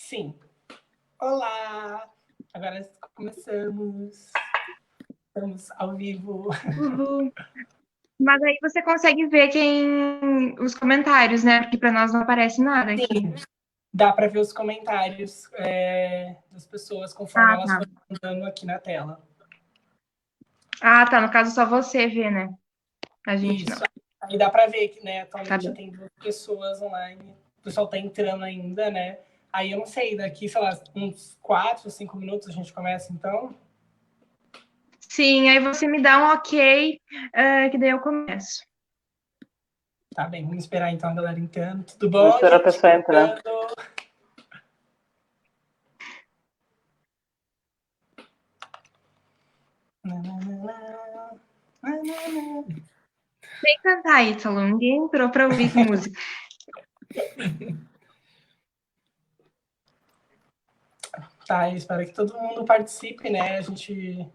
Sim. Olá! Agora começamos. Estamos ao vivo. Uhul. Mas aí você consegue ver os comentários, né? Porque para nós não aparece nada aqui. Sim, dá para ver os comentários das pessoas conforme elas Tá. foram mandando aqui na tela. Tá. No caso, só você vê, né? A gente Isso. não. Aí dá para ver que, né, atualmente Tá bem. tem 2 pessoas online. O pessoal tá entrando ainda, né? Aí eu não sei, daqui, sei lá, uns 4, 5 minutos a gente começa, então? Sim, aí você me dá um ok, que daí eu começo. Tá bem, vamos esperar então a galera entrando. Tudo Vamos bom, esperar a gente? pessoa entrar. Sem cantar, Ítalo. Ninguém entrou para ouvir que música. Tá, eu espero que todo mundo participe, né? A gente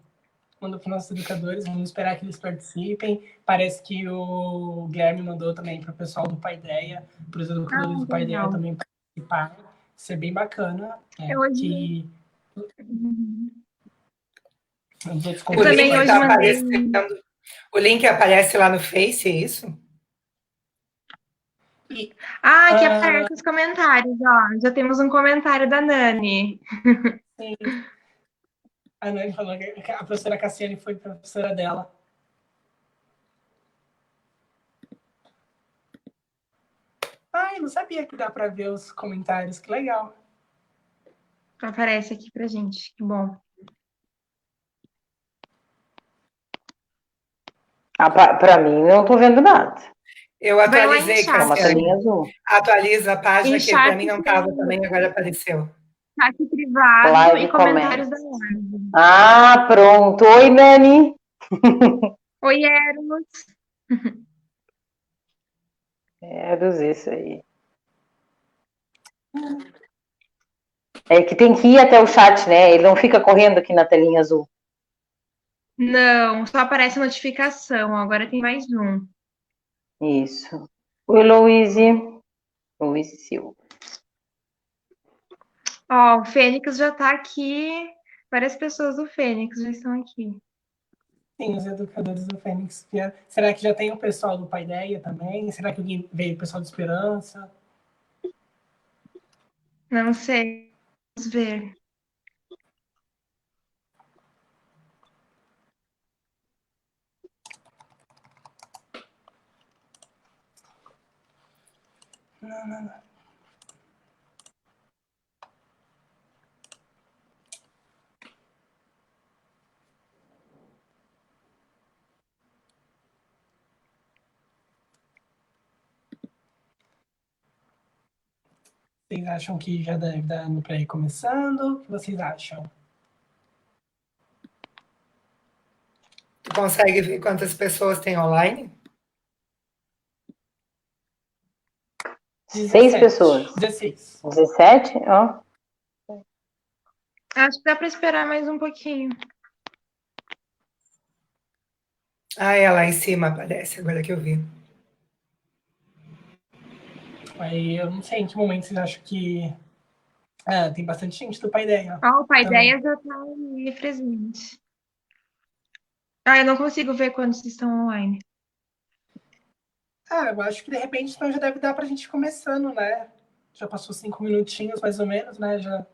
mandou para os nossos educadores, vamos esperar que eles participem. Parece que o Guilherme mandou também para o pessoal do Paideia, para os educadores do Paideia Legal. também participar. Isso é bem bacana. Hoje... Os outros Eu também hoje mandei... O link aparece lá no Face, é isso? Aqui aparece os comentários, ó. Já temos um comentário da Nani. Sim. A Nani falou que a professora Cassiane foi professora dela. Eu não sabia que dá para ver os comentários, que legal. Aparece aqui pra gente, que bom. Para mim, não estou vendo nada. Eu atualizei, É uma telinha azul. Atualiza a página, que para mim não estava tem... também, agora apareceu. Chat privado Live e comentários da live. Pronto. Oi, Nani. Oi, Eros. Eros, isso aí. É que tem que ir até o chat, né? Ele não fica correndo aqui na telinha azul. Não, só aparece notificação. Agora tem mais um. Isso. Oi, Louise. Louise Silva. Ó, o Fênix já tá aqui. Várias pessoas do Fênix já estão aqui. Sim, os educadores do Fênix. Será que já tem o pessoal do Paideia também? Será que alguém veio o pessoal do Esperança? Não sei. Vamos ver. Não. Vocês acham que já deve dar para ir começando? O que vocês acham? Tu consegue ver quantas pessoas tem online? 6 pessoas. 16. 17? Ó. Acho que dá para esperar mais um pouquinho. É lá em cima aparece, agora que eu vi. Aí eu não sei em que momento vocês acham que... tem bastante gente do Paideia. O Paideia já tá ali presente. Eu não consigo ver quantos estão online. Eu acho que de repente então já deve dar pra gente ir começando, né? Já passou 5 minutinhos, mais ou menos, né? Já...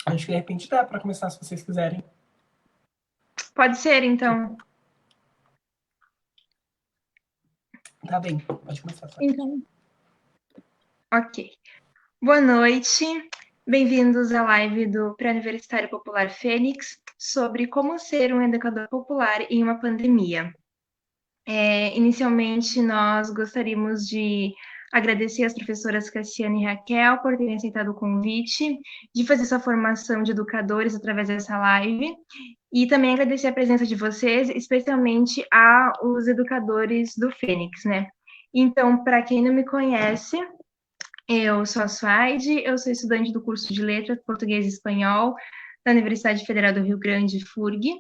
Acho que de repente dá pra começar, se vocês quiserem. Pode ser, então. Tá bem, pode começar. Então, ok. Boa noite, bem-vindos à live do Pré-Universitário Popular Fênix sobre como ser um educador popular em uma pandemia. Inicialmente, nós gostaríamos de agradecer às professoras Cassiane e Raquel por terem aceitado o convite de fazer essa formação de educadores através dessa live e também agradecer a presença de vocês, especialmente aos educadores do Fênix, né? Então, para quem não me conhece, eu sou a Suaide, eu sou estudante do curso de Letras, Português e Espanhol da Universidade Federal do Rio Grande, FURG.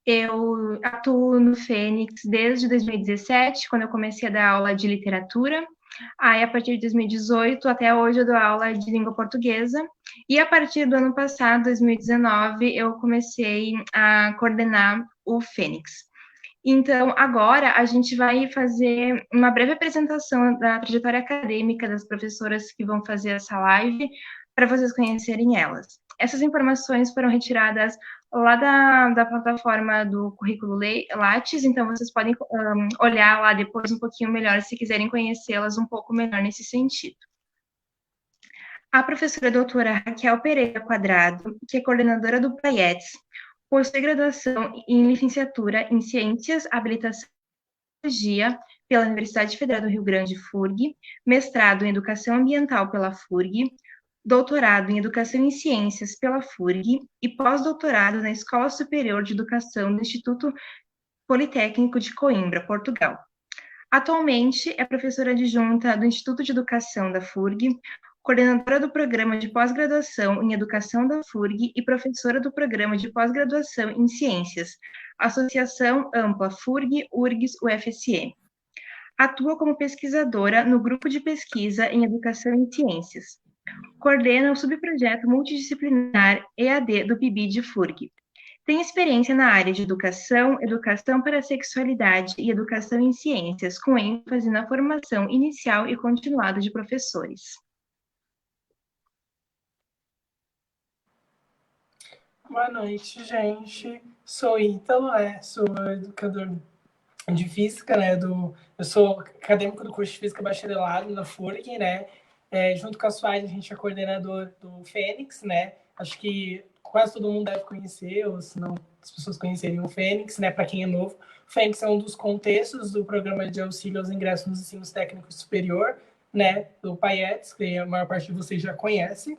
Eu atuo no Fênix desde 2017, quando eu comecei a dar aula de literatura, Aí, a partir de 2018, até hoje, eu dou aula de língua portuguesa. E a partir do ano passado, 2019, eu comecei a coordenar o Fênix. Então, agora a gente vai fazer uma breve apresentação da trajetória acadêmica das professoras que vão fazer essa live, para vocês conhecerem elas. Essas informações foram retiradas lá da plataforma do currículo Lattes, então vocês podem olhar lá depois um pouquinho melhor, se quiserem conhecê-las um pouco melhor nesse sentido. A professora doutora Raquel Pereira Quadrado, que é coordenadora do PAIETS, possui graduação em licenciatura em Ciências, Habilitação e Tecnologia pela Universidade Federal do Rio Grande, FURG, mestrado em Educação Ambiental pela FURG, doutorado em Educação em Ciências pela FURG e pós-doutorado na Escola Superior de Educação do Instituto Politécnico de Coimbra, Portugal. Atualmente é professora adjunta do Instituto de Educação da FURG, coordenadora do Programa de Pós-Graduação em Educação da FURG e professora do Programa de Pós-Graduação em Ciências, Associação Ampla FURG-URGS-UFSM. Atua como pesquisadora no Grupo de Pesquisa em Educação em Ciências. Coordena o subprojeto multidisciplinar EAD do PIBID FURG. Tem experiência na área de educação, educação para a sexualidade e educação em ciências, com ênfase na formação inicial e continuada de professores. Boa noite, gente. Sou Ítalo, sou educador de física, né? Eu sou acadêmico do curso de física bacharelado na FURG, né? Junto com a Suade, a gente é coordenador do Fênix, né? Acho que quase todo mundo deve conhecer, ou se não, as pessoas conhecerem o Fênix, né? Para quem é novo, o Fênix é um dos contextos do programa de auxílio aos ingressos nos ensinos técnicos superior, né? Do PAIETS, que a maior parte de vocês já conhece.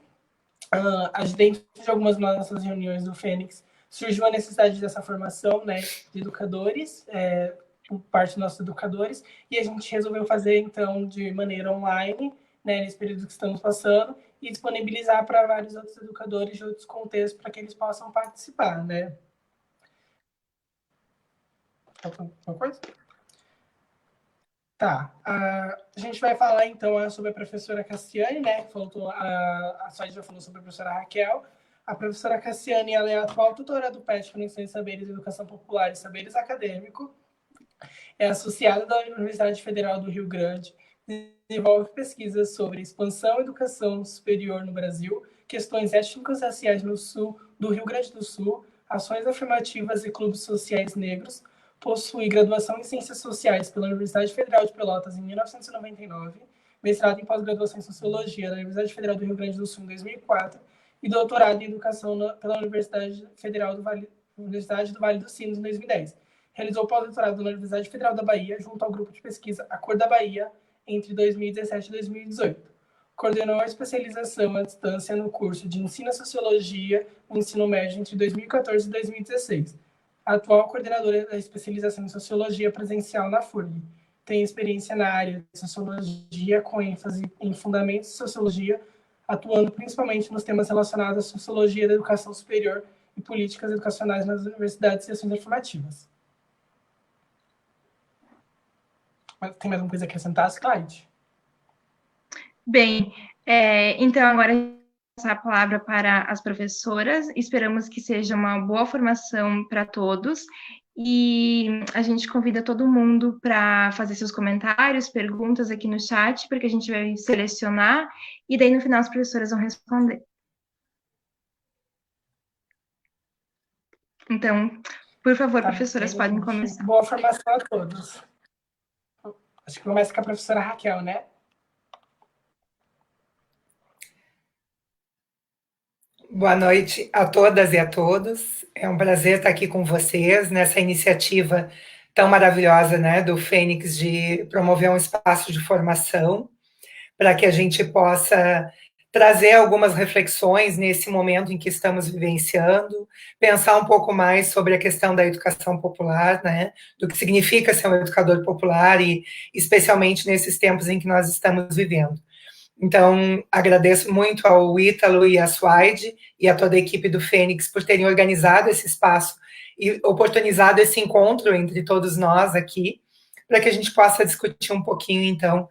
Dentro de algumas das nossas reuniões do Fênix, surgiu a necessidade dessa formação, né, de educadores, por parte dos nossos educadores, e a gente resolveu fazer, então, de maneira online, né, nesse período que estamos passando, e disponibilizar para vários outros educadores de outros contextos para que eles possam participar, né. Alguma coisa? Tá. A gente vai falar, então, sobre a professora Cassiane, né? A Suade já falou sobre a professora Raquel. A professora Cassiane, ela é a atual tutora do PET, Conexões de Saberes, Educação Popular e Saberes Acadêmico. É associada da Universidade Federal do Rio Grande. Desenvolve pesquisas sobre expansão e educação superior no Brasil, questões étnicos raciais no sul do Rio Grande do Sul, ações afirmativas e clubes sociais negros. Possui graduação em Ciências Sociais pela Universidade Federal de Pelotas em 1999, mestrado em pós-graduação em Sociologia na Universidade Federal do Rio Grande do Sul em 2004 e doutorado em Educação pela Universidade do Vale dos Sinos em 2010. Realizou pós-doutorado na Universidade Federal da Bahia, junto ao grupo de pesquisa A Cor da Bahia, entre 2017 e 2018. Coordenou a especialização à distância no curso de Ensino Sociologia no ensino médio entre 2014 e 2016. Atual coordenadora da especialização em Sociologia presencial na FURG. Tem experiência na área de Sociologia, com ênfase em Fundamentos de Sociologia, atuando principalmente nos temas relacionados à Sociologia da Educação Superior e Políticas Educacionais nas universidades e ações afirmativas. Tem mais alguma coisa a acrescentar, Clyde? Bem, então agora passar a palavra para as professoras. Esperamos que seja uma boa formação para todos e a gente convida todo mundo para fazer seus comentários, perguntas aqui no chat, porque a gente vai selecionar e daí no final as professoras vão responder. Então, por favor, professoras, podem começar. Boa formação a todos. Acho que começa com a professora Raquel, né? Boa noite a todas e a todos. É um prazer estar aqui com vocês nessa iniciativa tão maravilhosa, né, do Fênix de promover um espaço de formação para que a gente possa trazer algumas reflexões nesse momento em que estamos vivenciando, pensar um pouco mais sobre a questão da educação popular, né, do que significa ser um educador popular e especialmente nesses tempos em que nós estamos vivendo. Então, agradeço muito ao Ítalo e à Suaide e a toda a equipe do Fênix por terem organizado esse espaço e oportunizado esse encontro entre todos nós aqui, para que a gente possa discutir um pouquinho, então,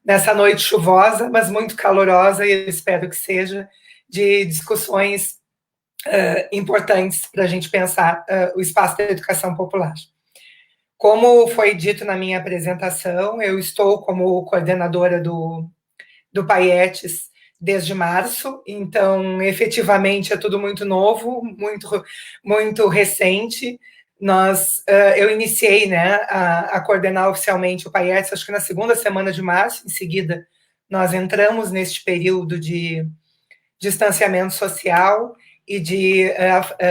nessa noite chuvosa, mas muito calorosa, e eu espero que seja, de discussões importantes para a gente pensar o espaço da educação popular. Como foi dito na minha apresentação, eu estou como coordenadora do PAIETES desde março, então, efetivamente, é tudo muito novo, muito recente. Eu iniciei, né, a coordenar oficialmente o PAIETES, acho que na segunda semana de março, em seguida, nós entramos neste período de distanciamento social e de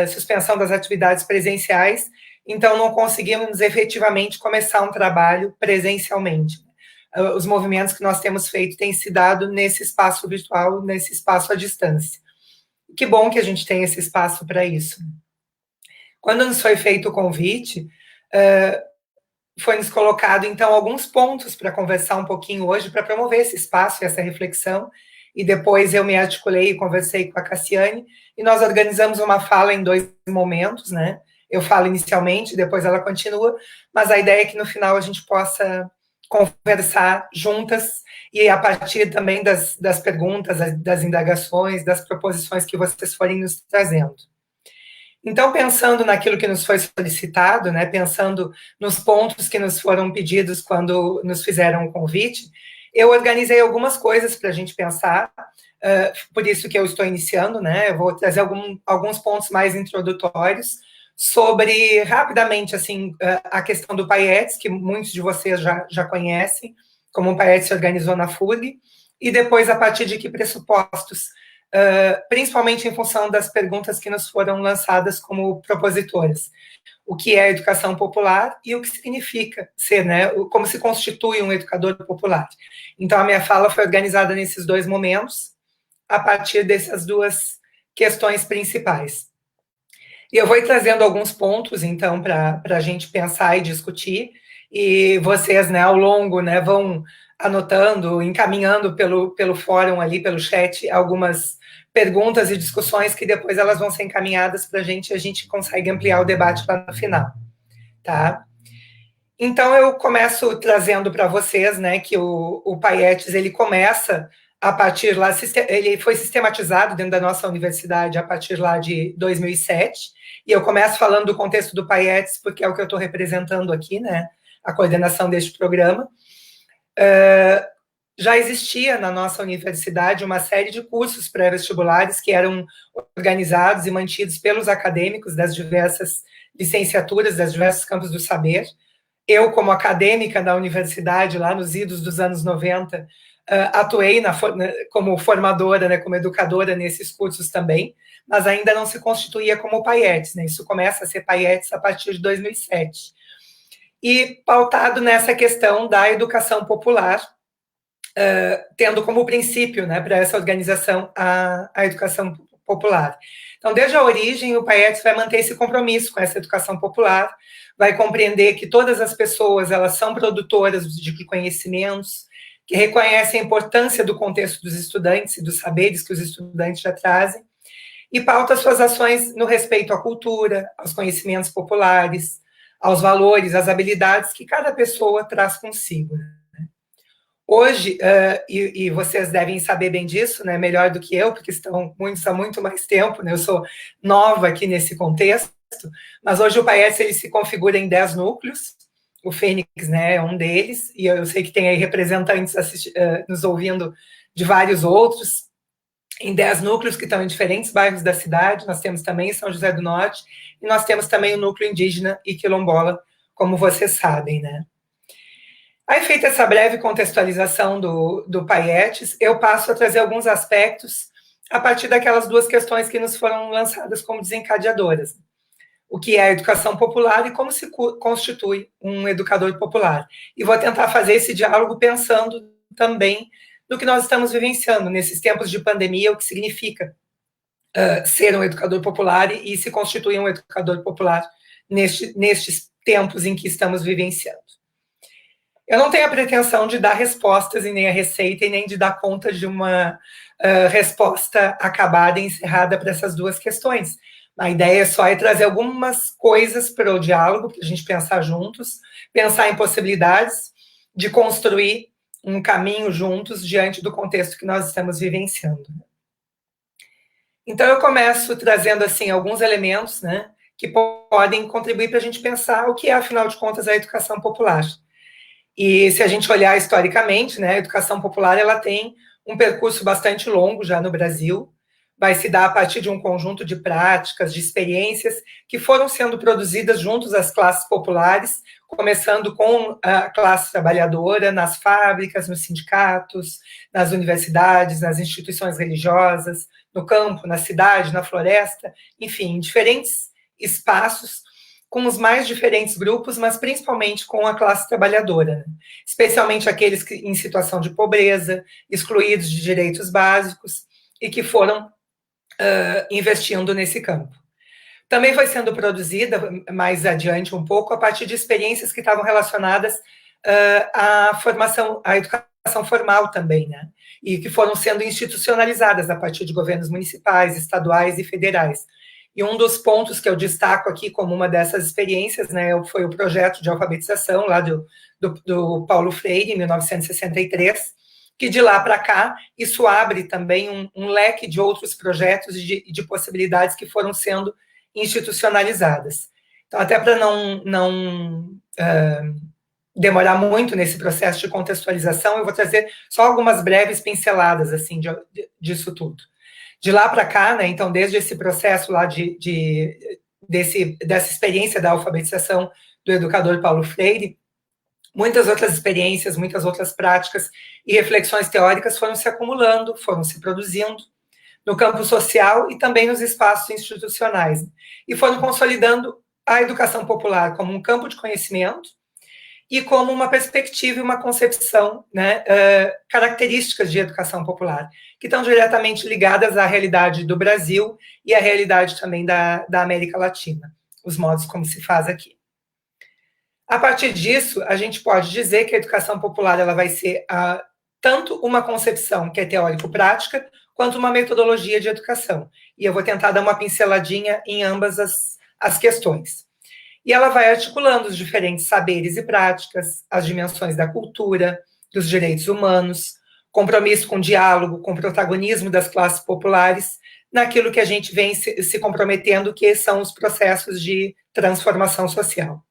suspensão das atividades presenciais, então não conseguimos efetivamente começar um trabalho presencialmente. Os movimentos que nós temos feito têm se dado nesse espaço virtual, nesse espaço à distância. Que bom que a gente tem esse espaço para isso. Quando nos foi feito o convite, foi-nos colocado, então, alguns pontos para conversar um pouquinho hoje, para promover esse espaço e essa reflexão, e depois eu me articulei e conversei com a Cassiane, e nós organizamos uma fala em 2 momentos, né? Eu falo inicialmente, depois ela continua, mas a ideia é que no final a gente possa conversar juntas, e a partir também das perguntas, das indagações, das proposições que vocês forem nos trazendo. Então, pensando naquilo que nos foi solicitado, né, pensando nos pontos que nos foram pedidos quando nos fizeram o convite, eu organizei algumas coisas para a gente pensar, por isso que eu estou iniciando, né, eu vou trazer alguns pontos mais introdutórios sobre, rapidamente, assim, a questão do PAIETES, que muitos de vocês já conhecem, como o PAIETES se organizou na FURG, e depois, a partir de que pressupostos, principalmente em função das perguntas que nos foram lançadas como propositoras. O que é educação popular e o que significa ser, né, como se constitui um educador popular. Então, a minha fala foi organizada nesses 2 momentos, a partir dessas 2 questões principais. E eu vou ir trazendo alguns pontos, então, para a gente pensar e discutir, e vocês, né, ao longo, né, vão anotando, encaminhando pelo fórum ali, pelo chat, algumas perguntas e discussões que depois elas vão ser encaminhadas para a gente consegue ampliar o debate lá no final, tá? Então, eu começo trazendo para vocês, né, que o PAIETES, ele começa a partir lá, ele foi sistematizado dentro da nossa universidade a partir lá de 2007, e eu começo falando do contexto do PAIETES, porque é o que eu estou representando aqui, né, a coordenação deste programa. Já existia na nossa universidade uma série de cursos pré-vestibulares que eram organizados e mantidos pelos acadêmicos das diversas licenciaturas, das diversos campos do saber. Eu, como acadêmica da universidade, lá nos idos dos anos 90, atuei como formadora, né, como educadora nesses cursos também, mas ainda não se constituía como PAIETES, né? Isso começa a ser PAIETES a partir de 2007. E pautado nessa questão da educação popular, tendo como princípio, né, para essa organização a educação popular. Então, desde a origem, o PAIETES vai manter esse compromisso com essa educação popular, vai compreender que todas as pessoas, elas são produtoras de conhecimentos, que reconhecem a importância do contexto dos estudantes e dos saberes que os estudantes já trazem, e pauta suas ações no respeito à cultura, aos conhecimentos populares, aos valores, às habilidades que cada pessoa traz consigo. Hoje, e vocês devem saber bem disso, né, melhor do que eu, porque muitos há muito mais tempo, né, eu sou nova aqui nesse contexto, mas hoje o PAIETES, ele se configura em 10 núcleos, o Fênix, né, é um deles, e eu sei que tem aí representantes nos ouvindo de vários outros, em 10 núcleos que estão em diferentes bairros da cidade. Nós temos também São José do Norte, e nós temos também o núcleo indígena e quilombola, como vocês sabem, né. Aí, feita essa breve contextualização do PAIETES, eu passo a trazer alguns aspectos a partir daquelas 2 questões que nos foram lançadas como desencadeadoras. O que é a educação popular e como se constitui um educador popular. E vou tentar fazer esse diálogo pensando também no que nós estamos vivenciando nesses tempos de pandemia, o que significa ser um educador popular e se constituir um educador popular nestes tempos em que estamos vivenciando. Eu não tenho a pretensão de dar respostas e nem a receita e nem de dar conta de uma resposta acabada e encerrada para essas 2 questões. A ideia só é trazer algumas coisas para o diálogo, para a gente pensar juntos, pensar em possibilidades de construir um caminho juntos diante do contexto que nós estamos vivenciando. Então, eu começo trazendo, assim, alguns elementos, né, que podem contribuir para a gente pensar o que é, afinal de contas, a educação popular. E se a gente olhar historicamente, né, a educação popular ela tem um percurso bastante longo já no Brasil, vai se dar a partir de um conjunto de práticas, de experiências que foram sendo produzidas juntos às classes populares, começando com a classe trabalhadora, nas fábricas, nos sindicatos, nas universidades, nas instituições religiosas, no campo, na cidade, na floresta, enfim, em diferentes espaços, com os mais diferentes grupos, mas principalmente com a classe trabalhadora, né? Especialmente aqueles que, em situação de pobreza, excluídos de direitos básicos, e que foram investindo nesse campo. Também foi sendo produzida, mais adiante um pouco, a partir de experiências que estavam relacionadas à formação, à educação formal também, né? E que foram sendo institucionalizadas a partir de governos municipais, estaduais e federais. E um dos pontos que eu destaco aqui como uma dessas experiências, né, foi o projeto de alfabetização lá do Paulo Freire, em 1963, que de lá para cá, isso abre também um leque de outros projetos e de possibilidades que foram sendo institucionalizadas. Então, até para não demorar muito nesse processo de contextualização, eu vou trazer só algumas breves pinceladas assim disso tudo. De lá para cá, né, então, desde esse processo lá dessa experiência da alfabetização do educador Paulo Freire, muitas outras experiências, muitas outras práticas e reflexões teóricas foram se acumulando, foram se produzindo no campo social e também nos espaços institucionais, e foram consolidando a educação popular como um campo de conhecimento e como uma perspectiva e uma concepção, né, características de educação popular, que estão diretamente ligadas à realidade do Brasil e à realidade também da América Latina, os modos como se faz aqui. A partir disso, a gente pode dizer que a educação popular ela vai ser tanto uma concepção que é teórico-prática, quanto uma metodologia de educação. E eu vou tentar dar uma pinceladinha em ambas as questões. E ela vai articulando os diferentes saberes e práticas, as dimensões da cultura, dos direitos humanos, compromisso com diálogo, com protagonismo das classes populares, naquilo que a gente vem se comprometendo, que são os processos de transformação social.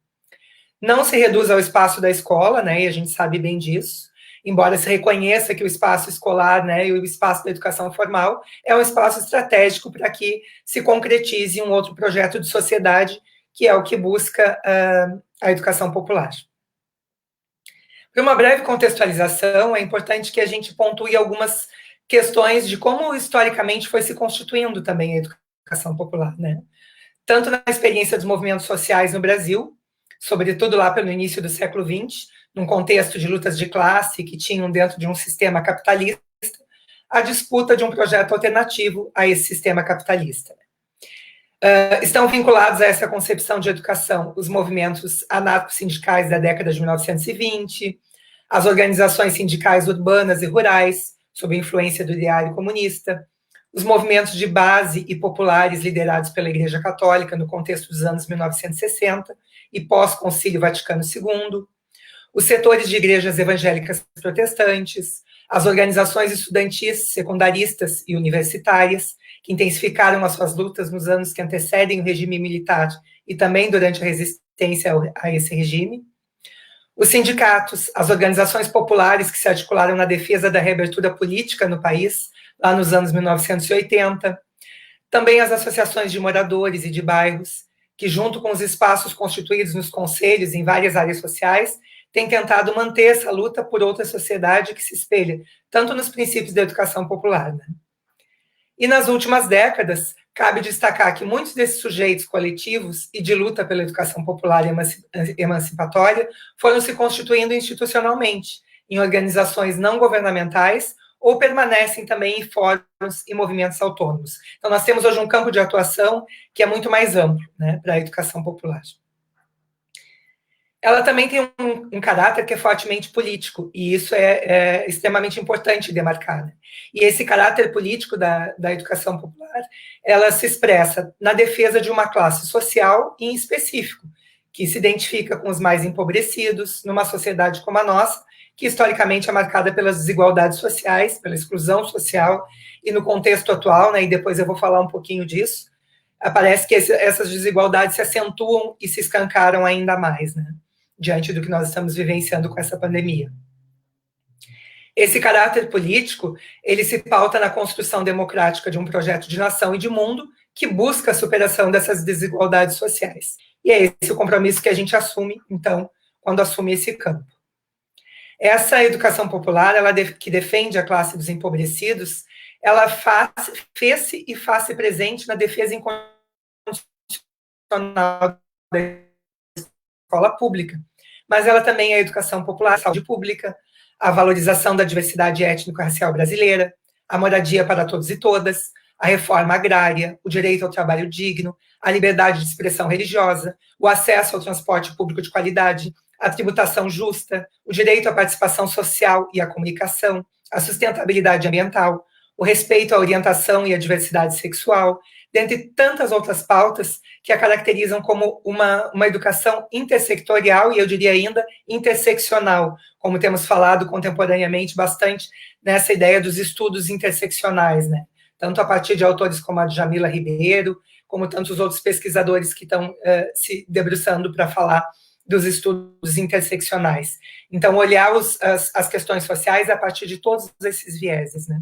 Não se reduz ao espaço da escola, né, e a gente sabe bem disso, embora se reconheça que o espaço escolar, né, e o espaço da educação formal é um espaço estratégico para que se concretize um outro projeto de sociedade, que é o que busca a educação popular. Para uma breve contextualização, é importante que a gente pontue algumas questões de como historicamente foi se constituindo também a educação popular, né? Tanto na experiência dos movimentos sociais no Brasil, sobretudo lá pelo início do século XX, num contexto de lutas de classe que tinham dentro de um sistema capitalista, a disputa de um projeto alternativo a esse sistema capitalista. Estão vinculados a essa concepção de educação os movimentos anarco-sindicais da década de 1920, as organizações sindicais urbanas e rurais, sob a influência do ideário comunista, os movimentos de base e populares liderados pela Igreja Católica no contexto dos anos 1960 e pós-Concílio Vaticano II, os setores de igrejas evangélicas protestantes, as organizações estudantis, secundaristas e universitárias, que intensificaram as suas lutas nos anos que antecedem o regime militar e também durante a resistência a esse regime, os sindicatos, as organizações populares que se articularam na defesa da reabertura política no país, lá nos anos 1980, também as associações de moradores e de bairros, que junto com os espaços constituídos nos conselhos em várias áreas sociais, têm tentado manter essa luta por outra sociedade que se espelha tanto nos princípios da educação popular, né? E nas últimas décadas, cabe destacar que muitos desses sujeitos coletivos e de luta pela educação popular e emancipatória foram se constituindo institucionalmente, em organizações não governamentais, ou permanecem também em fóruns e movimentos autônomos. Então, nós temos hoje um campo de atuação que é muito mais amplo, né, para a educação popular. Ela também tem um caráter que é fortemente político, e isso é extremamente importante demarcar, né? E esse caráter político da educação popular, ela se expressa na defesa de uma classe social em específico, que se identifica com os mais empobrecidos, numa sociedade como a nossa, que historicamente é marcada pelas desigualdades sociais, pela exclusão social, e no contexto atual, né, e depois eu vou falar um pouquinho disso, parece que essas desigualdades se acentuam e se escancaram ainda mais, né, diante do que nós estamos vivenciando com essa pandemia. Esse caráter político, ele se pauta na construção democrática de um projeto de nação e de mundo que busca a superação dessas desigualdades sociais. E é esse o compromisso que a gente assume, então, quando assume esse campo. Essa educação popular, que defende a classe dos empobrecidos, ela fez-se e faz-se presente na defesa incondicional da escola pública, mas ela também é a educação popular, a saúde pública, a valorização da diversidade étnico-racial brasileira, a moradia para todos e todas, a reforma agrária, o direito ao trabalho digno, a liberdade de expressão religiosa, o acesso ao transporte público de qualidade, a tributação justa, o direito à participação social e à comunicação, a sustentabilidade ambiental, o respeito à orientação e à diversidade sexual, dentre tantas outras pautas que a caracterizam como uma educação intersectorial e, eu diria ainda, interseccional, como temos falado contemporaneamente bastante nessa ideia dos estudos interseccionais, né? Tanto a partir de autores como a Djamila Ribeiro, como tantos outros pesquisadores que estão se debruçando para falar dos estudos interseccionais. Então, olhar as questões sociais a partir de todos esses vieses, né?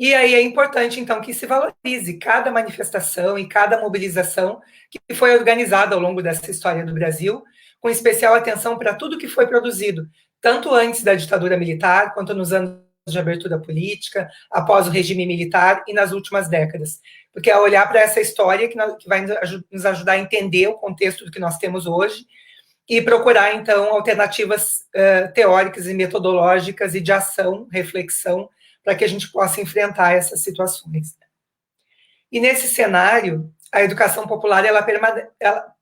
E aí é importante, então, que se valorize cada manifestação e cada mobilização que foi organizada ao longo dessa história do Brasil, com especial atenção para tudo que foi produzido, tanto antes da ditadura militar, quanto nos anos de abertura política, após o regime militar e nas últimas décadas. Porque é olhar para essa história que vai nos ajudar a entender o contexto do que nós temos hoje e procurar, então, alternativas teóricas e metodológicas e de ação, reflexão, para que a gente possa enfrentar essas situações. E nesse cenário, a educação popular, ela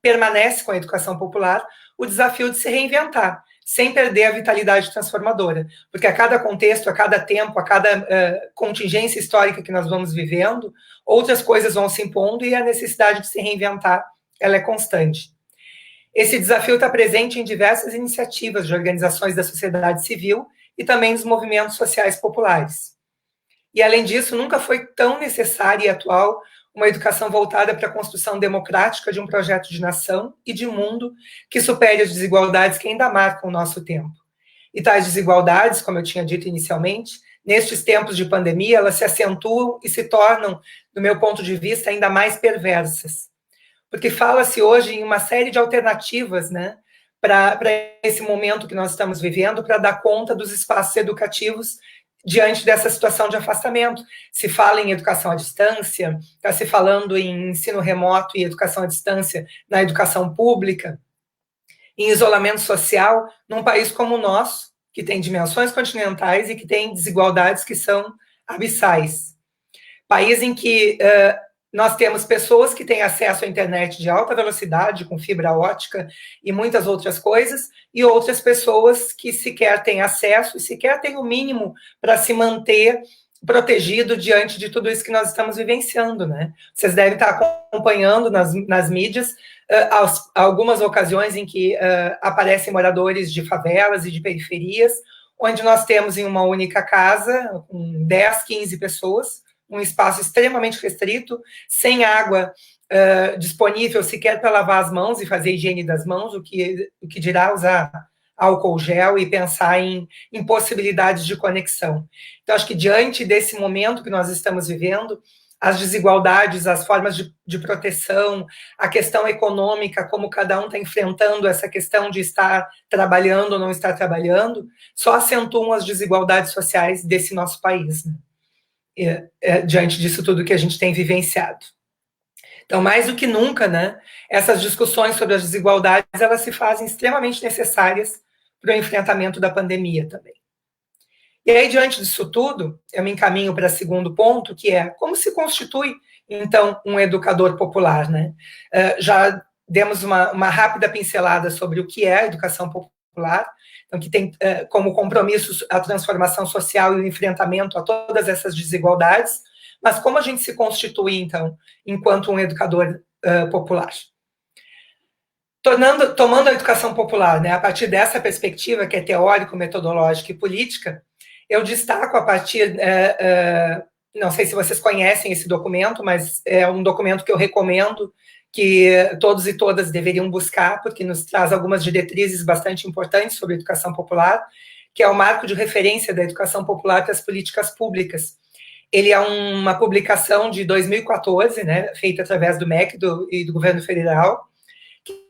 permanece com a educação popular o desafio de se reinventar, sem perder a vitalidade transformadora, porque a cada contexto, a cada tempo, a cada contingência histórica que nós vamos vivendo, outras coisas vão se impondo e a necessidade de se reinventar, ela é constante. Esse desafio está presente em diversas iniciativas de organizações da sociedade civil e também dos movimentos sociais populares. E, além disso, nunca foi tão necessária e atual uma educação voltada para a construção democrática de um projeto de nação e de mundo que supere as desigualdades que ainda marcam o nosso tempo. E tais desigualdades, como eu tinha dito inicialmente, nestes tempos de pandemia, elas se acentuam e se tornam, do meu ponto de vista, ainda mais perversas. Porque fala-se hoje em uma série de alternativas, né, para esse momento que nós estamos vivendo, para dar conta dos espaços educativos diante dessa situação de afastamento. Se fala em educação à distância, está se falando em ensino remoto e educação à distância na educação pública, em isolamento social, num país como o nosso, que tem dimensões continentais e que tem desigualdades que são abissais. País em que nós temos pessoas que têm acesso à internet de alta velocidade, com fibra ótica e muitas outras coisas, e outras pessoas que sequer têm acesso e sequer têm o mínimo para se manter protegido diante de tudo isso que nós estamos vivenciando, né? Vocês devem estar acompanhando nas mídias algumas ocasiões em que aparecem moradores de favelas e de periferias, onde nós temos em uma única casa, com 10, 15 pessoas, um espaço extremamente restrito, sem água disponível sequer para lavar as mãos e fazer higiene das mãos, o que dirá usar álcool gel e pensar em possibilidades de conexão. Então, acho que diante desse momento que nós estamos vivendo, as desigualdades, as formas de proteção, a questão econômica, como cada um está enfrentando essa questão de estar trabalhando ou não estar trabalhando, só acentuam as desigualdades sociais desse nosso país, né? Diante disso tudo que a gente tem vivenciado. Então, mais do que nunca, né, essas discussões sobre as desigualdades, elas se fazem extremamente necessárias para o enfrentamento da pandemia também. E aí, diante disso tudo, eu me encaminho para o segundo ponto, que é como se constitui, então, um educador popular, né? Já demos uma rápida pincelada sobre o que é a educação popular, então, que tem como compromisso a transformação social e o enfrentamento a todas essas desigualdades, mas como a gente se constitui, então, enquanto um educador popular? Tomando a educação popular, né, a partir dessa perspectiva, que é teórico, metodológica e política, eu destaco a partir, não sei se vocês conhecem esse documento, mas é um documento que eu recomendo que todos e todas deveriam buscar, porque nos traz algumas diretrizes bastante importantes sobre a educação popular, que é o Marco de Referência da Educação Popular para as Políticas Públicas. Ele é uma publicação de 2014, né, feita através do MEC e do governo federal,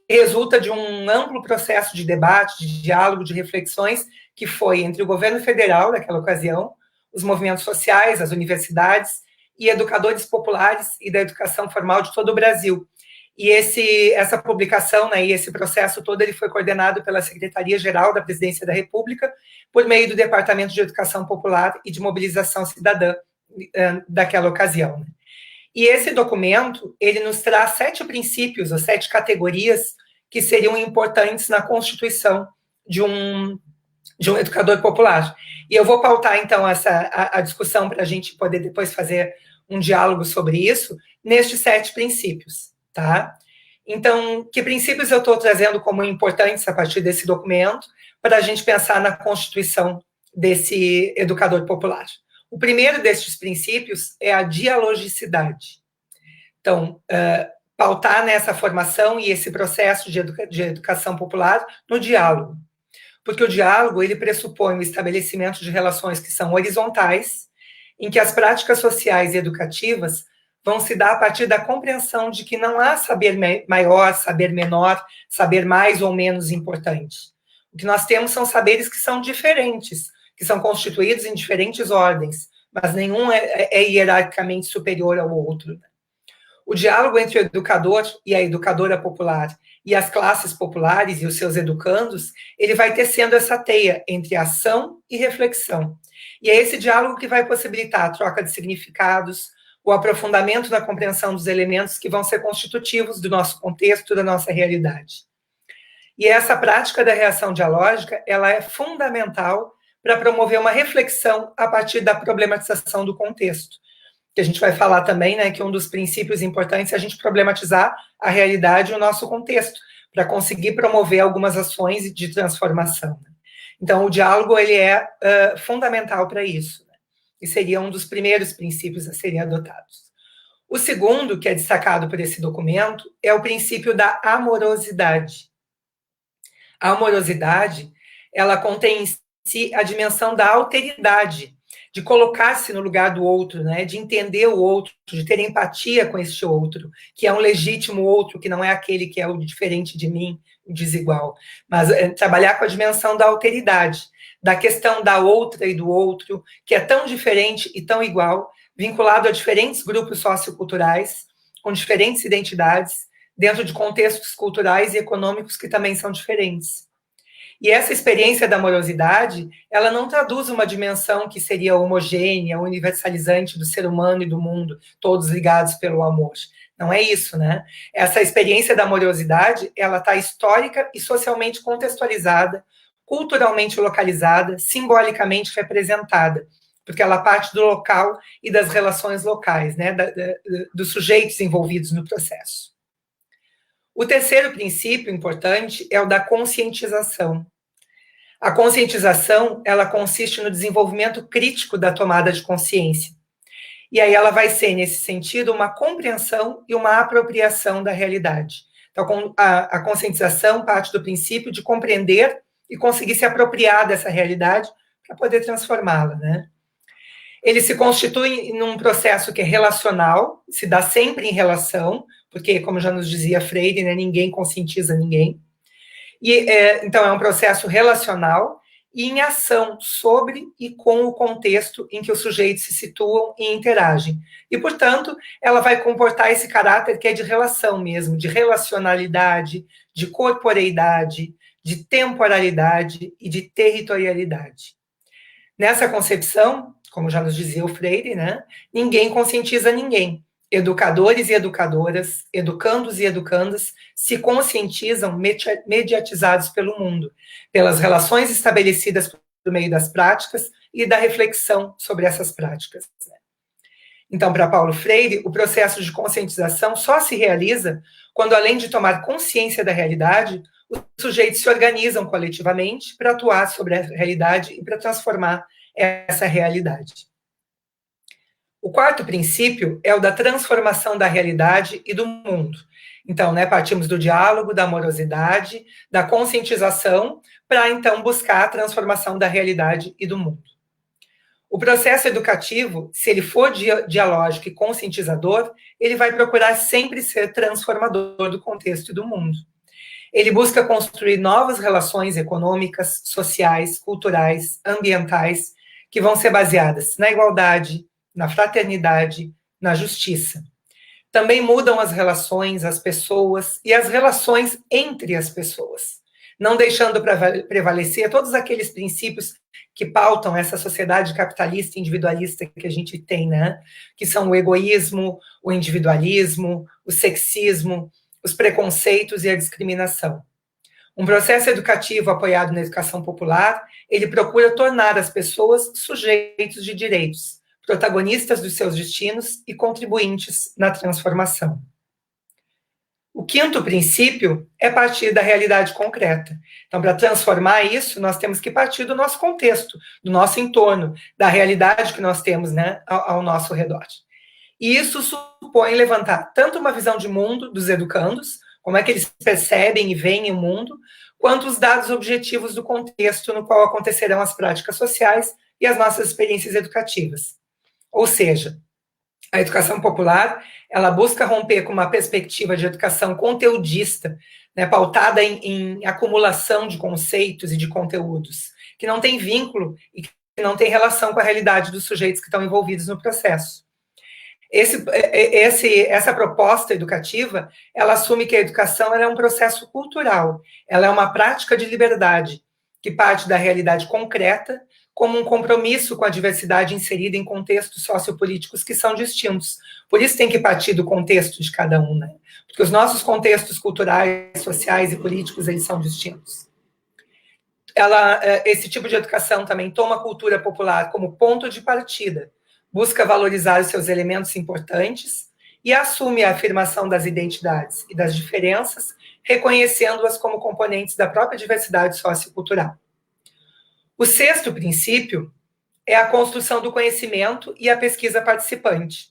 resulta de um amplo processo de debate, de diálogo, de reflexões, que foi entre o governo federal, naquela ocasião, os movimentos sociais, as universidades e educadores populares e da educação formal de todo o Brasil. E essa publicação, né, e esse processo todo, ele foi coordenado pela Secretaria-Geral da Presidência da República, por meio do Departamento de Educação Popular e de Mobilização Cidadã daquela ocasião. E esse documento, ele nos traz 7 princípios, ou 7 categorias que seriam importantes na constituição de um educador popular. E eu vou pautar, então, a discussão para a gente poder depois fazer um diálogo sobre isso, nestes 7 princípios, tá? Então, que princípios eu estou trazendo como importantes a partir desse documento para a gente pensar na constituição desse educador popular? O primeiro destes princípios é a dialogicidade. Então, pautar nessa formação e esse processo de educação popular no diálogo. Porque o diálogo, ele pressupõe o estabelecimento de relações que são horizontais, em que as práticas sociais e educativas vão se dar a partir da compreensão de que não há saber maior, saber menor, saber mais ou menos importante. O que nós temos são saberes que são diferentes, que são constituídos em diferentes ordens, mas nenhum é hierarquicamente superior ao outro. O diálogo entre o educador e a educadora popular e as classes populares e os seus educandos, ele vai tecendo essa teia entre ação e reflexão. E é esse diálogo que vai possibilitar a troca de significados, o aprofundamento na compreensão dos elementos que vão ser constitutivos do nosso contexto, da nossa realidade. E essa prática da reação dialógica, ela é fundamental para promover uma reflexão a partir da problematização do contexto. Que a gente vai falar também, né, que um dos princípios importantes é a gente problematizar a realidade e o nosso contexto, para conseguir promover algumas ações de transformação. Então, o diálogo, ele é fundamental para isso, né? E seria um dos primeiros princípios a serem adotados. O segundo, que é destacado por esse documento, é o princípio da amorosidade. A amorosidade, ela contém em si a dimensão da alteridade, de colocar-se no lugar do outro, né, de entender o outro, de ter empatia com este outro, que é um legítimo outro, que não é aquele que é o diferente de mim, o desigual, mas trabalhar com a dimensão da alteridade, da questão da outra e do outro, que é tão diferente e tão igual, vinculado a diferentes grupos socioculturais, com diferentes identidades, dentro de contextos culturais e econômicos que também são diferentes. E essa experiência da amorosidade, ela não traduz uma dimensão que seria homogênea, universalizante do ser humano e do mundo, todos ligados pelo amor. Não é isso, né? Essa experiência da amorosidade, ela está histórica e socialmente contextualizada, culturalmente localizada, simbolicamente representada, porque ela parte do local e das relações locais, né? Dos sujeitos envolvidos no processo. O terceiro princípio importante é o da conscientização. A conscientização, ela consiste no desenvolvimento crítico da tomada de consciência. E aí ela vai ser, nesse sentido, uma compreensão e uma apropriação da realidade. Então, a conscientização parte do princípio de compreender e conseguir se apropriar dessa realidade para poder transformá-la, né? Ele se constitui num processo que é relacional, se dá sempre em relação, porque, como já nos dizia Freire, né, ninguém conscientiza ninguém. Então, é um processo relacional e em ação sobre e com o contexto em que os sujeitos se situam e interagem. E, portanto, ela vai comportar esse caráter que é de relação mesmo, de relacionalidade, de corporeidade, de temporalidade e de territorialidade. Nessa concepção, como já nos dizia o Freire, né, ninguém conscientiza ninguém. Educadores e educadoras, educandos e educandas se conscientizam mediatizados pelo mundo, pelas relações estabelecidas por meio das práticas e da reflexão sobre essas práticas. Então, para Paulo Freire, o processo de conscientização só se realiza quando, além de tomar consciência da realidade, os sujeitos se organizam coletivamente para atuar sobre a realidade e para transformar essa realidade. O quarto princípio é o da transformação da realidade e do mundo. Então, partimos do diálogo, da amorosidade, da conscientização, para então buscar a transformação da realidade e do mundo. O processo educativo, se ele for dialógico e conscientizador, ele vai procurar sempre ser transformador do contexto e do mundo. Ele busca construir novas relações econômicas, sociais, culturais, ambientais, que vão ser baseadas na igualdade, na fraternidade, na justiça. Também mudam as relações, as pessoas e as relações entre as pessoas, não deixando prevalecer todos aqueles princípios que pautam essa sociedade capitalista e individualista que a gente tem, que são o egoísmo, o individualismo, o sexismo, os preconceitos e a discriminação. Um processo educativo apoiado na educação popular, ele procura tornar as pessoas sujeitos de direitos, protagonistas dos seus destinos e contribuintes na transformação. O quinto princípio é partir da realidade concreta. Então, para transformar isso, nós temos que partir do nosso contexto, do nosso entorno, da realidade que nós temos, ao nosso redor. E isso supõe levantar tanto uma visão de mundo dos educandos, como é que eles percebem e veem o mundo, quanto os dados objetivos do contexto no qual acontecerão as práticas sociais e as nossas experiências educativas. Ou seja, a educação popular, ela busca romper com uma perspectiva de educação conteudista, pautada em acumulação de conceitos e de conteúdos, que não tem vínculo e que não tem relação com a realidade dos sujeitos que estão envolvidos no processo. Essa proposta educativa, ela assume que a educação ela é um processo cultural, ela é uma prática de liberdade, que parte da realidade concreta, como um compromisso com a diversidade inserida em contextos sociopolíticos que são distintos. Por isso tem que partir do contexto de cada um, porque os nossos contextos culturais, sociais e políticos, eles são distintos. Esse tipo de educação também toma a cultura popular como ponto de partida, busca valorizar os seus elementos importantes e assume a afirmação das identidades e das diferenças, reconhecendo-as como componentes da própria diversidade sociocultural. O sexto princípio é a construção do conhecimento e a pesquisa participante.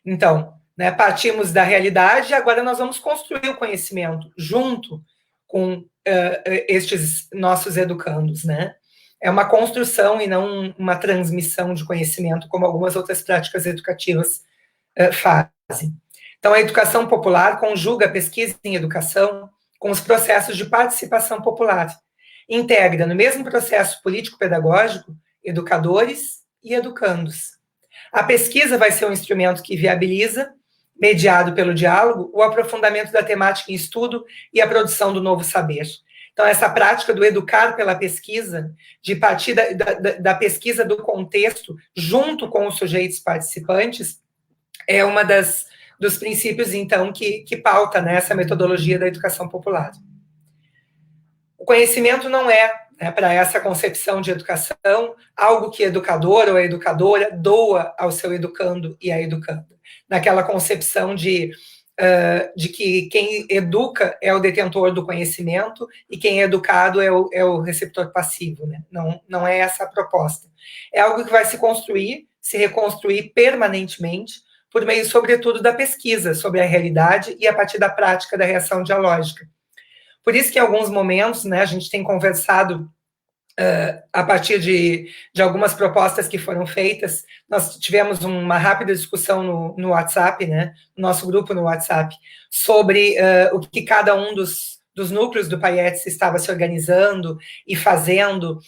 Então, partimos da realidade e agora nós vamos construir o conhecimento junto com estes nossos educandos, É uma construção e não uma transmissão de conhecimento, como algumas outras práticas educativas fazem. Então, a educação popular conjuga a pesquisa em educação com os processos de participação popular. Integra no mesmo processo político-pedagógico educadores e educandos. A pesquisa vai ser um instrumento que viabiliza, mediado pelo diálogo, o aprofundamento da temática em estudo e a produção do novo saber. Então, essa prática do educar pela pesquisa, de partir da pesquisa do contexto, junto com os sujeitos participantes, é uma dos princípios, então, que pauta essa metodologia da educação popular. O conhecimento não é, para essa concepção de educação, algo que educador ou educadora doa ao seu educando e à educanda. Naquela concepção de que quem educa é o detentor do conhecimento e quem é educado é o receptor passivo. Não é essa a proposta. É algo que vai se construir, se reconstruir permanentemente, por meio, sobretudo, da pesquisa sobre a realidade e a partir da prática da reação dialógica. Por isso que, em alguns momentos, a gente tem conversado a partir de algumas propostas que foram feitas. Nós tivemos uma rápida discussão no WhatsApp, no nosso grupo no WhatsApp, sobre o que cada um dos núcleos do PAIETS estava se organizando e fazendo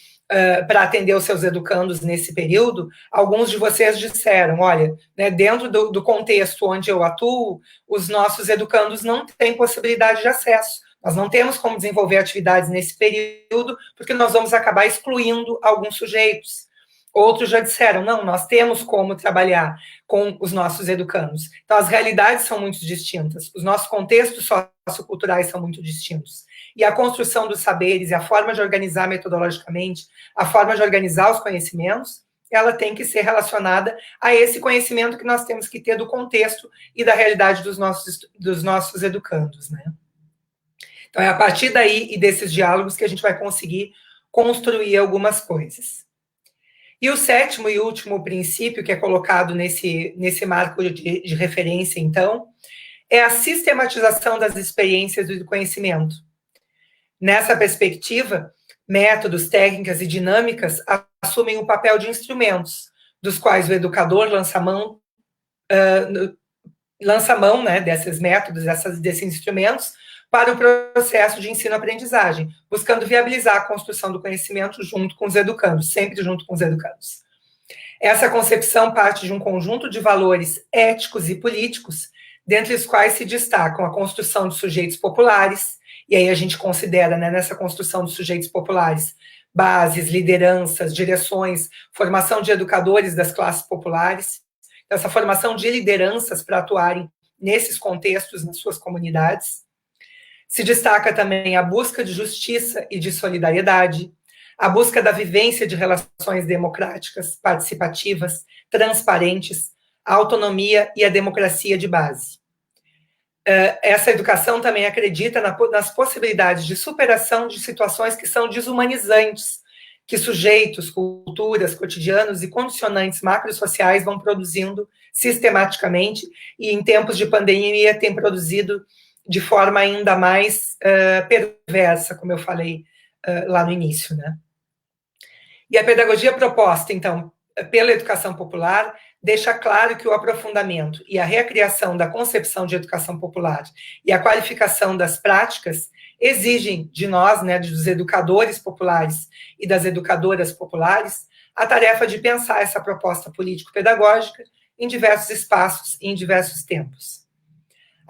para atender os seus educandos nesse período. Alguns de vocês disseram, olha, dentro do contexto onde eu atuo, os nossos educandos não têm possibilidade de acesso. Nós não temos como desenvolver atividades nesse período, porque nós vamos acabar excluindo alguns sujeitos. Outros já disseram, não, nós temos como trabalhar com os nossos educandos. Então, as realidades são muito distintas, os nossos contextos socioculturais são muito distintos. E a construção dos saberes e a forma de organizar metodologicamente, a forma de organizar os conhecimentos, ela tem que ser relacionada a esse conhecimento que nós temos que ter do contexto e da realidade dos nossos educandos, né? Então, é a partir daí e desses diálogos que a gente vai conseguir construir algumas coisas. E o sétimo e último princípio que é colocado nesse marco de referência, então, é a sistematização das experiências e do conhecimento. Nessa perspectiva, métodos, técnicas e dinâmicas assumem o papel de instrumentos, dos quais o educador lança mão, né, desses métodos, desses instrumentos, para o processo de ensino-aprendizagem, buscando viabilizar a construção do conhecimento junto com os educandos, sempre junto com os educandos. Essa concepção parte de um conjunto de valores éticos e políticos, dentre os quais se destacam a construção de sujeitos populares, e aí a gente considera, né, nessa construção de sujeitos populares, bases, lideranças, direções, formação de educadores das classes populares, essa formação de lideranças para atuarem nesses contextos, nas suas comunidades. Se destaca também a busca de justiça e de solidariedade, a busca da vivência de relações democráticas, participativas, transparentes, a autonomia e a democracia de base. Essa educação também acredita nas possibilidades de superação de situações que são desumanizantes, que sujeitos, culturas, cotidianos e condicionantes macrosociais vão produzindo sistematicamente e em tempos de pandemia tem produzido de forma ainda mais perversa, como eu falei lá no início, né? E a pedagogia proposta, então, pela educação popular, deixa claro que o aprofundamento e a recriação da concepção de educação popular e a qualificação das práticas exigem de nós, né, dos educadores populares e das educadoras populares, a tarefa de pensar essa proposta político-pedagógica em diversos espaços e em diversos tempos.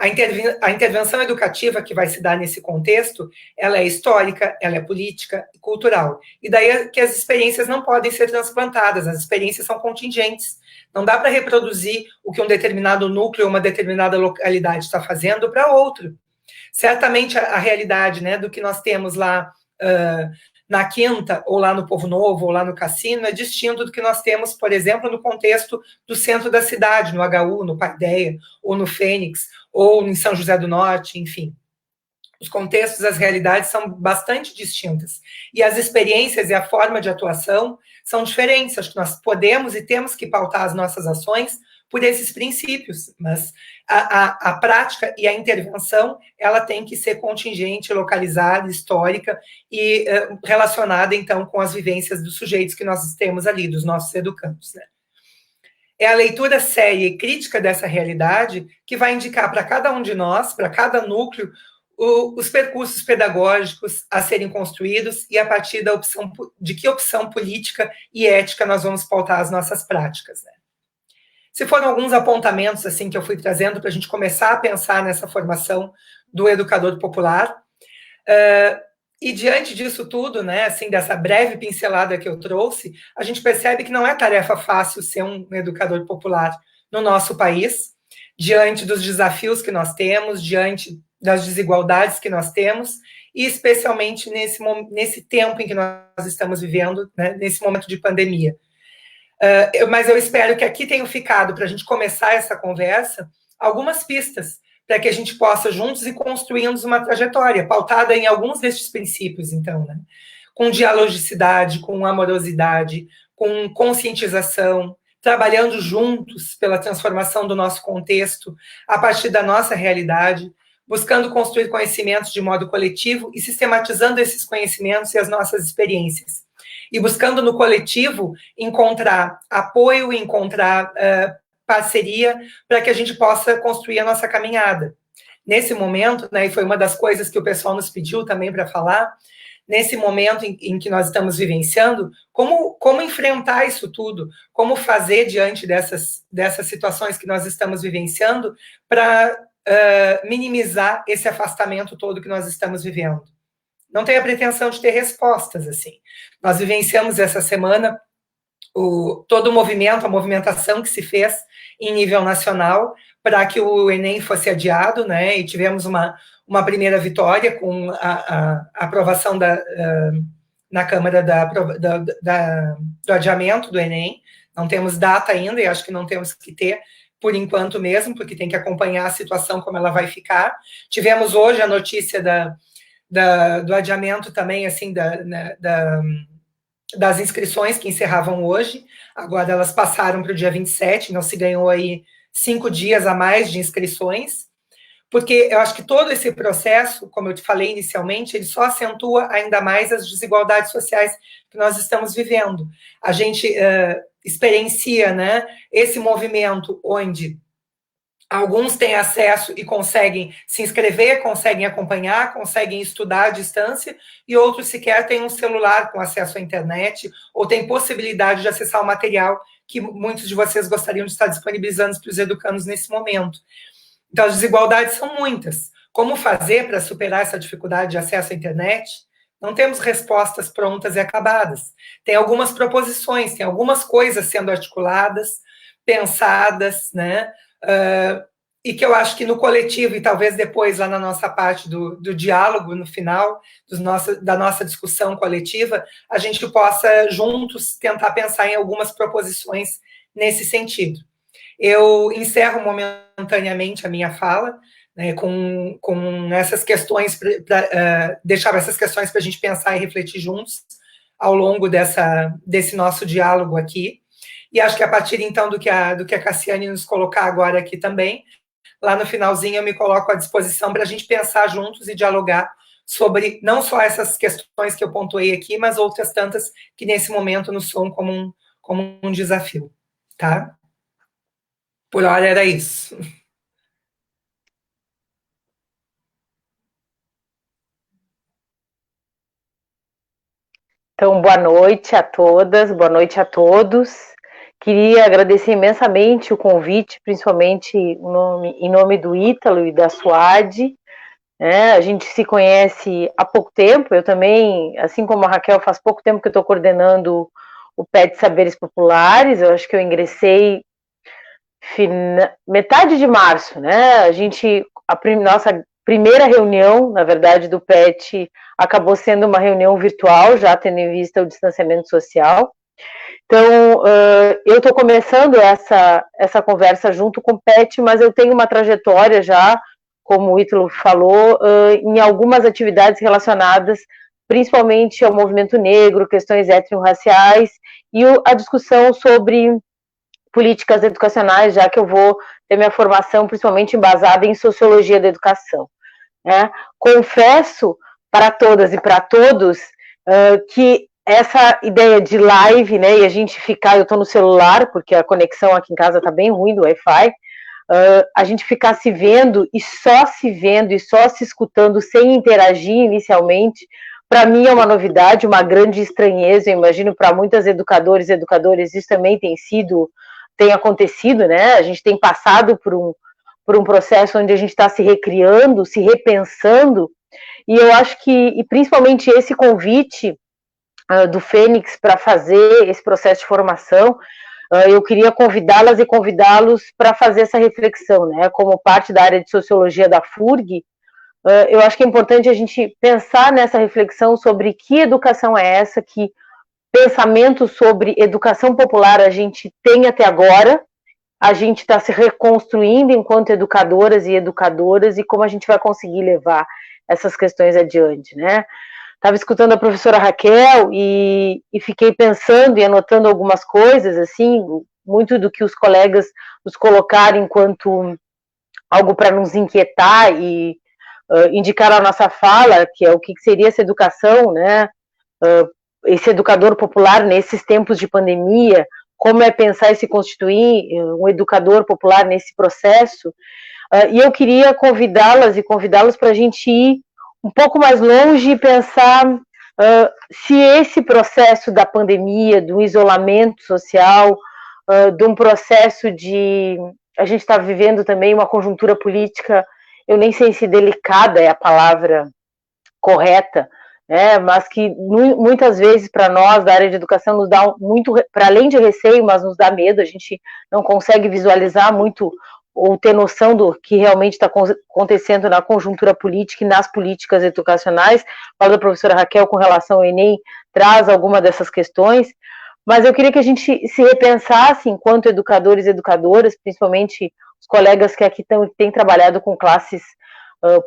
A intervenção educativa que vai se dar nesse contexto, ela é histórica, ela é política e cultural. E daí que as experiências não podem ser transplantadas, as experiências são contingentes. Não dá para reproduzir o que um determinado núcleo ou uma determinada localidade está fazendo para outro. Certamente a realidade, né, do que nós temos lá na Quinta, ou lá no Povo Novo, ou lá no Cassino, é distinto do que nós temos, por exemplo, no contexto do centro da cidade, no HU, no Paideia, ou no Fênix, ou em São José do Norte, enfim. Os contextos, as realidades são bastante distintas. E as experiências e a forma de atuação são diferentes. Acho que nós podemos e temos que pautar as nossas ações por esses princípios, mas a prática e a intervenção, ela tem que ser contingente, localizada, histórica e relacionada, então, com as vivências dos sujeitos que nós temos ali, dos nossos educandos, né? É a leitura séria e crítica dessa realidade que vai indicar para cada um de nós, para cada núcleo, os percursos pedagógicos a serem construídos e a partir da opção, de que opção política e ética nós vamos pautar as nossas práticas, né? Se foram alguns apontamentos assim que eu fui trazendo para a gente começar a pensar nessa formação do educador popular. E diante disso tudo, né, assim, dessa breve pincelada que eu trouxe, a gente percebe que não é tarefa fácil ser um educador popular no nosso país, diante dos desafios que nós temos, diante das desigualdades que nós temos, e especialmente nesse tempo em que nós estamos vivendo, né, nesse momento de pandemia. Mas eu espero que aqui tenham ficado, para a gente começar essa conversa, algumas pistas para que a gente possa juntos ir construindo uma trajetória pautada em alguns destes princípios, então, né? Com dialogicidade, com amorosidade, com conscientização, trabalhando juntos pela transformação do nosso contexto a partir da nossa realidade, buscando construir conhecimentos de modo coletivo e sistematizando esses conhecimentos e as nossas experiências. E buscando no coletivo encontrar apoio, encontrar parceria para que a gente possa construir a nossa caminhada. Nesse momento, né, e foi uma das coisas que o pessoal nos pediu também para falar, nesse momento em que nós estamos vivenciando, como enfrentar isso tudo, como fazer diante dessas situações que nós estamos vivenciando para minimizar esse afastamento todo que nós estamos vivendo. Não tenho a pretensão de ter respostas, assim. Nós vivenciamos essa semana todo o movimento, a movimentação que se fez em nível nacional para que o Enem fosse adiado, né, e tivemos uma primeira vitória com a aprovação na Câmara do adiamento do Enem. Não temos data ainda, e acho que não temos que ter, por enquanto mesmo, porque tem que acompanhar a situação, como ela vai ficar. Tivemos hoje a notícia do adiamento também, assim, das inscrições que encerravam hoje. Agora elas passaram para o dia 27, não se ganhou aí 5 dias a mais de inscrições, porque eu acho que todo esse processo, como eu te falei inicialmente, ele só acentua ainda mais as desigualdades sociais que nós estamos vivendo. A gente experiencia, né, esse movimento onde alguns têm acesso e conseguem se inscrever, conseguem acompanhar, conseguem estudar à distância, e outros sequer têm um celular com acesso à internet, ou têm possibilidade de acessar o material que muitos de vocês gostariam de estar disponibilizando para os educandos nesse momento. Então, as desigualdades são muitas. Como fazer para superar essa dificuldade de acesso à internet? Não temos respostas prontas e acabadas. Tem algumas proposições, tem algumas coisas sendo articuladas, pensadas, né? E que eu acho que no coletivo, e talvez depois lá na nossa parte do diálogo, no final da nossa discussão coletiva, a gente possa juntos tentar pensar em algumas proposições nesse sentido. Eu encerro momentaneamente a minha fala, né, com essas questões, deixar essas questões para a gente pensar e refletir juntos ao longo desse nosso diálogo aqui. E acho que a partir, então, do que a Cassiane nos colocar agora aqui também, lá no finalzinho eu me coloco à disposição para a gente pensar juntos e dialogar sobre não só essas questões que eu pontuei aqui, mas outras tantas que nesse momento nos soam como um desafio, tá? Por hora era isso. Então, boa noite a todas, boa noite a todos. Queria agradecer imensamente o convite, principalmente em nome do Ítalo e da SUAD. A gente se conhece há pouco tempo, eu também, assim como a Raquel, faz pouco tempo que eu estou coordenando o PET Saberes Populares. Eu acho que eu ingressei metade de março, né? Nossa primeira reunião, na verdade, do PET acabou sendo uma reunião virtual, já tendo em vista o distanciamento social. Então, eu estou começando essa conversa junto com o PET, mas eu tenho uma trajetória já, como o Ítalo falou, em algumas atividades relacionadas principalmente ao movimento negro, questões étnico-raciais e a discussão sobre políticas educacionais, já que eu vou ter minha formação principalmente embasada em sociologia da educação. Confesso para todas e para todos que essa ideia de live, né, e a gente ficar, eu estou no celular, porque a conexão aqui em casa está bem ruim do Wi-Fi, a gente ficar se vendo e só se escutando sem interagir inicialmente, para mim é uma novidade, uma grande estranheza. Eu imagino para muitas educadoras e educadores isso também tem acontecido, né? A gente tem passado por um processo onde a gente está se recriando, se repensando, e eu acho que, e principalmente esse convite do Fênix para fazer esse processo de formação, eu queria convidá-las e convidá-los para fazer essa reflexão, né? Como parte da área de sociologia da FURG, eu acho que é importante a gente pensar nessa reflexão sobre que educação é essa, que pensamento sobre educação popular a gente tem até agora, a gente está se reconstruindo enquanto educadoras e educadoras, e como a gente vai conseguir levar essas questões adiante, né? Estava escutando a professora Raquel e fiquei pensando e anotando algumas coisas, assim, muito do que os colegas nos colocaram enquanto algo para nos inquietar e indicar a nossa fala, que é o que seria essa educação, né? Esse educador popular nesses tempos de pandemia, como é pensar e se constituir um educador popular nesse processo. E eu queria convidá-las e convidá-los para a gente ir um pouco mais longe e pensar se esse processo da pandemia, do isolamento social, de um processo de... A gente está vivendo também uma conjuntura política, eu nem sei se delicada é a palavra correta, né, mas que muitas vezes para nós da área de educação nos dá muito, para além de receio, mas nos dá medo. A gente não consegue visualizar muito ou ter noção do que realmente está acontecendo na conjuntura política e nas políticas educacionais. A fala da professora Raquel com relação ao Enem traz alguma dessas questões, mas eu queria que a gente se repensasse enquanto educadores e educadoras, principalmente os colegas que aqui têm trabalhado com classes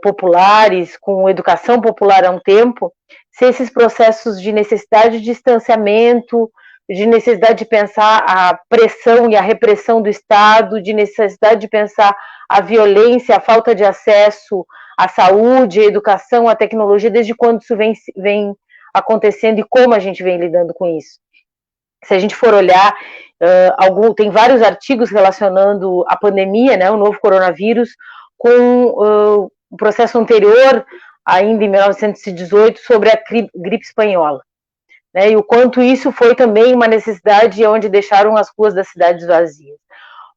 populares, com educação popular há um tempo, se esses processos de necessidade de distanciamento, de necessidade de pensar a pressão e a repressão do Estado, de necessidade de pensar a violência, a falta de acesso à saúde, à educação, à tecnologia, desde quando isso vem acontecendo e como a gente vem lidando com isso. Se a gente for olhar, tem vários artigos relacionando a pandemia, né, o novo coronavírus, com o processo anterior, ainda em 1918, sobre a gripe espanhola. Né, e o quanto isso foi também uma necessidade onde deixaram as ruas das cidades vazias.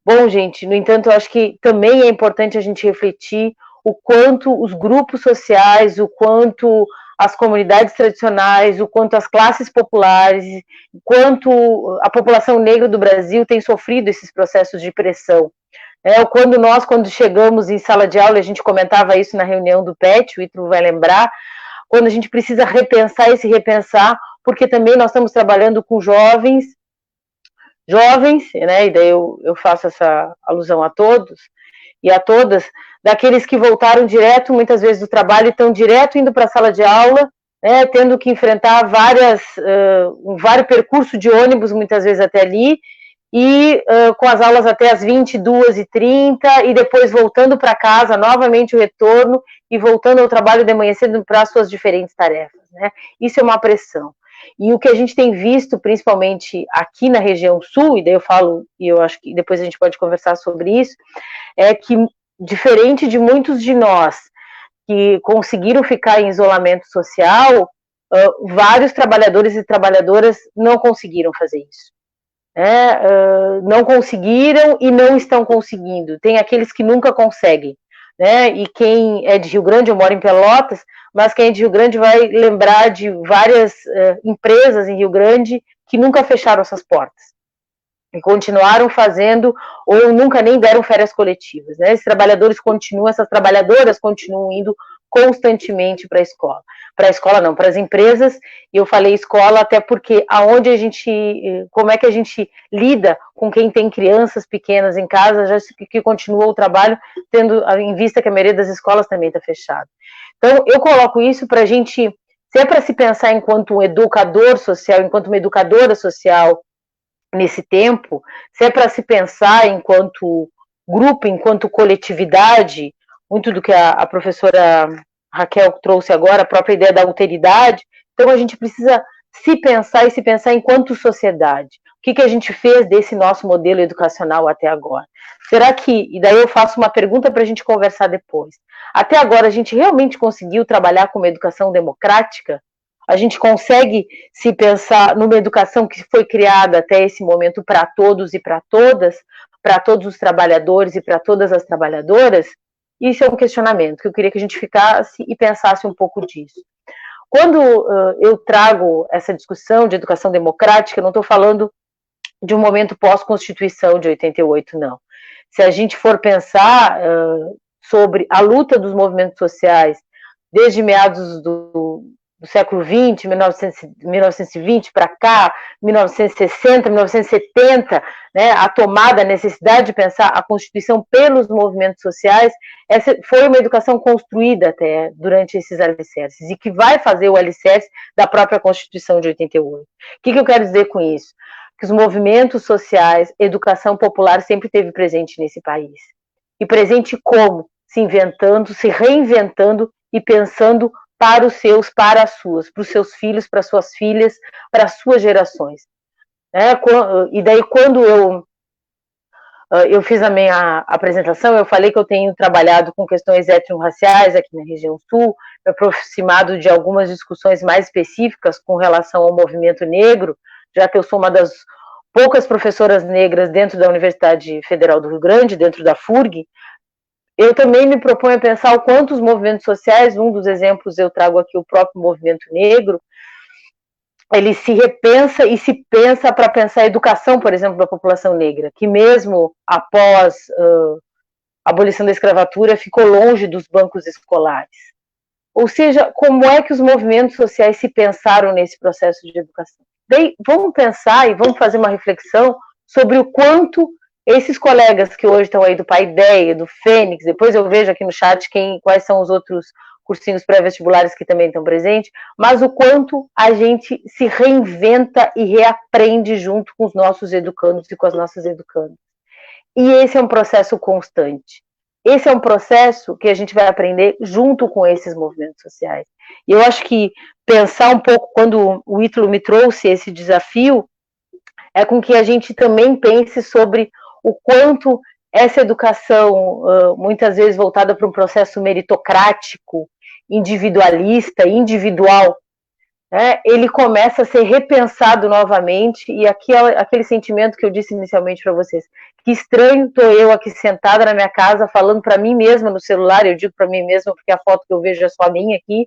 Bom, gente, no entanto, eu acho que também é importante a gente refletir o quanto os grupos sociais, o quanto as comunidades tradicionais, o quanto as classes populares, o quanto a população negra do Brasil tem sofrido esses processos de pressão. Quando chegamos em sala de aula, a gente comentava isso na reunião do PET, o Ítalo vai lembrar, quando a gente precisa repensar e se repensar, porque também nós estamos trabalhando com jovens, né, e daí eu faço essa alusão a todos e a todas, daqueles que voltaram direto, muitas vezes, do trabalho e estão direto indo para a sala de aula, né, tendo que enfrentar vários percursos de ônibus, muitas vezes até ali, e com as aulas até as 22h30, e depois voltando para casa, novamente o retorno, e voltando ao trabalho de manhã cedo para as suas diferentes tarefas. Né? Isso é uma pressão. E o que a gente tem visto, principalmente aqui na região sul, e daí eu falo, e eu acho que depois a gente pode conversar sobre isso, é que, diferente de muitos de nós que conseguiram ficar em isolamento social, vários trabalhadores e trabalhadoras não conseguiram fazer isso. Não conseguiram e não estão conseguindo. Tem aqueles que nunca conseguem. Né? E quem é de Rio Grande, eu moro em Pelotas, mas quem é de Rio Grande vai lembrar de várias empresas em Rio Grande que nunca fecharam essas portas e continuaram fazendo ou nunca nem deram férias coletivas. Né? Esses trabalhadores continuam, essas trabalhadoras continuam indo constantemente para a escola. Para a escola não, para as empresas, e eu falei escola até porque como é que a gente lida com quem tem crianças pequenas em casa, já que continua o trabalho, tendo em vista que a maioria das escolas também está fechada. Então, eu coloco isso para a gente, se é para se pensar enquanto um educador social, enquanto uma educadora social nesse tempo, se é para se pensar enquanto grupo, enquanto coletividade, muito do que a professora Raquel trouxe agora, a própria ideia da alteridade, então a gente precisa se pensar enquanto sociedade. O que a gente fez desse nosso modelo educacional até agora? Será que, e daí eu faço uma pergunta para a gente conversar depois, até agora a gente realmente conseguiu trabalhar com uma educação democrática? A gente consegue se pensar numa educação que foi criada até esse momento para todos e para todas, para todos os trabalhadores e para todas as trabalhadoras? Isso é um questionamento que eu queria que a gente ficasse e pensasse um pouco disso. Quando eu trago essa discussão de educação democrática, eu não estou falando de um momento pós-Constituição de 88, não. Se a gente for pensar sobre a luta dos movimentos sociais desde meados do século XX, 1920 para cá, 1960, 1970, né, a tomada, a necessidade de pensar a Constituição pelos movimentos sociais, essa foi uma educação construída até durante esses alicerces, e que vai fazer o alicerce da própria Constituição de 88. O que eu quero dizer com isso? Que os movimentos sociais, educação popular sempre esteve presente nesse país. E presente como? Se inventando, se reinventando e pensando para os seus, para os seus filhos, para as suas filhas, para as suas gerações. E daí, quando eu fiz a minha apresentação, eu falei que eu tenho trabalhado com questões étnico-raciais aqui na região sul, me aproximado de algumas discussões mais específicas com relação ao movimento negro, já que eu sou uma das poucas professoras negras dentro da Universidade Federal do Rio Grande, dentro da FURG. Eu também me proponho a pensar o quanto os movimentos sociais, um dos exemplos eu trago aqui o próprio movimento negro, ele se repensa e se pensa para pensar a educação, por exemplo, da população negra, que mesmo após a abolição da escravatura ficou longe dos bancos escolares. Ou seja, como é que os movimentos sociais se pensaram nesse processo de educação? Daí, vamos pensar e vamos fazer uma reflexão sobre o quanto esses colegas que hoje estão aí do Paideia, do Fênix, depois eu vejo aqui no chat quais são os outros cursinhos pré-vestibulares que também estão presentes, mas o quanto a gente se reinventa e reaprende junto com os nossos educandos e com as nossas educandas. E esse é um processo constante. Esse é um processo que a gente vai aprender junto com esses movimentos sociais. E eu acho que pensar um pouco, quando o Ítalo me trouxe esse desafio, é com que a gente também pense sobre o quanto essa educação, muitas vezes voltada para um processo meritocrático, individualista, individual, né, ele começa a ser repensado novamente, e aquele sentimento que eu disse inicialmente para vocês, que estranho estou eu aqui sentada na minha casa, falando para mim mesma no celular, eu digo para mim mesma, porque a foto que eu vejo é só minha aqui,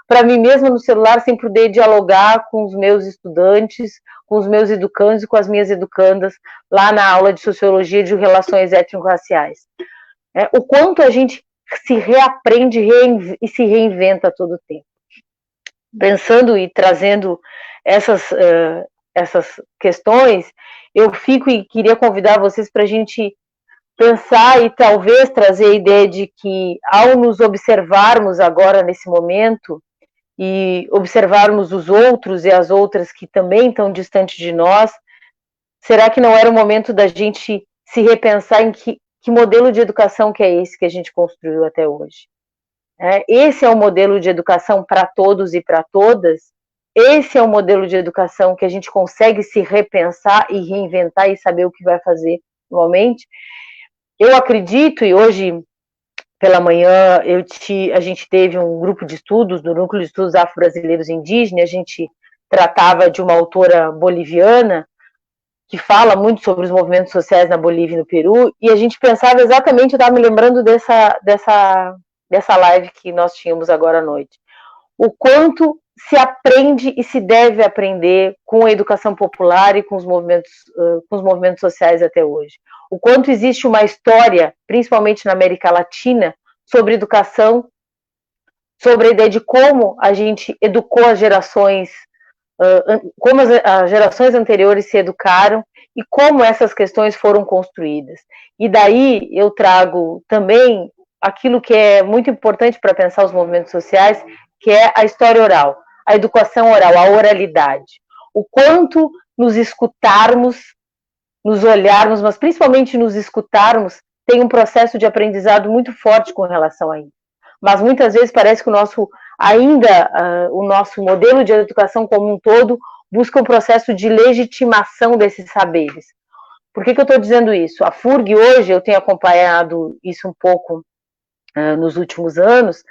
para mim mesma no celular, sem poder dialogar com os meus estudantes, com os meus educandos e com as minhas educandas, lá na aula de Sociologia de Relações Étnico-Raciais. O quanto a gente se reaprende e se reinventa a todo tempo. Pensando e trazendo essas questões, eu fico e queria convidar vocês para a gente pensar e talvez trazer a ideia de que, ao nos observarmos agora nesse momento, e observarmos os outros e as outras que também estão distantes de nós, será que não era o momento da gente se repensar em que modelo de educação que é esse que a gente construiu até hoje? Esse é o modelo de educação para todos e para todas? Esse é o modelo de educação que a gente consegue se repensar e reinventar e saber o que vai fazer atualmente? Eu acredito, e hoje pela manhã a gente teve um grupo de estudos, do Núcleo de Estudos Afro-Brasileiros e Indígenas, a gente tratava de uma autora boliviana que fala muito sobre os movimentos sociais na Bolívia e no Peru, e a gente pensava exatamente, eu estava me lembrando dessa live que nós tínhamos agora à noite, o quanto se aprende e se deve aprender com a educação popular e com os movimentos sociais até hoje. O quanto existe uma história, principalmente na América Latina, sobre educação, sobre a ideia de como a gente educou as gerações, como as gerações anteriores se educaram e como essas questões foram construídas. E daí eu trago também aquilo que é muito importante para pensar os movimentos sociais, que é a história oral, a educação oral, a oralidade. O quanto nos escutarmos, nos olharmos, mas principalmente nos escutarmos, tem um processo de aprendizado muito forte com relação a isso. Mas muitas vezes parece que o nosso modelo de educação como um todo busca um processo de legitimação desses saberes. Por que eu estou dizendo isso? A FURG hoje, eu tenho acompanhado isso um pouco nos últimos anos,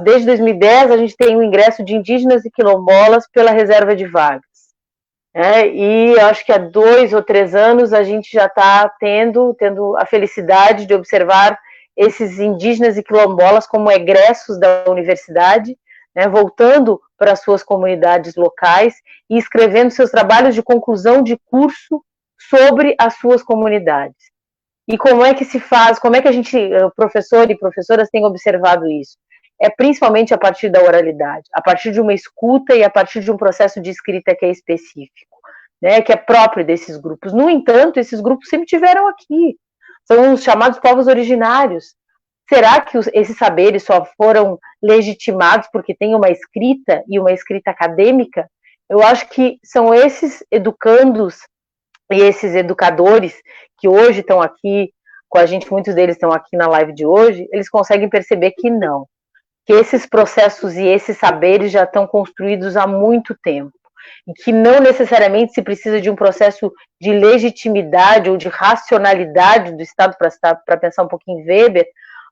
desde 2010 a gente tem o ingresso de indígenas e quilombolas pela reserva de vagas. E acho que há 2 ou 3 anos a gente já está tendo a felicidade de observar esses indígenas e quilombolas como egressos da universidade, voltando para as suas comunidades locais e escrevendo seus trabalhos de conclusão de curso sobre as suas comunidades. E como é que se faz, como é que a gente, professor e professoras, tem observado isso? É principalmente a partir da oralidade, a partir de uma escuta e a partir de um processo de escrita que é específico, que é próprio desses grupos. No entanto, esses grupos sempre tiveram aqui, são os chamados povos originários. Será que esses saberes só foram legitimados porque tem uma escrita e uma escrita acadêmica? Eu acho que são esses educandos e esses educadores que hoje estão aqui com a gente, muitos deles estão aqui na live de hoje, eles conseguem perceber que não, que esses processos e esses saberes já estão construídos há muito tempo, e que não necessariamente se precisa de um processo de legitimidade ou de racionalidade do Estado, para pensar um pouquinho em Weber,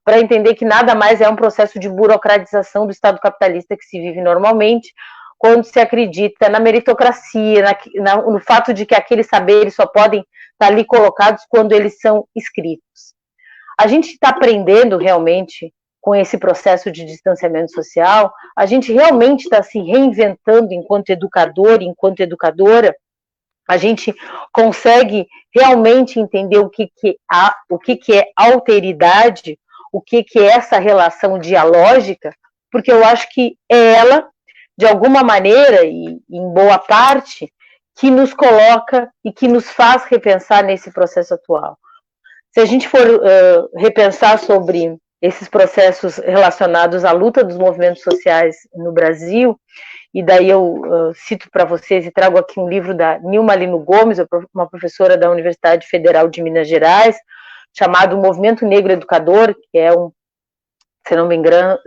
para entender que nada mais é um processo de burocratização do Estado capitalista que se vive normalmente, quando se acredita na meritocracia, no fato de que aqueles saberes só podem estar ali colocados quando eles são escritos. A gente está aprendendo realmente com esse processo de distanciamento social, a gente realmente está se reinventando enquanto educador, enquanto educadora, A gente consegue realmente entender o que é alteridade, o que é essa relação dialógica, porque eu acho que é ela, de alguma maneira, e em boa parte, que nos coloca e que nos faz repensar nesse processo atual. Se a gente for repensar sobre esses processos relacionados à luta dos movimentos sociais no Brasil, e daí eu cito para vocês e trago aqui um livro da Nilma Lino Gomes, uma professora da Universidade Federal de Minas Gerais, chamado Movimento Negro Educador, que é se não me engano,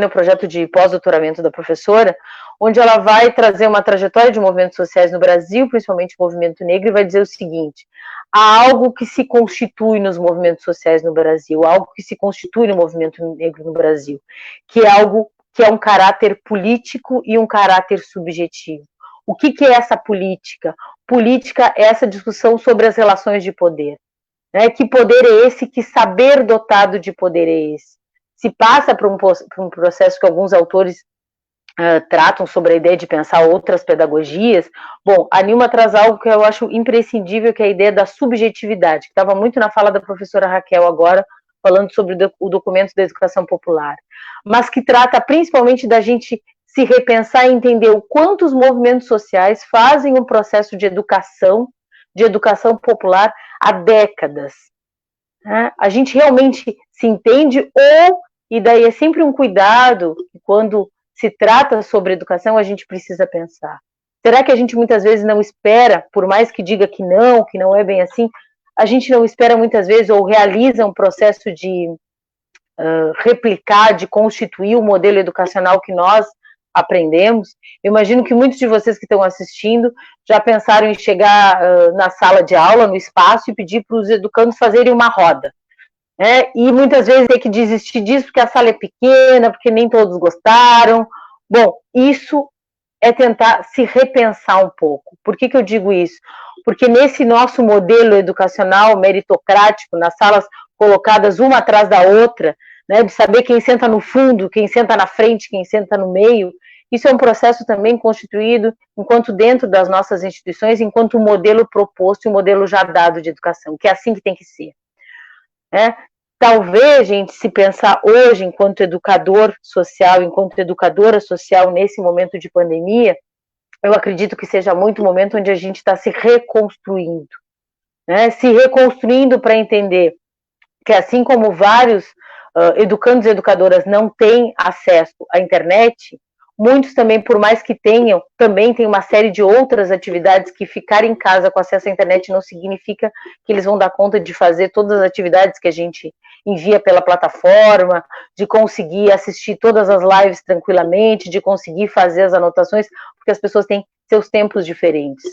é um projeto de pós-doutoramento da professora, onde ela vai trazer uma trajetória de movimentos sociais no Brasil, principalmente o movimento negro, e vai dizer o seguinte: há algo que se constitui nos movimentos sociais no Brasil, algo que se constitui no movimento negro no Brasil, que é algo que é um caráter político e um caráter subjetivo. O que é essa política? Política é essa discussão sobre as relações de poder. Né? Que poder é esse? Que saber dotado de poder é esse? Se passa por um processo que alguns autores tratam sobre a ideia de pensar outras pedagogias. Bom, a Nilma traz algo que eu acho imprescindível, que é a ideia da subjetividade, que estava muito na fala da professora Raquel agora, falando sobre o documento da educação popular, mas que trata principalmente da gente se repensar e entender o quanto os movimentos sociais fazem um processo de educação popular há décadas. Né? A gente realmente se entende e daí é sempre um cuidado, quando se trata sobre educação, a gente precisa pensar. Será que a gente muitas vezes não espera, por mais que diga que não é bem assim, a gente não espera muitas vezes ou realiza um processo de replicar, de constituir o modelo educacional que nós aprendemos? Eu imagino que muitos de vocês que estão assistindo já pensaram em chegar na sala de aula, no espaço, e pedir para os educandos fazerem uma roda. E muitas vezes tem que desistir disso porque a sala é pequena, porque nem todos gostaram. Bom, isso é tentar se repensar um pouco. Por que eu digo isso? Porque nesse nosso modelo educacional meritocrático, nas salas colocadas uma atrás da outra, né, de saber quem senta no fundo, quem senta na frente, quem senta no meio, isso é um processo também constituído enquanto dentro das nossas instituições, enquanto um modelo proposto e um modelo já dado de educação, que é assim que tem que ser. Talvez, gente, se pensar hoje enquanto educador social, enquanto educadora social nesse momento de pandemia, eu acredito que seja muito o momento onde a gente está se reconstruindo, se reconstruindo para entender que assim como vários educandos e educadoras não têm acesso à internet, muitos também, por mais que tenham, também tem uma série de outras atividades que ficar em casa com acesso à internet não significa que eles vão dar conta de fazer todas as atividades que a gente envia pela plataforma, de conseguir assistir todas as lives tranquilamente, de conseguir fazer as anotações, porque as pessoas têm seus tempos diferentes.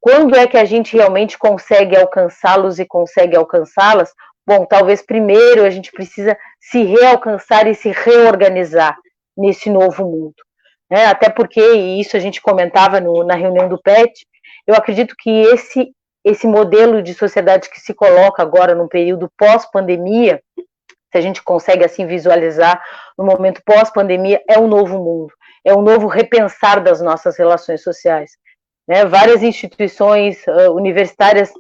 Quando é que a gente realmente consegue alcançá-los e consegue alcançá-las? Bom, talvez primeiro a gente precisa se realcançar e se reorganizar nesse novo mundo. Até porque, e isso a gente comentava na reunião do PET, eu acredito que esse modelo de sociedade que se coloca agora no período pós-pandemia, se a gente consegue assim visualizar no momento pós-pandemia, é um novo mundo, é um novo repensar das nossas relações sociais. Várias instituições universitárias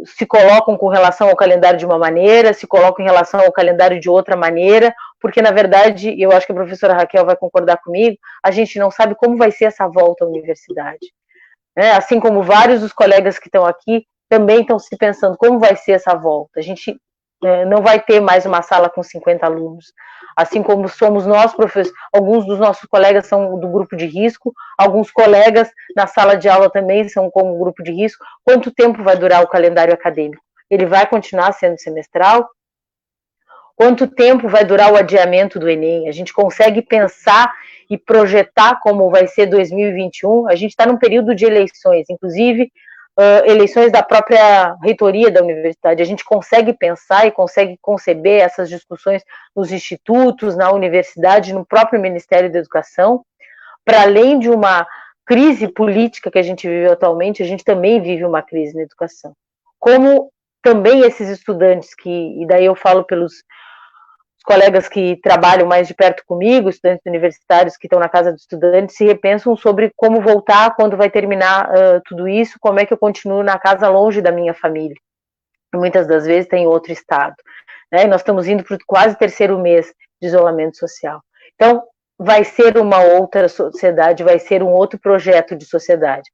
se colocam com relação ao calendário de uma maneira, se colocam em relação ao calendário de outra maneira, porque, na verdade, eu acho que a professora Raquel vai concordar comigo, a gente não sabe como vai ser essa volta à universidade. Assim como vários dos colegas que estão aqui também estão se pensando como vai ser essa volta. A gente não vai ter mais uma sala com 50 alunos. Assim como somos nós, professores, alguns dos nossos colegas são do grupo de risco, alguns colegas na sala de aula também são como grupo de risco. Quanto tempo vai durar o calendário acadêmico? Ele vai continuar sendo semestral? Quanto tempo vai durar o adiamento do Enem? A gente consegue pensar e projetar como vai ser 2021? A gente está num período de eleições, inclusive eleições da própria reitoria da universidade. A gente consegue pensar e consegue conceber essas discussões nos institutos, na universidade, no próprio Ministério da Educação. Para além de uma crise política que a gente vive atualmente, a gente também vive uma crise na educação. Como também esses estudantes e daí eu falo os colegas que trabalham mais de perto comigo, estudantes universitários que estão na casa dos estudantes, se repensam sobre como voltar, quando vai terminar tudo isso, como é que eu continuo na casa longe da minha família. Muitas das vezes tem outro estado, né? E nós estamos indo para quase o 3º mês de isolamento social. Então, vai ser uma outra sociedade, vai ser um outro projeto de sociedade.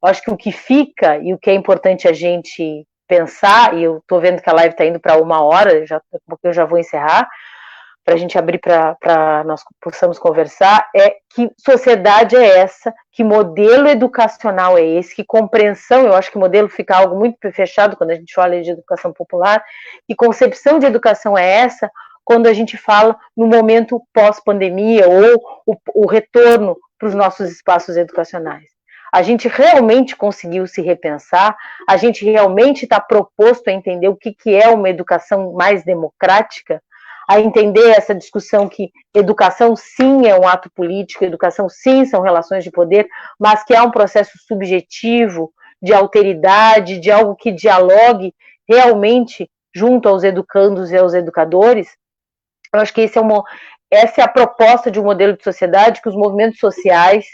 Eu acho que o que fica e o que é importante a gente pensar, e eu estou vendo que a live está indo para 1 hora, porque eu já vou encerrar, para a gente abrir para nós possamos conversar, é que sociedade é essa, que modelo educacional é esse, que compreensão, eu acho que o modelo fica algo muito fechado quando a gente fala de educação popular, que concepção de educação é essa quando a gente fala no momento pós-pandemia ou o retorno para os nossos espaços educacionais. A gente realmente conseguiu se repensar, a gente realmente está proposto a entender o que é uma educação mais democrática, a entender essa discussão que educação sim é um ato político, educação sim são relações de poder, mas que é um processo subjetivo, de alteridade, de algo que dialogue realmente junto aos educandos e aos educadores. Eu acho que essa é a proposta de um modelo de sociedade que os movimentos sociais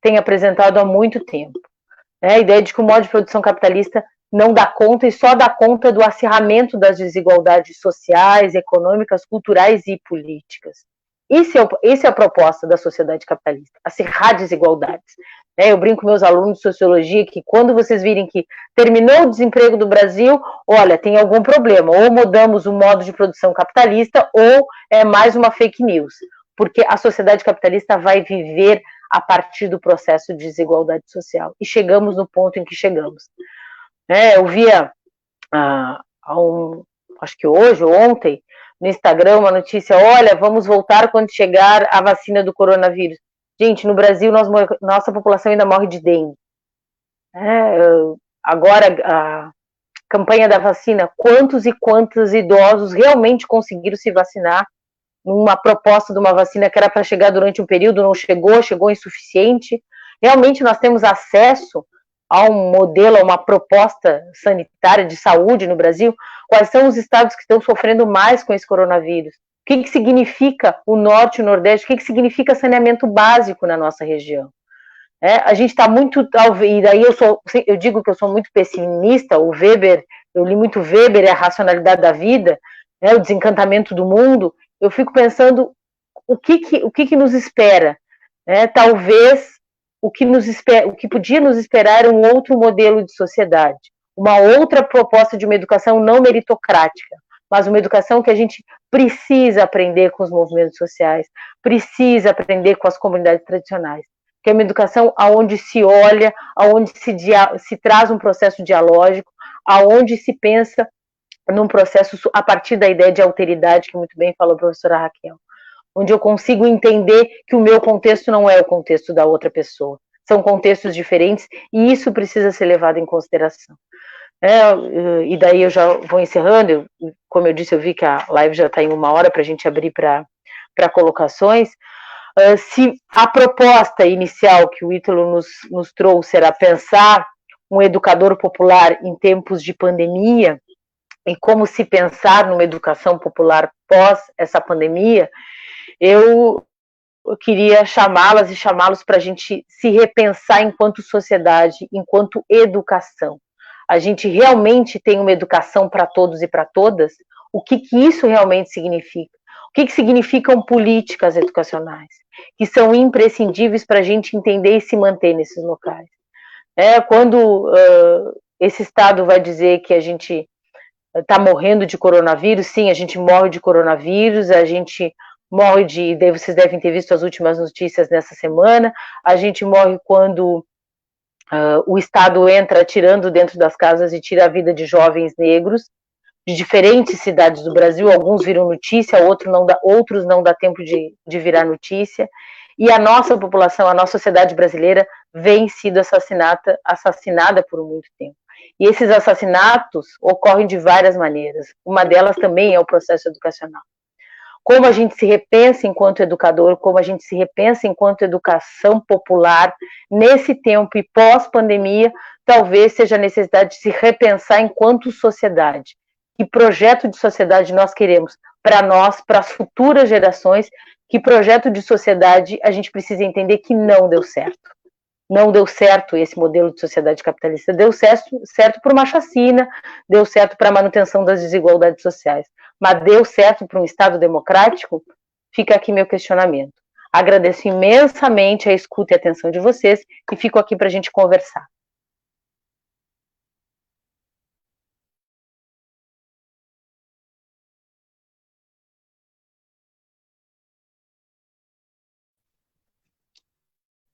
têm apresentado há muito tempo. A ideia de que o modo de produção capitalista não dá conta e só dá conta do acirramento das desigualdades sociais, econômicas, culturais e políticas. Essa é a proposta da sociedade capitalista, acirrar desigualdades. Eu brinco com meus alunos de sociologia que quando vocês virem que terminou o desemprego do Brasil, olha, tem algum problema, ou mudamos o modo de produção capitalista, ou é mais uma fake news, porque a sociedade capitalista vai viver a partir do processo de desigualdade social. E chegamos no ponto em que chegamos. Eu via, acho que hoje ou ontem, no Instagram, uma notícia, olha, vamos voltar quando chegar a vacina do coronavírus. Gente, no Brasil, nossa população ainda morre de dengue. Agora, a campanha da vacina, quantos e quantos idosos realmente conseguiram se vacinar numa proposta de uma vacina que era para chegar durante um período, não chegou, chegou insuficiente. Realmente nós temos acesso a um modelo, a uma proposta sanitária de saúde no Brasil? Quais são os estados que estão sofrendo mais com esse coronavírus? O que significa o Norte e o Nordeste? O que significa saneamento básico na nossa região? A gente está muito, e daí eu digo que eu sou muito pessimista, o Weber, eu li muito Weber, a racionalidade da vida, o desencantamento do mundo. Eu fico pensando o que nos espera. Talvez o que podia nos esperar era um outro modelo de sociedade, uma outra proposta de uma educação não meritocrática, mas uma educação que a gente precisa aprender com os movimentos sociais, precisa aprender com as comunidades tradicionais, que é uma educação onde se olha, onde se traz um processo dialógico, onde se pensa num processo a partir da ideia de alteridade, que muito bem falou a professora Raquel, onde eu consigo entender que o meu contexto não é o contexto da outra pessoa, são contextos diferentes e isso precisa ser levado em consideração. E daí eu já vou encerrando, como eu disse, eu vi que a live já está em 1 hora para a gente abrir para colocações. Se a proposta inicial que o Ítalo nos trouxe era pensar um educador popular em tempos de pandemia, e como se pensar numa educação popular pós essa pandemia, eu queria chamá-las e chamá-los para a gente se repensar enquanto sociedade, enquanto educação. A gente realmente tem uma educação para todos e para todas? O que isso realmente significa? O que significam políticas educacionais, que são imprescindíveis para a gente entender e se manter nesses locais? Quando esse Estado vai dizer que a gente está morrendo de coronavírus, sim, a gente morre de coronavírus, a gente morre vocês devem ter visto as últimas notícias nessa semana, a gente morre quando o Estado entra atirando dentro das casas e tira a vida de jovens negros, de diferentes cidades do Brasil, alguns viram notícia, outros não dá tempo de virar notícia, e a nossa população, a nossa sociedade brasileira vem sido assassinada por muito tempo. E esses assassinatos ocorrem de várias maneiras, uma delas também é o processo educacional. Como a gente se repensa enquanto educador, como a gente se repensa enquanto educação popular, nesse tempo e pós-pandemia, talvez seja a necessidade de se repensar enquanto sociedade. que projeto de sociedade nós queremos para nós, para as futuras gerações, que projeto de sociedade a gente precisa entender que não deu certo. Não deu certo esse modelo de sociedade capitalista, deu certo por uma chacina, deu certo para a manutenção das desigualdades sociais, mas deu certo para um Estado democrático? Fica aqui meu questionamento. Agradeço imensamente a escuta e a atenção de vocês e fico aqui para a gente conversar.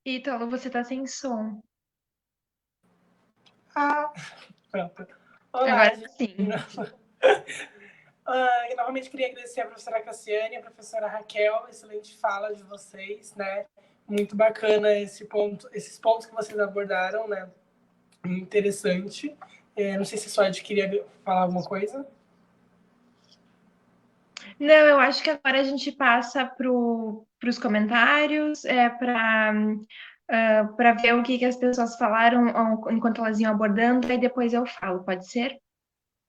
Ítalo, você está sem som. Pronto. Olá, Agora gente. sim. Eu novamente queria agradecer a professora Cassiane e a professora Raquel, excelente fala de vocês, né? Muito bacana esses pontos que vocês abordaram, né? Interessante. Não sei se só queria falar alguma coisa. Não, eu acho que agora a gente passa para os comentários, para ver o que as pessoas falaram enquanto elas iam abordando, e depois eu falo, pode ser?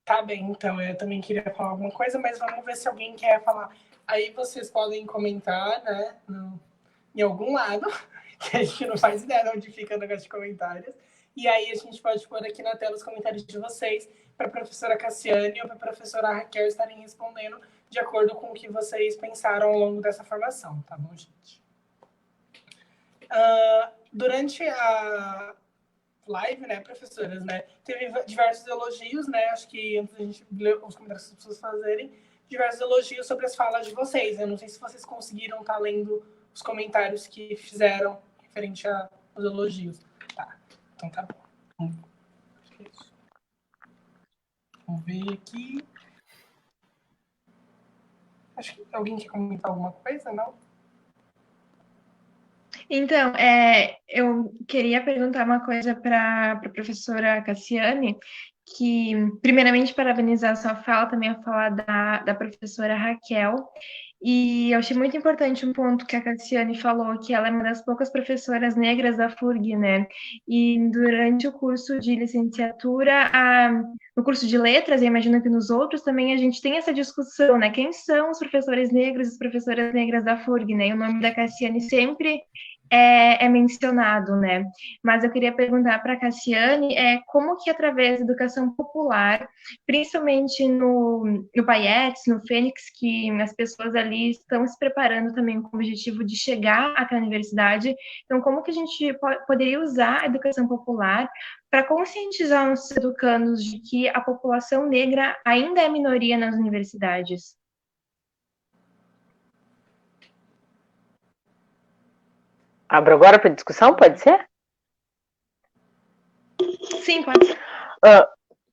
Tá bem, então, eu também queria falar alguma coisa, mas vamos ver se alguém quer falar. Aí vocês podem comentar, né, em algum lado, que a gente não faz ideia de onde fica o negócio de comentários. E aí a gente pode pôr aqui na tela os comentários de vocês, para a professora Cassiane ou para a professora Raquel estarem respondendo de acordo com o que vocês pensaram ao longo dessa formação, tá bom, gente? Durante a live, né, professoras, né, teve diversos elogios, né, acho que antes da gente ler os comentários que as pessoas fazerem, diversos elogios sobre as falas de vocês. Eu não sei se vocês conseguiram estar lendo os comentários que fizeram referente aos elogios. Tá, então tá bom. Vamos ver aqui. Acho que alguém quer comentar alguma coisa, não? Então, eu queria perguntar uma coisa para a professora Cassiane, que, primeiramente, parabenizar a sua fala, também a fala da professora Raquel, e eu achei muito importante um ponto que a Cassiane falou, que ela é uma das poucas professoras negras da FURG, né? E durante o curso de licenciatura, no curso de letras, eu imagino que nos outros também a gente tem essa discussão, né? Quem são os professores negros e as professoras negras da FURG, né? E o nome da Cassiane sempre é mencionado, né? Mas eu queria perguntar para a Cassiane como que, através da educação popular, principalmente no PAIETS, no Fênix, que as pessoas ali estão se preparando também com o objetivo de chegar até a universidade, então como que a gente poderia usar a educação popular para conscientizar os educandos de que a população negra ainda é minoria nas universidades? Abro agora para discussão, pode ser? Sim, pode ser.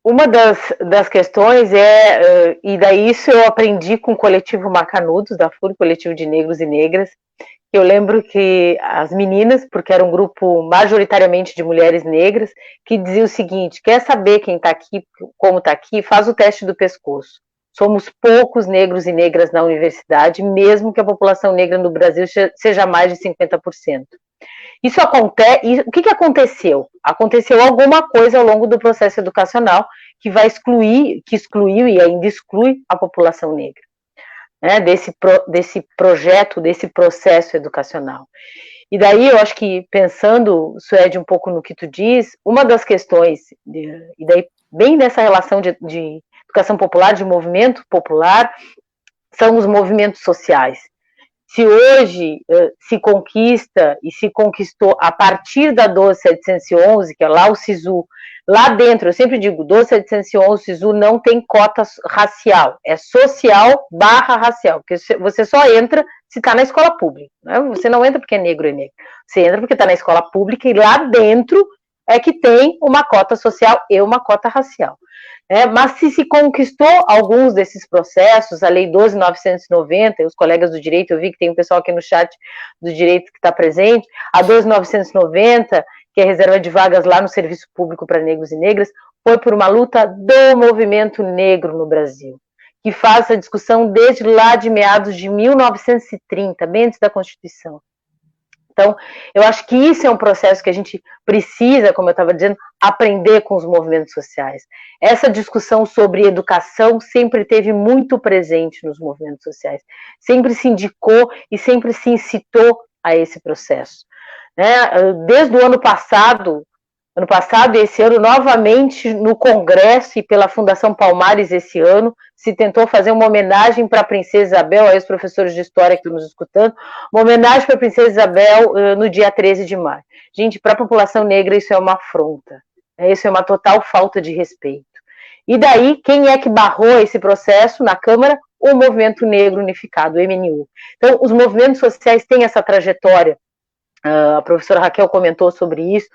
Uma das questões e daí isso eu aprendi com o coletivo Macanudos, da FURG, coletivo de negros e negras. Eu lembro que as meninas, porque era um grupo majoritariamente de mulheres negras, que dizia o seguinte: quer saber quem está aqui, como está aqui, faz o teste do pescoço. Somos poucos negros e negras na universidade, mesmo que a população negra no Brasil seja mais de 50%. Isso acontece. O que aconteceu? Aconteceu alguma coisa ao longo do processo educacional que excluiu e ainda exclui a população negra, né, desse projeto, desse processo educacional. E daí eu acho que, pensando, Suede, um pouco no que tu diz, uma das questões, e daí bem nessa relação de educação popular, de movimento popular, são os movimentos sociais. Se hoje se conquista e se conquistou a partir da 12.711, que é lá o SISU, lá dentro, eu sempre digo, 12.711, o SISU não tem cota racial, é social / racial, porque você só entra se está na escola pública, né? Você não entra porque é negro, você entra porque está na escola pública e lá dentro é que tem uma cota social e uma cota racial. Mas se conquistou alguns desses processos, a Lei 12.990, e os colegas do direito, eu vi que tem um pessoal aqui no chat do direito que está presente, a 12.990, que é reserva de vagas lá no serviço público para negros e negras, foi por uma luta do movimento negro no Brasil, que faz essa discussão desde lá de meados de 1930, bem antes da Constituição. Então, eu acho que isso é um processo que a gente precisa, como eu estava dizendo, aprender com os movimentos sociais. Essa discussão sobre educação sempre teve muito presente nos movimentos sociais, sempre se indicou e sempre se incitou a esse processo. Desde o ano passado e esse ano, novamente no Congresso e pela Fundação Palmares esse ano, se tentou fazer uma homenagem para a Princesa Isabel, aí os professores de história que estão nos escutando, uma homenagem para a Princesa Isabel no dia 13 de maio. Gente, para a população negra isso é uma afronta, isso é uma total falta de respeito. E daí, quem é que barrou esse processo na Câmara? O Movimento Negro Unificado, o MNU. Então, os movimentos sociais têm essa trajetória, a professora Raquel comentou sobre isso,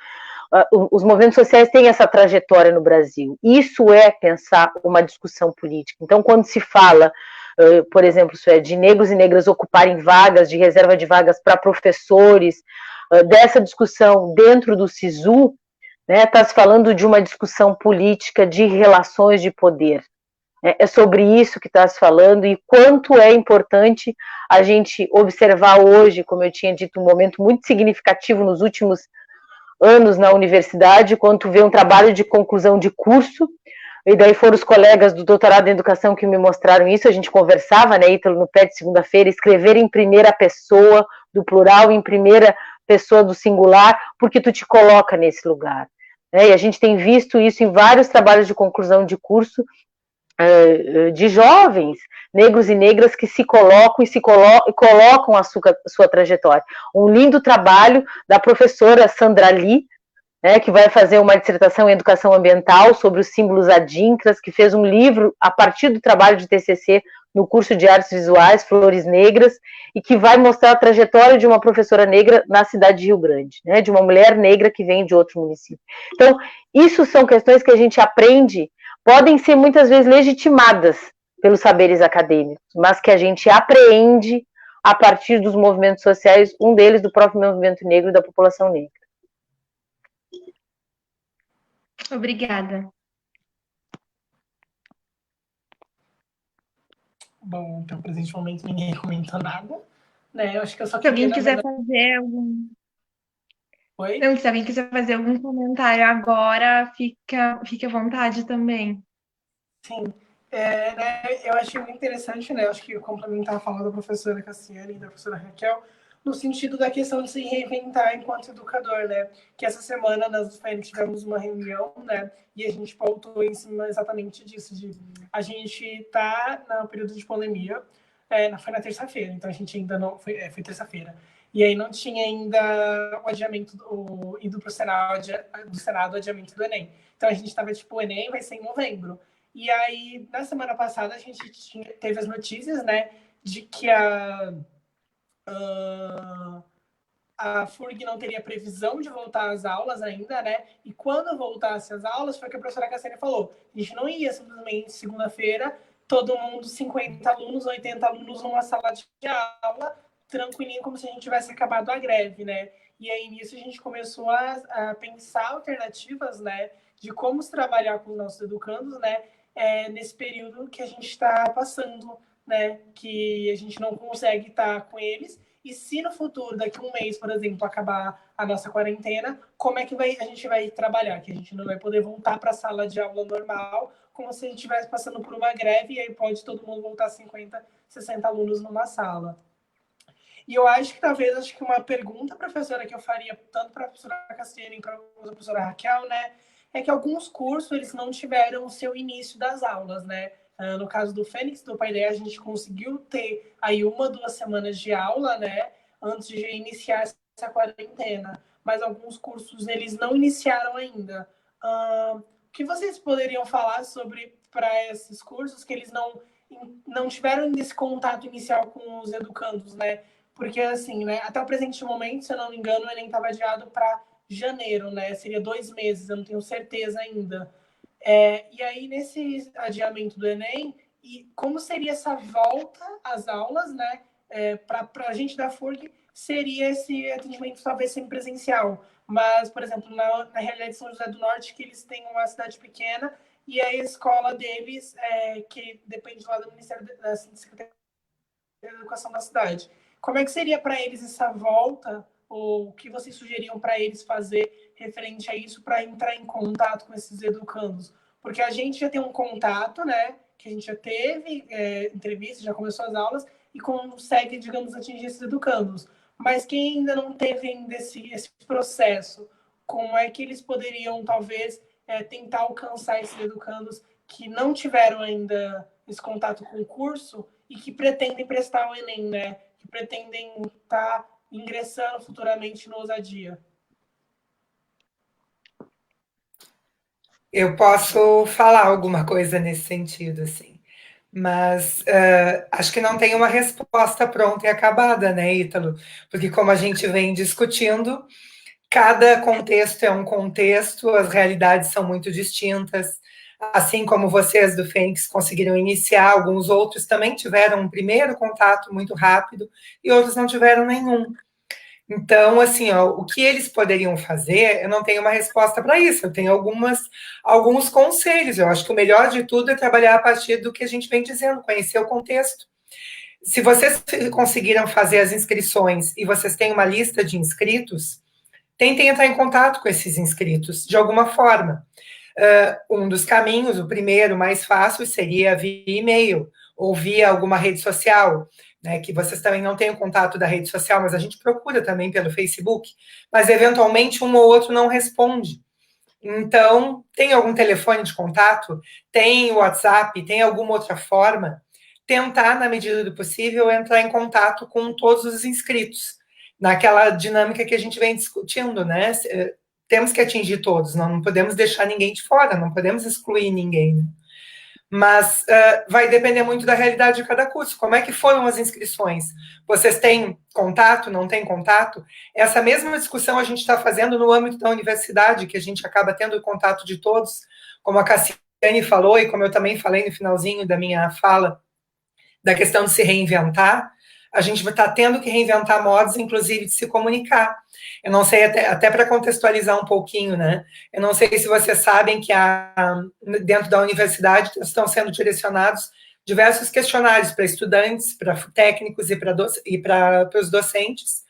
os movimentos sociais têm essa trajetória no Brasil. Isso é pensar uma discussão política. Então, quando se fala, por exemplo, de negros e negras ocuparem vagas, de reserva de vagas para professores, dessa discussão dentro do SISU, está se falando de uma discussão política de relações de poder. É sobre isso que está se falando e quanto é importante a gente observar hoje, como eu tinha dito, um momento muito significativo nos últimos anos na universidade, quando tu vê um trabalho de conclusão de curso, e daí foram os colegas do doutorado em educação que me mostraram isso, a gente conversava, né, Ítalo, no pé de segunda-feira, escrever em primeira pessoa do plural, em primeira pessoa do singular, porque tu te coloca nesse lugar. E a gente tem visto isso em vários trabalhos de conclusão de curso, de jovens negros e negras que se colocam e colocam a sua trajetória. Um lindo trabalho da professora Sandra Lee, que vai fazer uma dissertação em educação ambiental sobre os símbolos adinkras, que fez um livro a partir do trabalho de TCC no curso de artes visuais, Flores Negras, e que vai mostrar a trajetória de uma professora negra na cidade de Rio Grande, de uma mulher negra que vem de outro município. Então, isso são questões que a gente aprende, podem ser muitas vezes legitimadas pelos saberes acadêmicos, mas que a gente apreende a partir dos movimentos sociais, um deles do próprio movimento negro e da população negra. Obrigada. Bom, então, presente momento, ninguém comentou nada, né? Eu acho que eu só Se alguém queria, quiser fazer algum... Oi? Não, se alguém quiser fazer algum comentário agora, fica à vontade também. Sim. Né, eu achei muito interessante, né? Eu acho que complementar a fala da professora Cassiane e da professora Raquel, no sentido da questão de se reinventar enquanto educador, né? Que essa semana nós tivemos uma reunião, né? E a gente pautou em cima exatamente disso, de a gente está no período de pandemia, foi na terça-feira, então a gente ainda não foi terça-feira. E aí não tinha ainda o adiamento ido para o Senado o adiamento do Enem. Então a gente estava tipo, o Enem vai ser em novembro. E aí, na semana passada, a gente teve as notícias, né, de que a FURG não teria previsão de voltar às aulas ainda, né? E quando voltasse às aulas, foi o que a professora Cassiane falou. A gente não ia simplesmente segunda-feira, todo mundo, 50 alunos, 80 alunos numa sala de aula, tranquilinho, como se a gente tivesse acabado a greve, né? E aí, nisso, a gente começou a pensar alternativas, né, de como se trabalhar com os nossos educandos, né, nesse período que a gente está passando, né, que a gente não consegue estar com eles. E se no futuro, daqui a um mês, por exemplo, acabar a nossa quarentena, como é que a gente vai trabalhar? Que a gente não vai poder voltar para a sala de aula normal, como se a gente estivesse passando por uma greve e aí pode todo mundo voltar 50, 60 alunos numa sala. E eu acho que talvez uma pergunta, professora, que eu faria tanto para a professora Cassiane e para a professora Raquel, né, é que alguns cursos eles não tiveram o seu início das aulas, né? No caso do Fênix, do Paideia, a gente conseguiu ter aí 1, 2 semanas de aula, né? Antes de iniciar essa quarentena. Mas alguns cursos eles não iniciaram ainda. O que vocês poderiam falar sobre para esses cursos que eles não tiveram esse contato inicial com os educandos, né? Porque, assim, né, até o presente momento, se eu não me engano, o Enem estava adiado para janeiro, né? Seria 2 meses, eu não tenho certeza ainda. E aí, nesse adiamento do Enem, e como seria essa volta às aulas, né? Para a gente da FURG, seria esse atendimento talvez semipresencial. Mas, por exemplo, na realidade de São José do Norte, que eles têm uma cidade pequena, e a escola deles, que depende lá do Ministério da Secretaria da Educação da cidade. Como é que seria para eles essa volta, ou o que vocês sugeriam para eles fazer referente a isso para entrar em contato com esses educandos? Porque a gente já tem um contato, né? Que a gente já teve entrevista, já começou as aulas e consegue, digamos, atingir esses educandos. Mas quem ainda não teve ainda esse processo, como é que eles poderiam, talvez, tentar alcançar esses educandos que não tiveram ainda esse contato com o curso e que pretendem prestar o Enem, né? Que pretendem estar ingressando futuramente no Ousadia? Eu posso falar alguma coisa nesse sentido, assim, mas acho que não tem uma resposta pronta e acabada, né, Ítalo? Porque como a gente vem discutindo, cada contexto é um contexto, as realidades são muito distintas, assim como vocês do Fênix conseguiram iniciar, alguns outros também tiveram um primeiro contato muito rápido e outros não tiveram nenhum. Então, assim, ó, o que eles poderiam fazer, eu não tenho uma resposta para isso, eu tenho alguns conselhos. Eu acho que o melhor de tudo é trabalhar a partir do que a gente vem dizendo, conhecer o contexto. Se vocês conseguiram fazer as inscrições e vocês têm uma lista de inscritos, tentem entrar em contato com esses inscritos, de alguma forma. Um dos caminhos, o primeiro, mais fácil, seria via e-mail, ou via alguma rede social, né, que vocês também não têm o contato da rede social, mas a gente procura também pelo Facebook, mas eventualmente um ou outro não responde. Então, tem algum telefone de contato? Tem WhatsApp? Tem alguma outra forma? Tentar, na medida do possível, entrar em contato com todos os inscritos, naquela dinâmica que a gente vem discutindo, né? Temos que atingir todos, não podemos deixar ninguém de fora, não podemos excluir ninguém. Mas vai depender muito da realidade de cada curso. Como é que foram as inscrições? Vocês têm contato, não têm contato? Essa mesma discussão a gente está fazendo no âmbito da universidade, que a gente acaba tendo o contato de todos, como a Cassiane falou, e como eu também falei no finalzinho da minha fala, da questão de se reinventar. A gente vai estar tendo que reinventar modos, inclusive, de se comunicar. Eu não sei, até para contextualizar um pouquinho, né? Eu não sei se vocês sabem que dentro da universidade estão sendo direcionados diversos questionários para estudantes, para técnicos e para os docentes,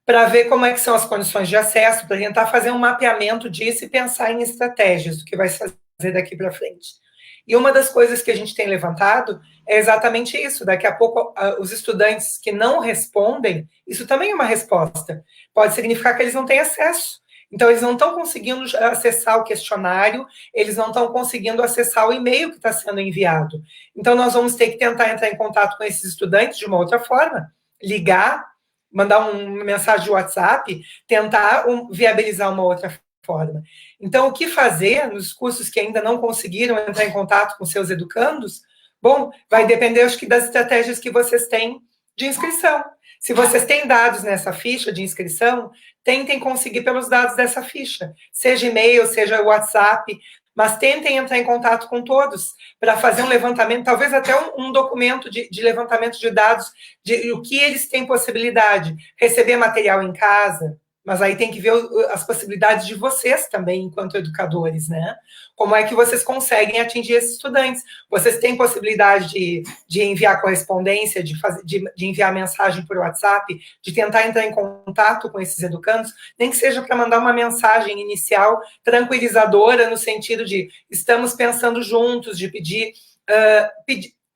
para ver como é que são as condições de acesso, para tentar fazer um mapeamento disso e pensar em estratégias do que vai se fazer daqui para frente. E uma das coisas que a gente tem levantado é exatamente isso. Daqui a pouco, os estudantes que não respondem, isso também é uma resposta. Pode significar que eles não têm acesso. Então, eles não estão conseguindo acessar o questionário, eles não estão conseguindo acessar o e-mail que está sendo enviado. Então, nós vamos ter que tentar entrar em contato com esses estudantes de uma outra forma, ligar, mandar uma mensagem de WhatsApp, tentar viabilizar uma outra forma. Então, o que fazer nos cursos que ainda não conseguiram entrar em contato com seus educandos? Bom, vai depender, acho que, das estratégias que vocês têm de inscrição. Se vocês têm dados nessa ficha de inscrição, tentem conseguir pelos dados dessa ficha, seja e-mail, seja WhatsApp, mas tentem entrar em contato com todos para fazer um levantamento, talvez até um documento de levantamento de dados, de o que eles têm possibilidade, receber material em casa, mas aí tem que ver as possibilidades de vocês também, enquanto educadores, né? Como é que vocês conseguem atingir esses estudantes? Vocês têm possibilidade de enviar correspondência, de enviar mensagem por WhatsApp, de tentar entrar em contato com esses educandos, nem que seja para mandar uma mensagem inicial tranquilizadora, no sentido de estamos pensando juntos, de pedir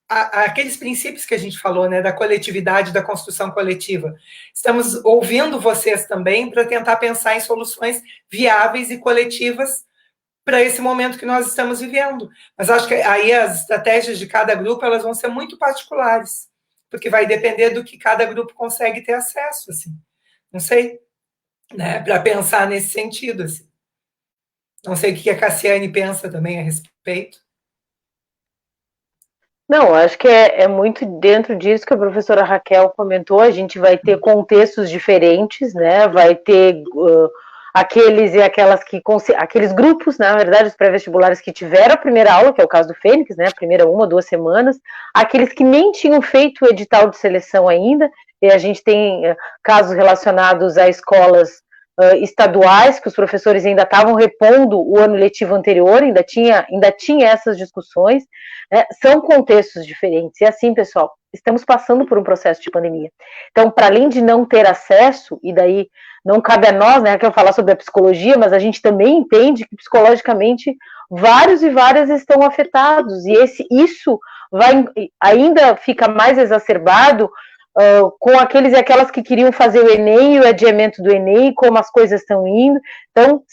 aqueles princípios que a gente falou, né, da coletividade, da construção coletiva. Estamos ouvindo vocês também para tentar pensar em soluções viáveis e coletivas para esse momento que nós estamos vivendo. Mas acho que aí as estratégias de cada grupo, elas vão ser muito particulares, porque vai depender do que cada grupo consegue ter acesso, assim. Não sei, né, para pensar nesse sentido, assim. Não sei o que a Cassiane pensa também a respeito. Não, acho que é muito dentro disso que a professora Raquel comentou. A gente vai ter contextos diferentes, né? Vai ter aqueles e aquelas aqueles grupos, na verdade, os pré-vestibulares que tiveram a primeira aula, que é o caso do Fênix, né? A primeira 1 ou 2 semanas, aqueles que nem tinham feito o edital de seleção ainda, e a gente tem casos relacionados a escolas estaduais, que os professores ainda estavam repondo o ano letivo anterior, ainda tinha essas discussões, né? São contextos diferentes. E assim, pessoal, estamos passando por um processo de pandemia. Então, para além de não ter acesso, e daí não cabe a nós, né, que eu falar sobre a psicologia, mas a gente também entende que psicologicamente vários e várias estão afetados, e isso ainda fica mais exacerbado com aqueles e aquelas que queriam fazer o Enem e o adiamento do Enem, como as coisas estão indo. Então,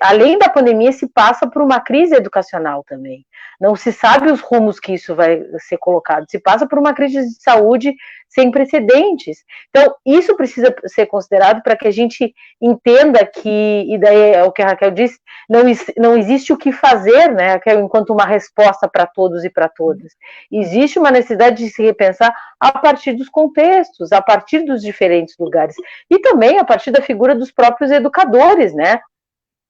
além da pandemia, se passa por uma crise educacional também. Não se sabe os rumos que isso vai ser colocado. Se passa por uma crise de saúde sem precedentes. Então, isso precisa ser considerado para que a gente entenda que, e daí é o que a Raquel disse, não existe o que fazer, né, Raquel, enquanto uma resposta para todos e para todas. Existe uma necessidade de se repensar a partir dos contextos, a partir dos diferentes lugares, e também a partir da figura dos próprios educadores, né,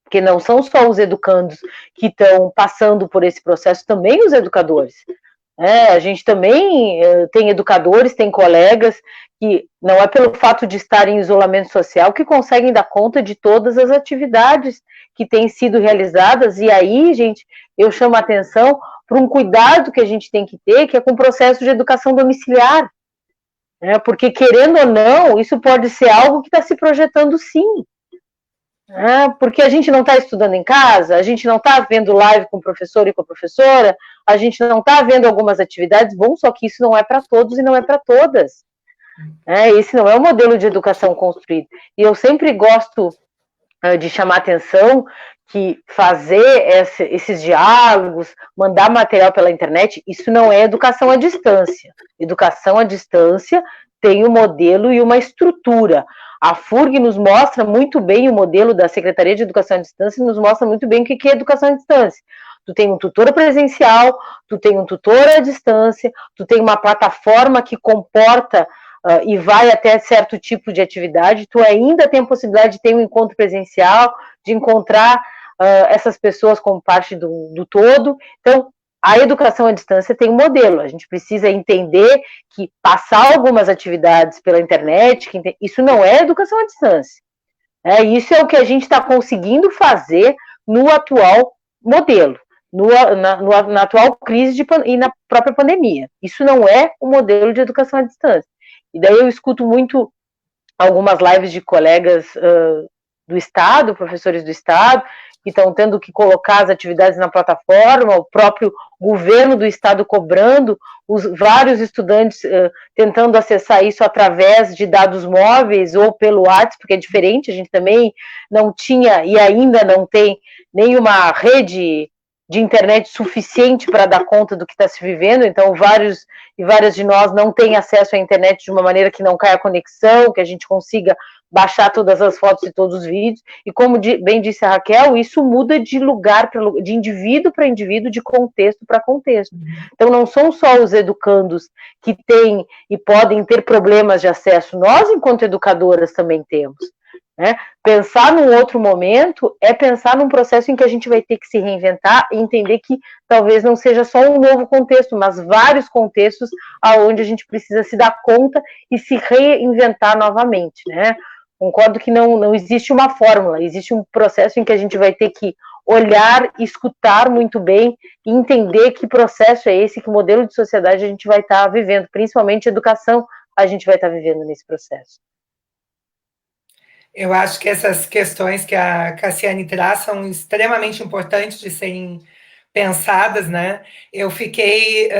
porque não são só os educandos que estão passando por esse processo, também os educadores. A gente também tem educadores, tem colegas que não é pelo fato de estar em isolamento social que conseguem dar conta de todas as atividades que têm sido realizadas, e aí, gente, eu chamo a atenção para um cuidado que a gente tem que ter, que é com o processo de educação domiciliar, né? Porque, querendo ou não, isso pode ser algo que está se projetando sim, porque a gente não está estudando em casa, a gente não está vendo live com o professor e com a professora, a gente não está vendo algumas atividades, bom, só que isso não é para todos e não é para todas. Esse não é o modelo de educação construído. E eu sempre gosto de chamar atenção que fazer esses diálogos, mandar material pela internet, isso não é educação à distância. Educação à distância tem um modelo e uma estrutura. A FURG nos mostra muito bem, o modelo da Secretaria de Educação à Distância nos mostra muito bem o que é educação à distância. Tu tem um tutor presencial, tu tem um tutor à distância, tu tem uma plataforma que comporta e vai até certo tipo de atividade, tu ainda tem a possibilidade de ter um encontro presencial, de encontrar essas pessoas como parte do todo. Então, a educação à distância tem um modelo, a gente precisa entender que passar algumas atividades pela internet, isso não é educação à distância. Isso é o que a gente está conseguindo fazer no atual modelo, na atual crise e na própria pandemia. Isso não é o modelo de educação à distância. E daí eu escuto muito algumas lives de colegas do Estado, professores do Estado, que estão tendo que colocar as atividades na plataforma, o próprio governo do Estado cobrando, os vários estudantes tentando acessar isso através de dados móveis ou pelo WhatsApp, porque é diferente, a gente também não tinha e ainda não tem nenhuma rede de internet suficiente para dar conta do que está se vivendo, então várias de nós não têm acesso à internet de uma maneira que não caia a conexão, que a gente consiga baixar todas as fotos e todos os vídeos, e como bem disse a Raquel, isso muda de lugar, de indivíduo para indivíduo, de contexto para contexto. Então não são só os educandos que têm e podem ter problemas de acesso, nós enquanto educadoras também temos. Pensar num outro momento é pensar num processo em que a gente vai ter que se reinventar e entender que talvez não seja só um novo contexto, mas vários contextos aonde a gente precisa se dar conta e se reinventar novamente, né? Concordo que não existe uma fórmula, existe um processo em que a gente vai ter que olhar, escutar muito bem e entender que processo é esse, que modelo de sociedade a gente vai estar vivendo, principalmente educação a gente vai estar vivendo nesse processo. Eu acho que essas questões que a Cassiane traz são extremamente importantes de serem pensadas, né? Eu fiquei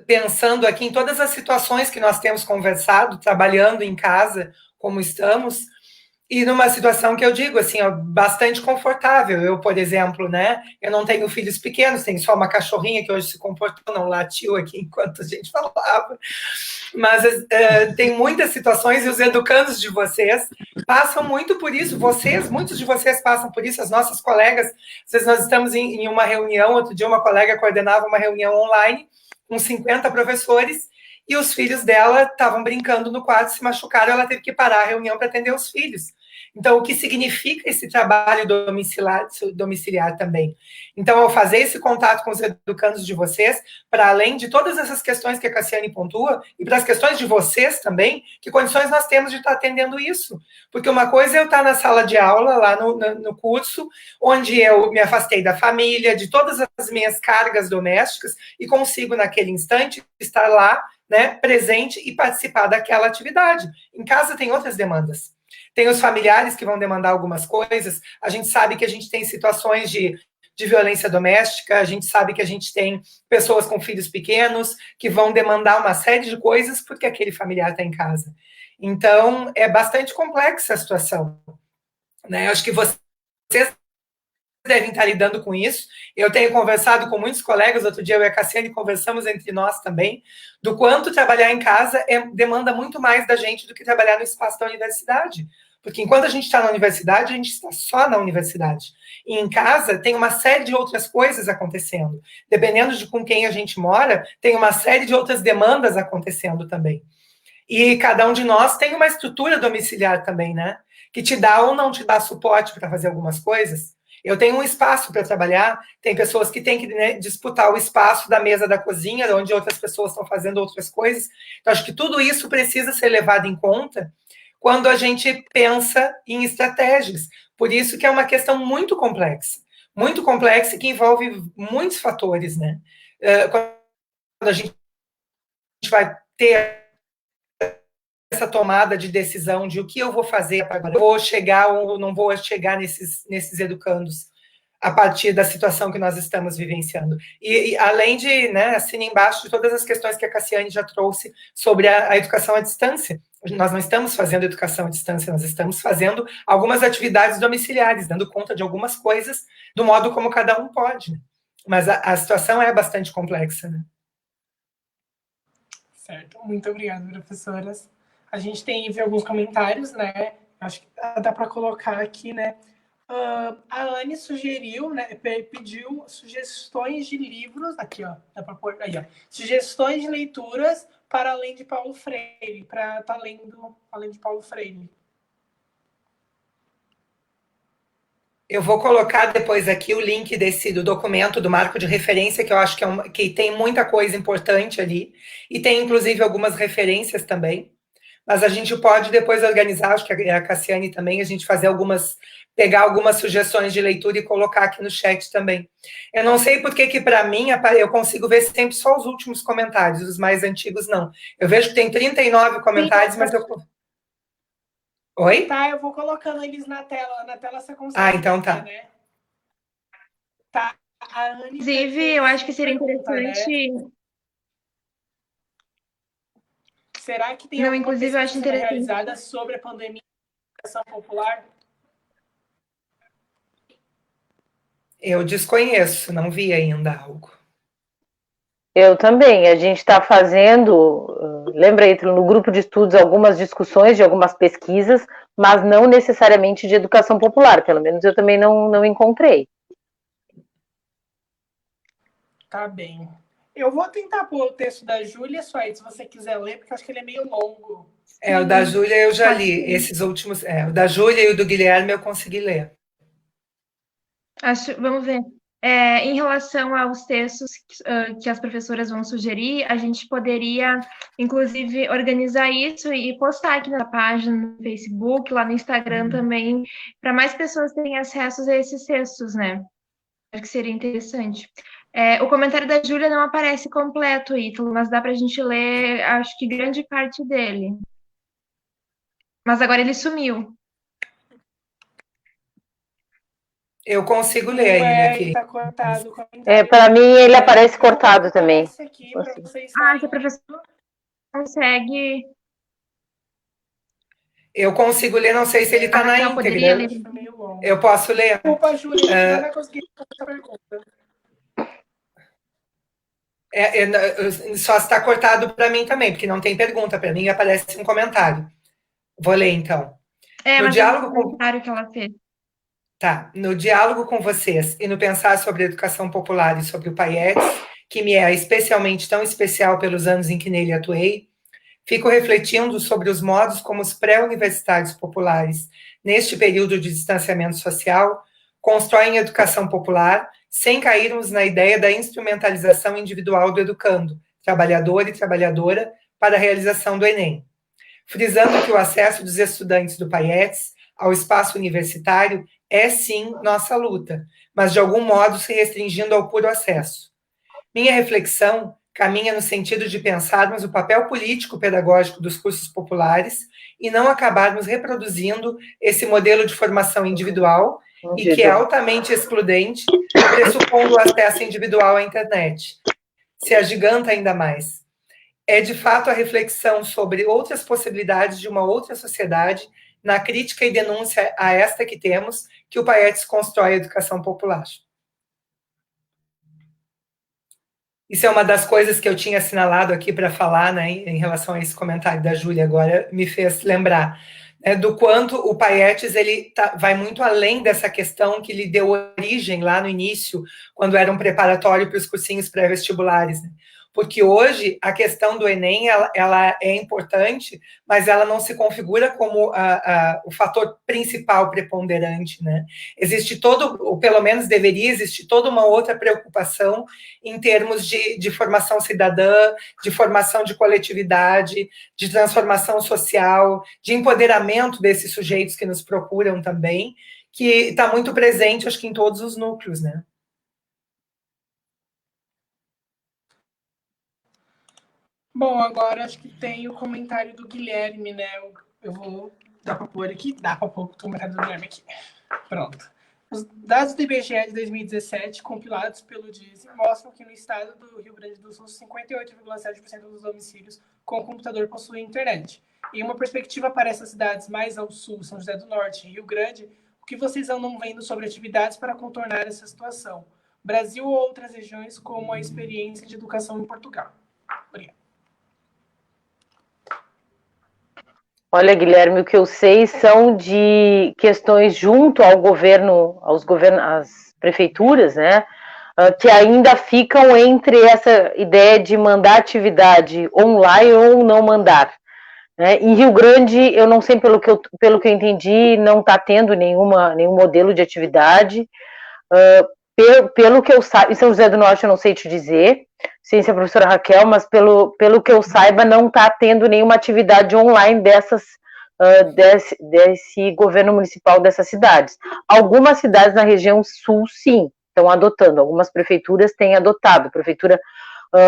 pensando aqui em todas as situações que nós temos conversado, trabalhando em casa, como estamos, e numa situação que eu digo, assim, ó, bastante confortável. Eu, por exemplo, né, eu não tenho filhos pequenos, tenho só uma cachorrinha que hoje se comportou, não latiu aqui enquanto a gente falava, mas tem muitas situações e os educandos de vocês passam muito por isso, muitos de vocês passam por isso, as nossas colegas, nós estamos em uma reunião, outro dia uma colega coordenava uma reunião online com 50 professores, e os filhos dela estavam brincando no quarto, se machucaram, ela teve que parar a reunião para atender os filhos. Então, o que significa esse trabalho domiciliar também? Então, ao fazer esse contato com os educandos de vocês, para além de todas essas questões que a Cassiane pontua, e para as questões de vocês também, que condições nós temos de estar atendendo isso? Porque uma coisa é eu estar na sala de aula, lá no curso, onde eu me afastei da família, de todas as minhas cargas domésticas, e consigo, naquele instante, estar lá, né, presente e participar daquela atividade. Em casa tem outras demandas. Tem os familiares que vão demandar algumas coisas, a gente sabe que a gente tem situações de violência doméstica, a gente sabe que a gente tem pessoas com filhos pequenos que vão demandar uma série de coisas porque aquele familiar está em casa. Então, é bastante complexa a situação, né? Acho que vocês devem estar lidando com isso. Eu tenho conversado com muitos colegas, outro dia eu e a Cassiane conversamos entre nós também, do quanto trabalhar em casa demanda muito mais da gente do que trabalhar no espaço da universidade. Porque enquanto a gente está na universidade, a gente está só na universidade. E em casa tem uma série de outras coisas acontecendo. Dependendo de com quem a gente mora, tem uma série de outras demandas acontecendo também. E cada um de nós tem uma estrutura domiciliar também, né? Que te dá ou não te dá suporte para fazer algumas coisas. Eu tenho um espaço para trabalhar, tem pessoas que têm que, né, disputar o espaço da mesa da cozinha, onde outras pessoas estão fazendo outras coisas. Então, acho que tudo isso precisa ser levado em conta quando a gente pensa em estratégias. Por isso que é uma questão muito complexa e que envolve muitos fatores, né? Quando a gente vai ter essa tomada de decisão de o que eu vou fazer agora, vou chegar ou não vou chegar nesses educandos a partir da situação que nós estamos vivenciando. E além de, né, assina embaixo de todas as questões que a Cassiane já trouxe sobre a educação à distância. Nós não estamos fazendo educação à distância, nós estamos fazendo algumas atividades domiciliares, dando conta de algumas coisas do modo como cada um pode. Mas a situação é bastante complexa, né? Certo, muito obrigada, professoras. A gente tem alguns comentários, né? Acho que dá para colocar aqui, né? A Anne sugeriu, né? Pediu sugestões de livros. Aqui, ó. Dá para pôr aí, ó. Sugestões de leituras para além de Paulo Freire, para estar lendo além de Paulo Freire. Eu vou colocar depois aqui o link do documento, do marco de referência, que eu acho que tem muita coisa importante ali, e tem, inclusive, algumas referências também. Mas a gente pode depois organizar, acho que a Cassiane também, a gente pegar algumas sugestões de leitura e colocar aqui no chat também. Eu não sei por que para mim, eu consigo ver sempre só os últimos comentários, os mais antigos não. Eu vejo que tem 39 comentários, sim, mas eu... Oi? Tá, eu vou colocando eles na tela você consegue. Então tá. Ver, né? Tá, a Anne... Inclusive, eu acho que seria interessante... Né? Será que tem alguma inclusive, eu acho interessante realizada sobre a pandemia da educação popular? Eu desconheço, não vi ainda algo. Eu também. A gente está fazendo, lembra aí, no grupo de estudos, algumas discussões de algumas pesquisas, mas não necessariamente de educação popular. Pelo menos eu também não encontrei. Tá bem. Eu vou tentar pôr o texto da Júlia, só aí, se você quiser ler, porque eu acho que ele é meio longo. O da Júlia eu já li. Esses últimos... o da Júlia e o do Guilherme eu consegui ler. Vamos ver. Em relação aos textos que as professoras vão sugerir, a gente poderia, inclusive, organizar isso e postar aqui na página, no Facebook, lá no Instagram também, para mais pessoas terem acesso a esses textos, né? Acho que seria interessante. O comentário da Júlia não aparece completo, Ítalo, mas dá para a gente ler, acho que grande parte dele. Mas agora ele sumiu. Eu consigo ler ele aqui. Tá cortado. Para mim ele aparece cortado também. Aqui vocês se a professora consegue... Eu consigo ler, não sei se ele está na íntegra. Eu posso ler. Desculpa, Júlia, não consegui fazer essa pergunta. Só está cortado para mim também, porque não tem pergunta. Para mim aparece um comentário. Vou ler, então. No diálogo com o comentário que ela fez. Tá. No diálogo com vocês e no pensar sobre a educação popular e sobre o PAIEX, que me é especialmente tão especial pelos anos em que nele atuei, Fico refletindo sobre os modos como os pré-universitários populares, neste período de distanciamento social, constroem educação popular, sem cairmos na ideia da instrumentalização individual do educando, trabalhador e trabalhadora, para a realização do Enem. Frisando que o acesso dos estudantes do PAIETS ao espaço universitário é, sim, nossa luta, mas de algum modo se restringindo ao puro acesso. Minha reflexão caminha no sentido de pensarmos o papel político-pedagógico dos cursos populares e não acabarmos reproduzindo esse modelo de formação individual e que é altamente excludente, pressupondo o acesso individual à internet. Se agiganta ainda mais. É, de fato, a reflexão sobre outras possibilidades de uma outra sociedade, na crítica e denúncia a esta que temos, que o PAIETS constrói a educação popular. Isso é uma das coisas que eu tinha assinalado aqui para falar, né, em relação a esse comentário da Júlia, agora me fez lembrar, né, do quanto o PAIETS vai muito além dessa questão que lhe deu origem lá no início, quando era um preparatório para os cursinhos pré-vestibulares, né? Porque hoje a questão do Enem ela é importante, mas ela não se configura como o fator principal preponderante, né? Existe ou pelo menos deveria existir toda uma outra preocupação em termos de formação cidadã, de formação de coletividade, de transformação social, de empoderamento desses sujeitos que nos procuram também, que está muito presente, acho que em todos os núcleos, né? Bom, agora acho que tem o comentário do Guilherme, né? Eu vou dar para pôr aqui. Dá para pôr o comentário do Guilherme aqui. Pronto. Os dados do IBGE de 2017, compilados pelo DISE, mostram que no estado do Rio Grande do Sul, 58,7% dos homicídios com computador possuem internet. E uma perspectiva para essas cidades mais ao sul, São José do Norte e Rio Grande, o que vocês andam vendo sobre atividades para contornar essa situação? Brasil ou outras regiões, como a experiência de educação em Portugal? Obrigado. Olha, Guilherme, o que eu sei são de questões junto ao governo, às prefeituras, né, que ainda ficam entre essa ideia de mandar atividade online ou não mandar. Né? Em Rio Grande, eu não sei, pelo que eu entendi, não está tendo nenhum modelo de atividade. Pelo que eu saiba, em São José do Norte eu não sei te dizer, sem ser a professora Raquel, mas pelo que eu saiba, não está tendo nenhuma atividade online desse governo municipal dessas cidades. Algumas cidades na região sul, sim, estão adotando, algumas prefeituras têm adotado, a prefeitura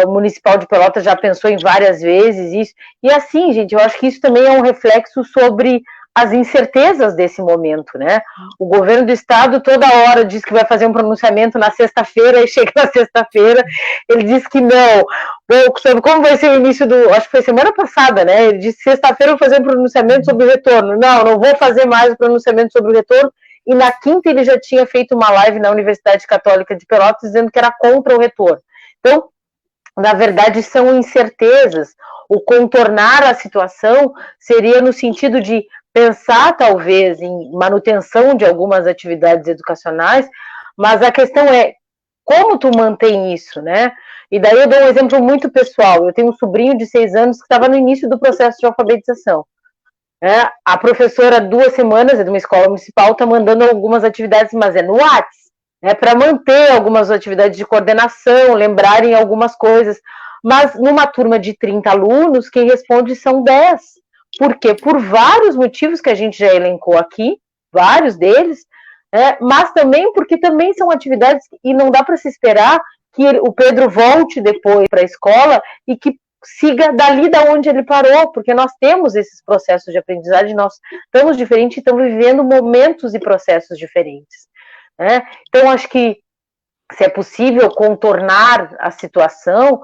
municipal de Pelotas já pensou em várias vezes isso, e assim, gente, eu acho que isso também é um reflexo sobre as incertezas desse momento, né? O governo do estado toda hora diz que vai fazer um pronunciamento na sexta-feira, e chega na sexta-feira, ele diz que não. Sobre como vai ser o início acho que foi semana passada, né? Ele disse que sexta-feira eu vou fazer um pronunciamento sobre o retorno. Não vou fazer mais o pronunciamento sobre o retorno. E na quinta ele já tinha feito uma live na Universidade Católica de Pelotas dizendo que era contra o retorno. Então, na verdade, são incertezas. O contornar a situação seria no sentido de pensar, talvez, em manutenção de algumas atividades educacionais, mas a questão é como tu mantém isso, né? E daí eu dou um exemplo muito pessoal. Eu tenho um sobrinho de 6 anos que estava no início do processo de alfabetização. Né? A professora, 2 semanas, é de uma escola municipal, está mandando algumas atividades, mas é no WhatsApp, né? Para manter algumas atividades de coordenação, lembrarem algumas coisas. Mas numa turma de 30 alunos, quem responde são 10. Por quê? Por vários motivos que a gente já elencou aqui, vários deles, mas também porque também são atividades e não dá para se esperar que o Pedro volte depois para a escola e que siga dali da onde ele parou, porque nós temos esses processos de aprendizagem, nós estamos diferentes e estamos vivendo momentos e processos diferentes. Né? Então, acho que se é possível contornar a situação,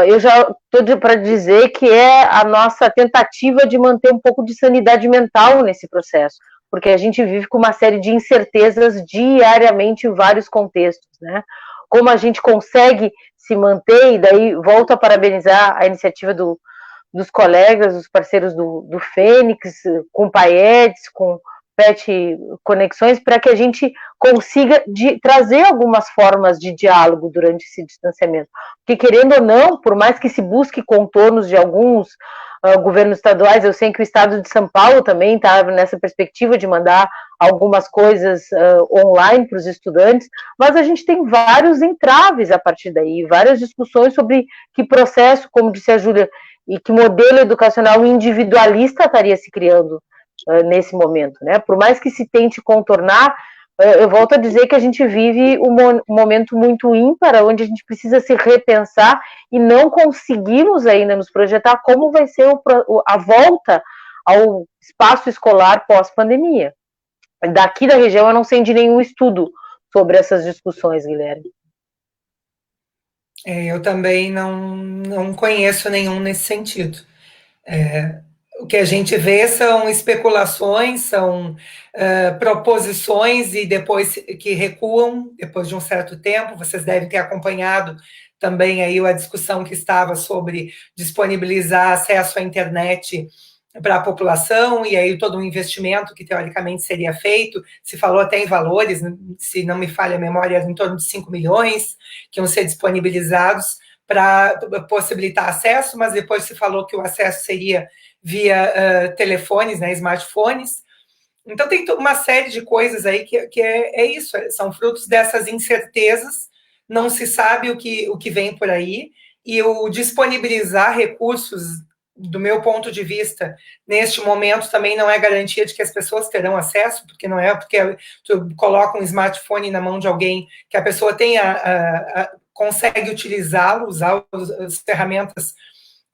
eu já estou para dizer que é a nossa tentativa de manter um pouco de sanidade mental nesse processo, porque a gente vive com uma série de incertezas diariamente em vários contextos, né? Como a gente consegue se manter, e daí volto a parabenizar a iniciativa dos colegas, dos parceiros do Fênix, com o PAIETS, com PET Conexões, para que a gente consiga trazer algumas formas de diálogo durante esse distanciamento. Porque, querendo ou não, por mais que se busque contornos de alguns governos estaduais. Eu sei que o estado de São Paulo também está nessa perspectiva de mandar algumas coisas online para os estudantes, mas a gente tem vários entraves a partir daí, várias discussões sobre que processo, como disse a Júlia, e que modelo educacional individualista estaria se criando nesse momento, né? Por mais que se tente contornar, eu volto a dizer que a gente vive um momento muito ímpar, onde a gente precisa se repensar e não conseguimos ainda nos projetar como vai ser a volta ao espaço escolar pós-pandemia. Daqui da região eu não sei de nenhum estudo sobre essas discussões, Guilherme. Eu também não conheço nenhum nesse sentido. O que a gente vê são especulações, são proposições e depois que recuam, depois de um certo tempo. Vocês devem ter acompanhado também aí a discussão que estava sobre disponibilizar acesso à internet para a população, e aí todo um investimento que teoricamente seria feito, se falou até em valores, se não me falha a memória, em torno de 5 milhões, que iam ser disponibilizados para possibilitar acesso, mas depois se falou que o acesso seria via telefones, né, smartphones. Então tem uma série de coisas aí que é isso, são frutos dessas incertezas, não se sabe o que vem por aí, e o disponibilizar recursos, do meu ponto de vista, neste momento também não é garantia de que as pessoas terão acesso, porque não é porque tu coloca um smartphone na mão de alguém que a pessoa consegue utilizá-lo, usar as ferramentas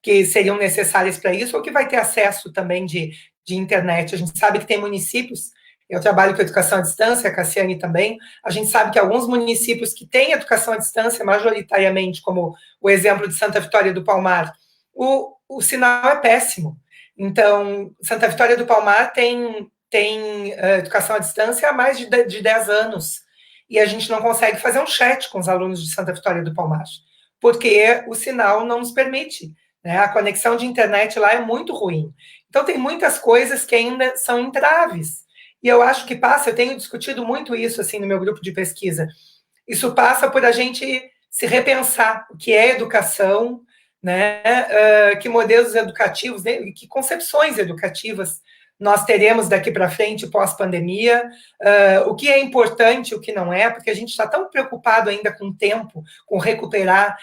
que seriam necessárias para isso, ou que vai ter acesso também de internet. A gente sabe que tem municípios, eu trabalho com educação à distância, a Cassiane também, a gente sabe que alguns municípios que têm educação à distância, majoritariamente, como o exemplo de Santa Vitória do Palmar, o sinal é péssimo. Então, Santa Vitória do Palmar tem educação à distância há mais de 10 anos, e a gente não consegue fazer um chat com os alunos de Santa Vitória do Palmar, porque o sinal não nos permite, né? A conexão de internet lá é muito ruim. Então, tem muitas coisas que ainda são entraves, e eu acho que eu tenho discutido muito isso assim no meu grupo de pesquisa, isso passa por a gente se repensar o que é educação, né? Que modelos educativos, né? Que concepções educativas nós teremos daqui para frente, pós-pandemia, o que é importante, o que não é, porque a gente está tão preocupado ainda com o tempo, com recuperar.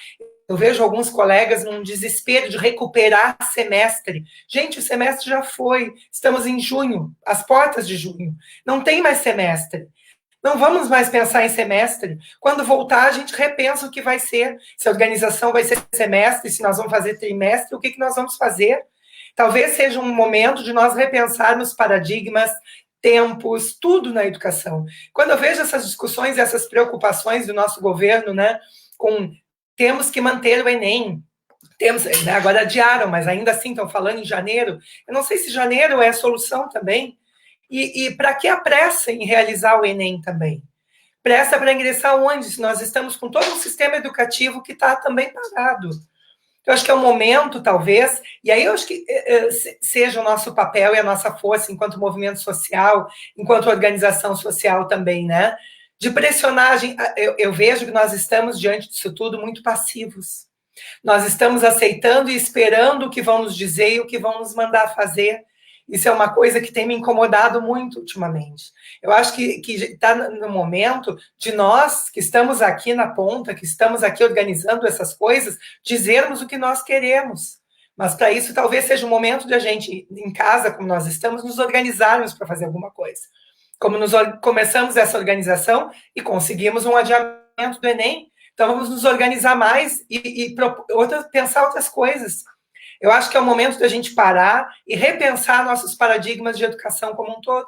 Eu vejo alguns colegas num desespero de recuperar semestre. Gente, o semestre já foi, estamos em junho, às portas de junho, não tem mais semestre. Não vamos mais pensar em semestre. Quando voltar, a gente repensa o que vai ser. Se a organização vai ser semestre, se nós vamos fazer trimestre, o que nós vamos fazer? Talvez seja um momento de nós repensarmos paradigmas, tempos, tudo na educação. Quando eu vejo essas discussões, essas preocupações do nosso governo, né, com temos que manter o Enem, né, agora adiaram, mas ainda assim estão falando em janeiro. Eu não sei se janeiro é a solução também. E para que a pressa em realizar o Enem também? Pressa para ingressar onde? Se nós estamos com todo um sistema educativo que está também parado. Eu acho que é um momento, talvez, e aí eu acho que seja o nosso papel e a nossa força enquanto movimento social, enquanto organização social também, né? De pressionar, eu vejo que nós estamos, diante disso tudo, muito passivos. Nós estamos aceitando e esperando o que vão nos dizer e o que vão nos mandar fazer. Isso é uma coisa que tem me incomodado muito ultimamente. Eu acho que está no momento de nós, que estamos aqui na ponta, que estamos aqui organizando essas coisas, dizermos o que nós queremos. Mas para isso talvez seja o momento de a gente, em casa, como nós estamos, nos organizarmos para fazer alguma coisa. Como começamos essa organização e conseguimos um adiamento do Enem, então vamos nos organizar mais e pensar outras coisas. Eu acho que é o momento da gente parar e repensar nossos paradigmas de educação como um todo.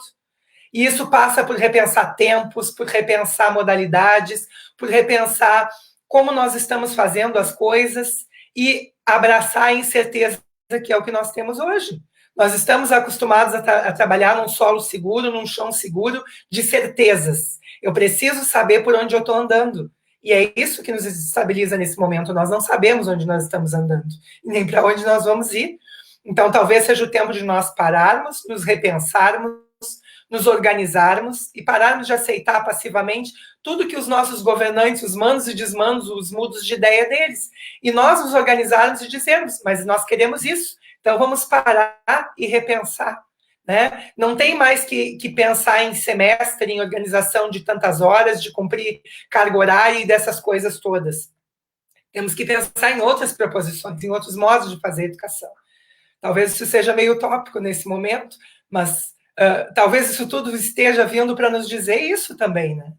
E isso passa por repensar tempos, por repensar modalidades, por repensar como nós estamos fazendo as coisas e abraçar a incerteza que é o que nós temos hoje. Nós estamos acostumados a trabalhar num solo seguro, num chão seguro, de certezas. Eu preciso saber por onde eu estou andando. E é isso que nos estabiliza nesse momento. Nós não sabemos onde nós estamos andando, nem para onde nós vamos ir. Então, talvez seja o tempo de nós pararmos, nos repensarmos, nos organizarmos e pararmos de aceitar passivamente tudo que os nossos governantes, os mandos e desmandos, os mudos de ideia deles. E nós nos organizarmos e dizermos, mas nós queremos isso. Então, vamos parar e repensar, né? Não tem mais que pensar em semestre, em organização de tantas horas, de cumprir carga horária e dessas coisas todas. Temos que pensar em outras proposições, em outros modos de fazer educação. Talvez isso seja meio utópico nesse momento, mas talvez isso tudo esteja vindo para nos dizer isso também, né?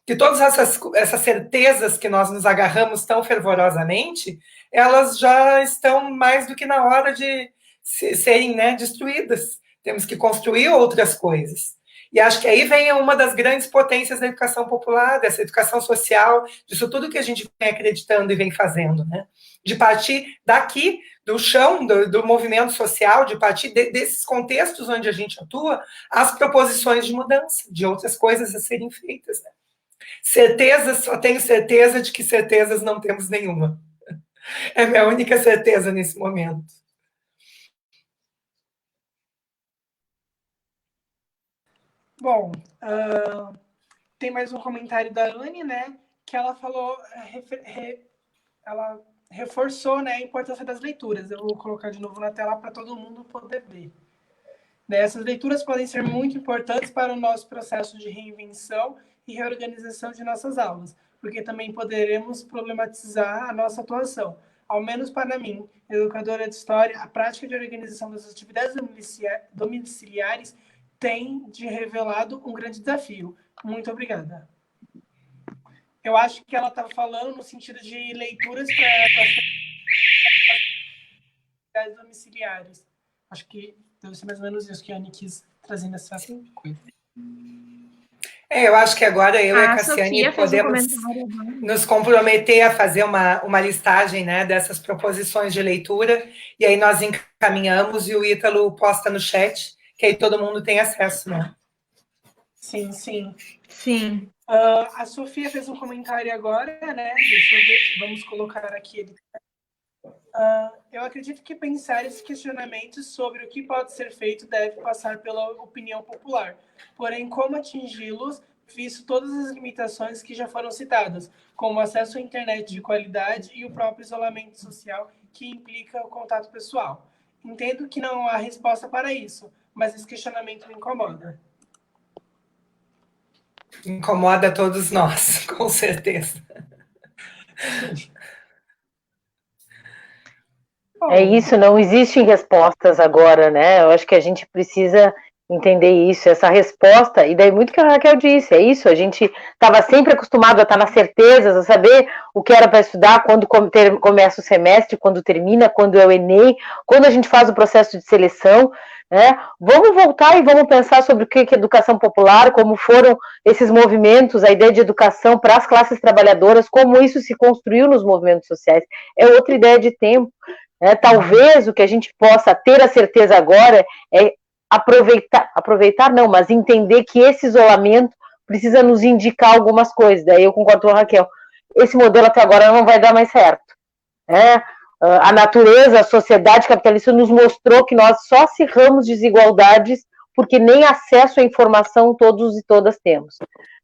Que todas essas certezas que nós nos agarramos tão fervorosamente, elas já estão mais do que na hora de serem, né, destruídas. Temos que construir outras coisas. E acho que aí vem uma das grandes potências da educação popular, dessa educação social, disso tudo que a gente vem acreditando e vem fazendo, né? De partir daqui, do chão, do movimento social, de partir desses contextos onde a gente atua, as proposições de mudança, de outras coisas a serem feitas, né? Certezas, só tenho certeza de que certezas não temos nenhuma. É a minha única certeza nesse momento. Bom, tem mais um comentário da Anne, né? Que ela falou, ela reforçou, né, a importância das leituras. Eu vou colocar de novo na tela para todo mundo poder ver. Essas leituras podem ser muito importantes para o nosso processo de reinvenção e reorganização de nossas aulas, porque também poderemos problematizar a nossa atuação. Ao menos para mim, educadora de história, a prática de organização das atividades domiciliares tem de revelado um grande desafio. Muito obrigada. Eu acho que ela estava falando no sentido de leituras para atividades domiciliares. Acho que deve ser mais ou menos isso que a Anne quis trazer nessa coisa. Eu acho que agora eu e a Cassiane podemos nos comprometer a fazer uma listagem, né, dessas proposições de leitura, e aí nós encaminhamos e o Ítalo posta no chat, que aí todo mundo tem acesso, né? Sim, sim. Sim. A Sofia fez um comentário agora, né? Deixa eu ver, vamos colocar aqui ele. Eu acredito que pensar esses questionamentos sobre o que pode ser feito deve passar pela opinião popular. Porém, como atingi-los, visto todas as limitações que já foram citadas, como acesso à internet de qualidade e o próprio isolamento social que implica o contato pessoal. Entendo que não há resposta para isso, mas esse questionamento me incomoda. Incomoda todos nós, com certeza. É isso, não existem respostas agora, né? Eu acho que a gente precisa entender isso, essa resposta, e daí muito que a Raquel disse, é isso, a gente estava sempre acostumado a estar nas certezas, a saber o que era para estudar, quando começa o semestre, quando termina, quando é o Enem, quando a gente faz o processo de seleção, né? Vamos voltar e vamos pensar sobre o que é educação popular, como foram esses movimentos, a ideia de educação para as classes trabalhadoras, como isso se construiu nos movimentos sociais, é outra ideia de tempo. Talvez o que a gente possa ter a certeza agora é aproveitar não, mas entender que esse isolamento precisa nos indicar algumas coisas. Daí eu concordo com a Raquel, esse modelo até agora não vai dar mais certo. A natureza, a sociedade capitalista nos mostrou que nós só acirramos desigualdades porque nem acesso à informação todos e todas temos.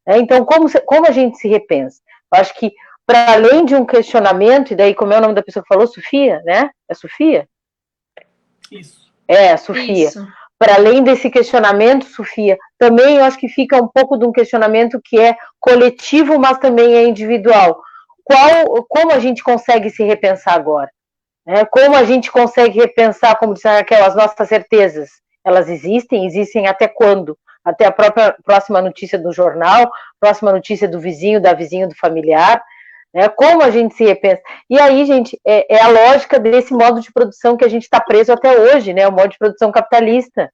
Então, como a gente se repensa? Eu acho que para além de um questionamento, e daí como é o nome da pessoa que falou? Sofia, né? É Sofia? Isso. Sofia. Para além desse questionamento, Sofia, também eu acho que fica um pouco de um questionamento que é coletivo, mas também é individual. Como a gente consegue se repensar agora? Como a gente consegue repensar, como disse a Raquel, as nossas certezas? Elas existem até quando? Até a próxima notícia do jornal, próxima notícia do vizinho, da vizinha, do familiar. Como a gente se repensa. E aí, gente, é a lógica desse modo de produção que a gente está preso até hoje, né? O modo de produção capitalista.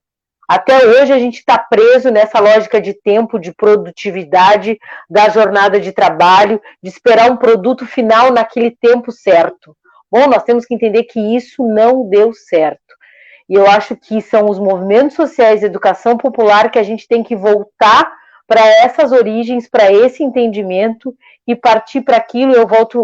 Até hoje a gente está preso nessa lógica de tempo, de produtividade, da jornada de trabalho, de esperar um produto final naquele tempo certo. Bom, nós temos que entender que isso não deu certo. E eu acho que são os movimentos sociais de educação popular que a gente tem que voltar para essas origens, para esse entendimento e partir para aquilo. Eu volto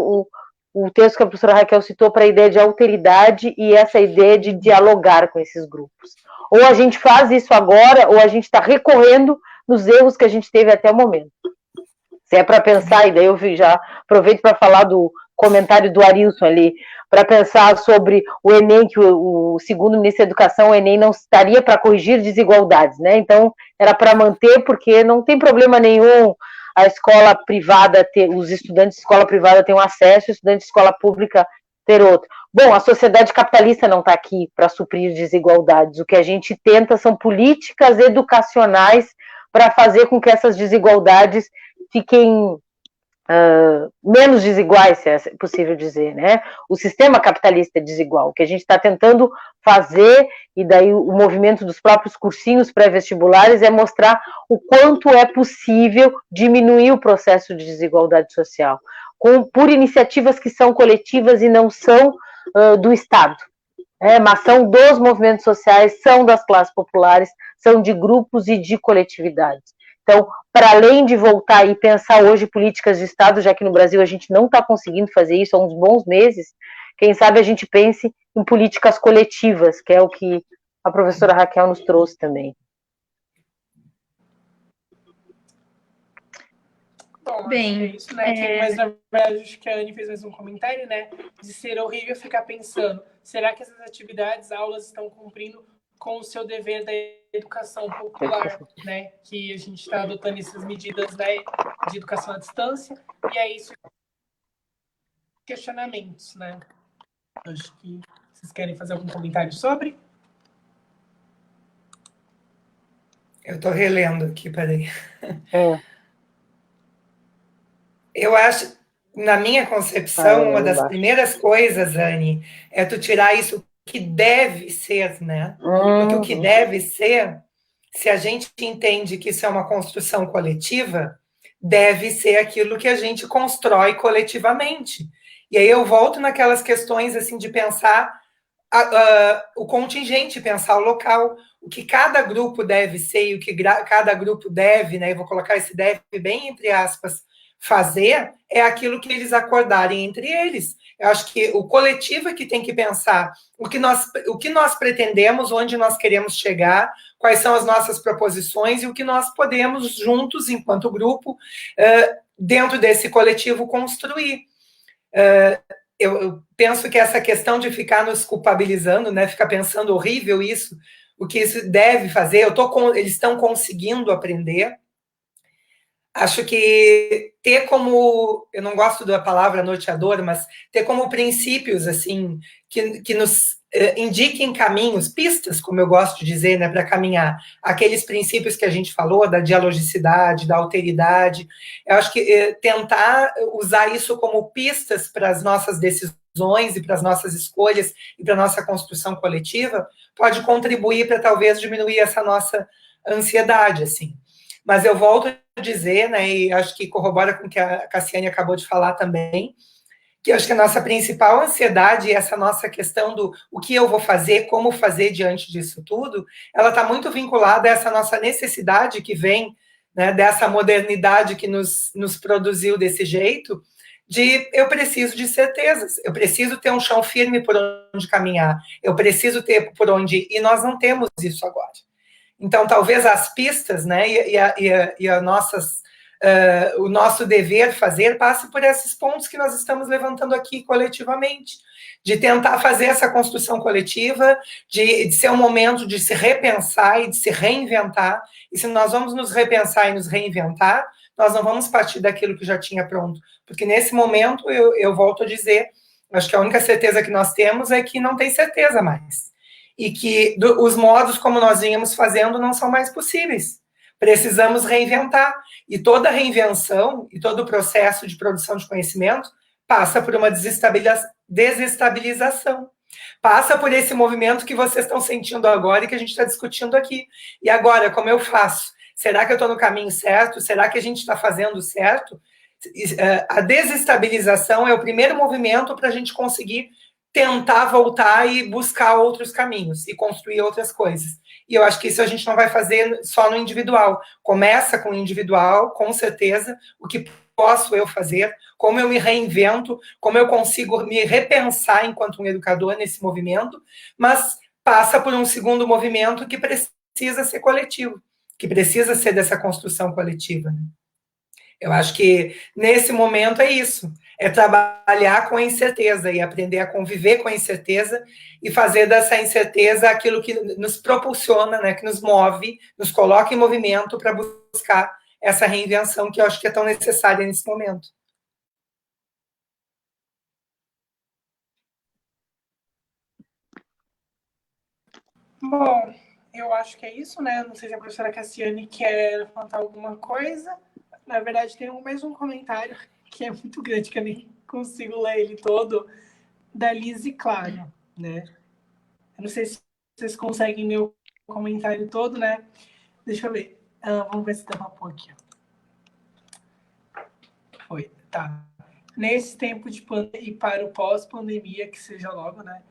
o texto que a professora Raquel citou para a ideia de alteridade e essa ideia de dialogar com esses grupos. Ou a gente faz isso agora, ou a gente está recorrendo nos erros que a gente teve até o momento. Se é para pensar, e daí eu já aproveito para falar do comentário do Arilson ali, para pensar sobre o Enem, que segundo o ministro da Educação, o Enem não estaria para corrigir desigualdades, né? Então, era para manter, porque não tem problema nenhum a escola privada os estudantes de escola privada ter um acesso, os estudantes de escola pública ter outro. Bom, a sociedade capitalista não está aqui para suprir desigualdades. O que a gente tenta são políticas educacionais para fazer com que essas desigualdades fiquem menos desiguais, se é possível dizer, né? O sistema capitalista é desigual. O que a gente está tentando fazer, e daí o movimento dos próprios cursinhos pré-vestibulares, é mostrar o quanto é possível diminuir o processo de desigualdade social, por iniciativas que são coletivas e não são do Estado. Mas são dos movimentos sociais, são das classes populares, são de grupos e de coletividades. Então, para além de voltar e pensar hoje políticas de Estado, já que no Brasil a gente não está conseguindo fazer isso há uns bons meses, quem sabe a gente pense em políticas coletivas, que é o que a professora Raquel nos trouxe também. Bom, bem, acho que é isso, né? Mas, na verdade, acho que a Anne fez mais um comentário, né? De ser horrível ficar pensando, será que essas atividades, aulas, estão cumprindo com o seu dever da educação popular, né? Que a gente está adotando essas medidas, né, de educação à distância, e é isso, questionamentos, né? Acho que vocês querem fazer algum comentário sobre? Eu estou relendo aqui, peraí. Eu acho, na minha concepção, uma das primeiras coisas, Anne, é tu tirar isso que deve ser, né? Porque o que deve ser, se a gente entende que isso é uma construção coletiva, deve ser aquilo que a gente constrói coletivamente. E aí eu volto naquelas questões assim de pensar o contingente, pensar o local, o que cada grupo deve ser e o que cada grupo deve, né? Eu vou colocar esse deve bem entre aspas, fazer é aquilo que eles acordarem entre eles. Eu acho que o coletivo é que tem que pensar o que nós pretendemos, onde nós queremos chegar, quais são as nossas proposições e o que nós podemos juntos, enquanto grupo, dentro desse coletivo, construir. Eu penso que essa questão de ficar nos culpabilizando, né, ficar pensando horrível isso, o que isso deve fazer, eles estão conseguindo aprender. Acho que ter como, eu não gosto da palavra norteador, mas ter como princípios, assim, que nos indiquem caminhos, pistas, como eu gosto de dizer, né, para caminhar, aqueles princípios que a gente falou, da dialogicidade, da alteridade, eu acho que tentar usar isso como pistas para as nossas decisões e para as nossas escolhas e para a nossa construção coletiva, pode contribuir para talvez diminuir essa nossa ansiedade, assim. Mas eu volto a dizer, né, e acho que corrobora com o que a Cassiane acabou de falar também, que acho que a nossa principal ansiedade, essa nossa questão do o que eu vou fazer, como fazer diante disso tudo, ela está muito vinculada a essa nossa necessidade que vem, né, dessa modernidade que nos produziu desse jeito, de eu preciso de certezas, eu preciso ter um chão firme por onde caminhar, eu preciso ter por onde ir, e nós não temos isso agora. Então, talvez as pistas, né, o nosso dever fazer passe por esses pontos que nós estamos levantando aqui coletivamente, de tentar fazer essa construção coletiva, de ser um momento de se repensar e de se reinventar, e se nós vamos nos repensar e nos reinventar, nós não vamos partir daquilo que já tinha pronto, porque nesse momento, eu volto a dizer, acho que a única certeza que nós temos é que não tem certeza mais, e que os modos como nós vínhamos fazendo não são mais possíveis. Precisamos reinventar. E toda reinvenção e todo o processo de produção de conhecimento passa por uma desestabilização. Passa por esse movimento que vocês estão sentindo agora e que a gente está discutindo aqui. E agora, como eu faço? Será que eu estou no caminho certo? Será que a gente está fazendo certo? A desestabilização é o primeiro movimento para a gente conseguir tentar voltar e buscar outros caminhos e construir outras coisas. E eu acho que isso a gente não vai fazer só no individual. Começa com o individual, com certeza, o que posso eu fazer, como eu me reinvento, como eu consigo me repensar enquanto um educador nesse movimento, mas passa por um segundo movimento que precisa ser coletivo, que precisa ser dessa construção coletiva, né? Eu acho que nesse momento é isso. é trabalhar com a incerteza e aprender a conviver com a incerteza e fazer dessa incerteza aquilo que nos propulsiona, né, que nos move, nos coloca em movimento para buscar essa reinvenção que eu acho que é tão necessária nesse momento. Bom, eu acho que é isso, né? Não sei se a professora Cassiane quer contar alguma coisa. Na verdade, tem mais um comentário que é muito grande, que eu nem consigo ler ele todo, da Lise Claro, né? Eu não sei se vocês conseguem ler o comentário todo, né? Deixa eu ver. Vamos ver se dá pra pôr aqui. Foi, tá. Nesse tempo de pandemia e para o pós-pandemia, que seja logo, né?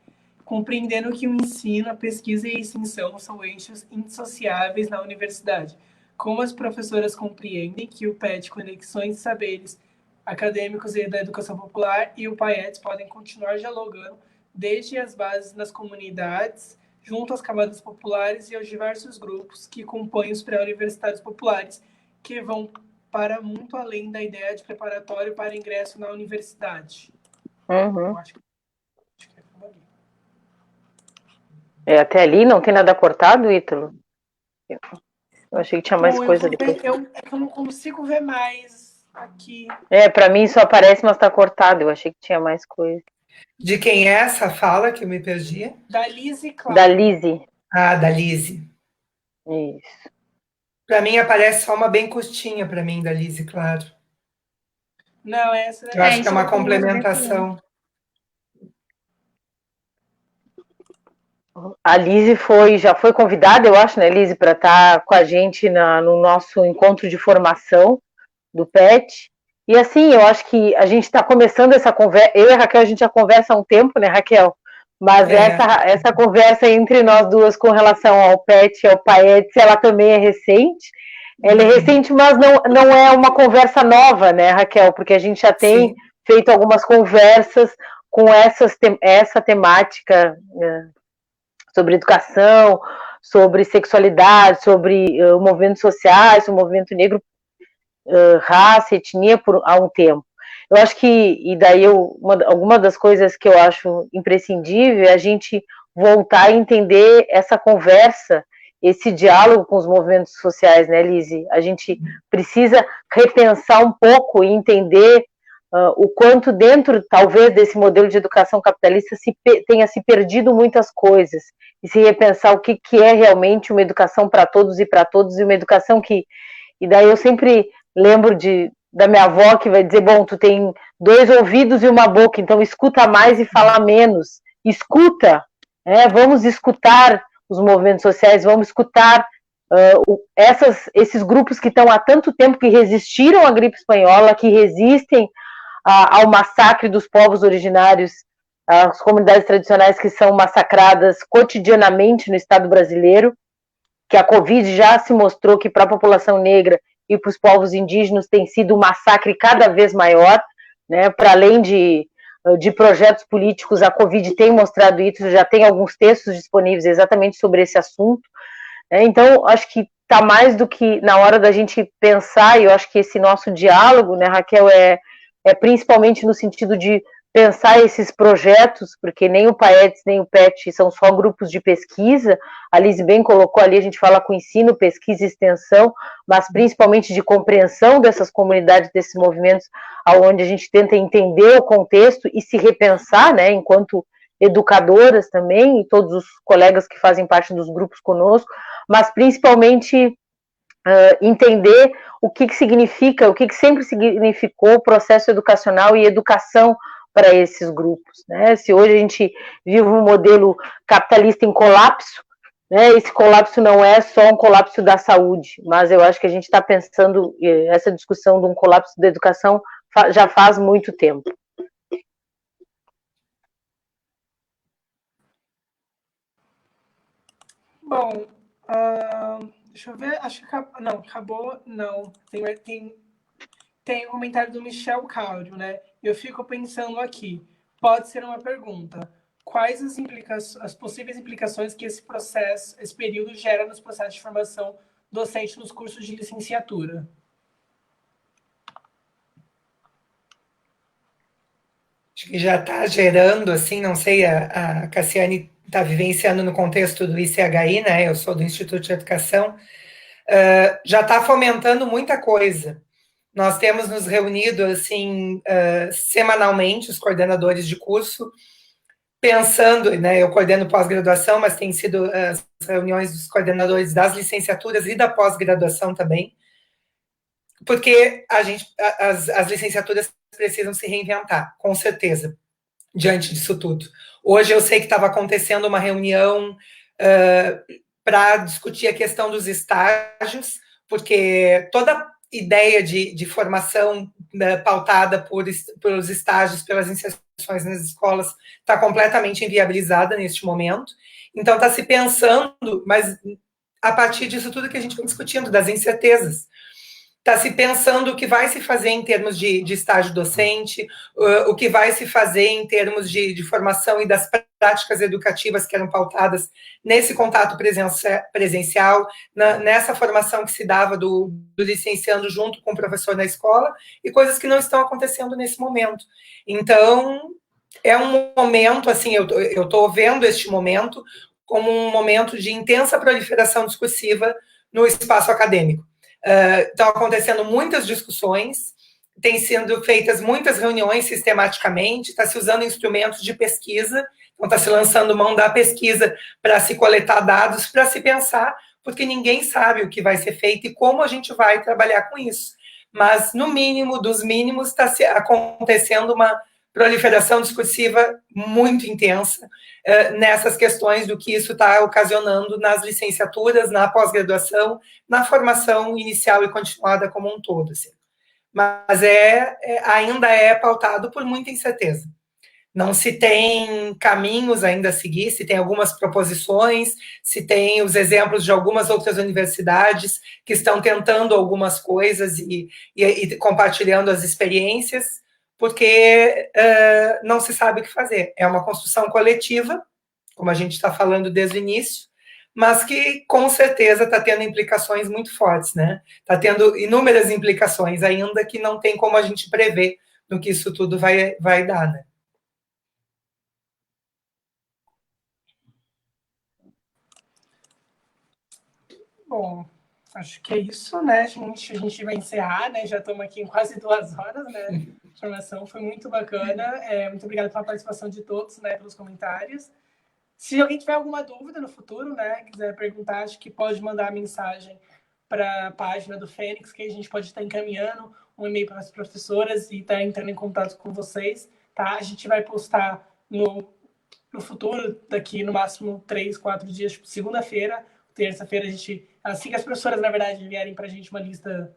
Compreendendo que o ensino, a pesquisa e a extensão são eixos indissociáveis na universidade. Como as professoras compreendem que o PET, Conexões de Saberes Acadêmicos e da Educação Popular, e o PAETS podem continuar dialogando desde as bases nas comunidades, junto às camadas populares e aos diversos grupos que compõem os pré-universitários populares, que vão para muito além da ideia de preparatório para ingresso na universidade. Eu acho que é por ali. Até ali não tem nada cortado, Ítalo? Eu achei que tinha mais coisa depois. Eu não consigo ver mais aqui. Para mim só aparece, mas tá cortado. Eu achei que tinha mais coisa. De quem é essa fala que eu me perdi? Da Lise Claro. Da Lise. Ah, da Lise. Isso. Para mim aparece só uma bem curtinha para mim da Lise, claro. Não, essa eu acho que é uma complementação. A Lise já foi convidada, eu acho, né, Lise, para estar com a gente no nosso encontro de formação do PET. E assim, eu acho que a gente está começando essa conversa. Eu e a Raquel, a gente já conversa há um tempo, né, Raquel? Mas essa conversa entre nós duas com relação ao PET e ao PAETS, ela também é recente. Ela é recente, mas não é uma conversa nova, né, Raquel? Porque a gente já tem feito algumas conversas com essa temática sobre educação, sobre sexualidade, sobre movimentos sociais, o movimento negro, raça, etnia, há um tempo. Eu acho que, e daí alguma das coisas que eu acho imprescindível é a gente voltar a entender essa conversa, esse diálogo com os movimentos sociais, né, Lise? A gente precisa repensar um pouco e entender o quanto dentro, talvez, desse modelo de educação capitalista tenha se perdido muitas coisas, e se repensar o que é realmente uma educação para todos, e uma educação que... E daí eu sempre lembro da minha avó, que vai dizer, bom, tu tem 2 ouvidos e uma boca, então escuta mais e fala menos. Escuta, vamos escutar os movimentos sociais, vamos escutar esses grupos que estão há tanto tempo, que resistiram à gripe espanhola, que resistem ao massacre dos povos originários, as comunidades tradicionais que são massacradas cotidianamente no Estado brasileiro, que a Covid já se mostrou que para a população negra e para os povos indígenas tem sido um massacre cada vez maior, né? Para além de projetos políticos, a Covid tem mostrado isso, já tem alguns textos disponíveis exatamente sobre esse assunto. Então, acho que está mais do que na hora da gente pensar, e eu acho que esse nosso diálogo, né, Raquel, é principalmente no sentido de pensar esses projetos, porque nem o PAETS nem o PET são só grupos de pesquisa. A Lise bem colocou ali, a gente fala com ensino, pesquisa e extensão, mas principalmente de compreensão dessas comunidades, desses movimentos, onde a gente tenta entender o contexto e se repensar, né, enquanto educadoras também, e todos os colegas que fazem parte dos grupos conosco, mas principalmente entender o que significa, o que sempre significou o processo educacional e educação para esses grupos, né? Se hoje a gente vive um modelo capitalista em colapso, né, esse colapso não é só um colapso da saúde, mas eu acho que a gente está pensando essa discussão de um colapso da educação já faz muito tempo. Bom, deixa eu ver, acho que acabou, não. Tem um comentário do Michel Cáudio, né? Eu fico pensando aqui, pode ser uma pergunta. Quais as possíveis implicações que esse período gera nos processos de formação docente nos cursos de licenciatura? acho que já está gerando, assim, não sei, a Cassiane está vivenciando no contexto do ICHI, né? Eu sou do Instituto de Educação, já está fomentando muita coisa. Nós temos nos reunido, assim, semanalmente, os coordenadores de curso, pensando, né, eu coordeno pós-graduação, mas tem sido as reuniões dos coordenadores das licenciaturas e da pós-graduação também, porque as licenciaturas precisam se reinventar, com certeza, diante disso tudo. Hoje eu sei que estava acontecendo uma reunião para discutir a questão dos estágios, porque toda ideia de formação pautada pelos estágios, pelas inserções nas escolas, está completamente inviabilizada neste momento. Então, está se pensando, mas a partir disso tudo que a gente vem discutindo, das incertezas, está se pensando o que vai se fazer em termos de estágio docente, o que vai se fazer em termos de formação e das práticas educativas que eram pautadas nesse contato presencial, nessa formação que se dava do licenciando junto com o professor na escola, e coisas que não estão acontecendo nesse momento. Então, é um momento, assim, eu estou vendo este momento como um momento de intensa proliferação discursiva no espaço acadêmico. Estão acontecendo muitas discussões, têm sido feitas muitas reuniões sistematicamente, está se usando instrumentos de pesquisa, então está se lançando mão da pesquisa para se coletar dados, para se pensar, porque ninguém sabe o que vai ser feito e como a gente vai trabalhar com isso. Mas, no mínimo dos mínimos, está acontecendo uma proliferação discursiva muito intensa nessas questões do que isso está ocasionando nas licenciaturas, na pós-graduação, na formação inicial e continuada como um todo. Assim. Mas ainda é pautado por muita incerteza. Não se tem caminhos ainda a seguir, se tem algumas proposições, se tem os exemplos de algumas outras universidades que estão tentando algumas coisas e compartilhando as experiências, porque não se sabe o que fazer. É uma construção coletiva, como a gente está falando desde o início, mas que, com certeza, está tendo implicações muito fortes, né? Está tendo inúmeras implicações ainda que não tem como a gente prever no que isso tudo vai dar, né? Bom, acho que é isso, né, gente? A gente vai encerrar, né? Já estamos aqui em quase 2 horas, né? A formação foi muito bacana. Muito obrigada pela participação de todos, né? Pelos comentários. Se alguém tiver alguma dúvida no futuro, né? Quiser perguntar, acho que pode mandar a mensagem para a página do Fênix, que a gente pode estar encaminhando um e-mail para as professoras e estar entrando em contato com vocês, tá? A gente vai postar no futuro, daqui no máximo 3, 4 dias, tipo, segunda-feira, terça-feira, a gente, assim que as professoras, na verdade, vierem para a gente uma lista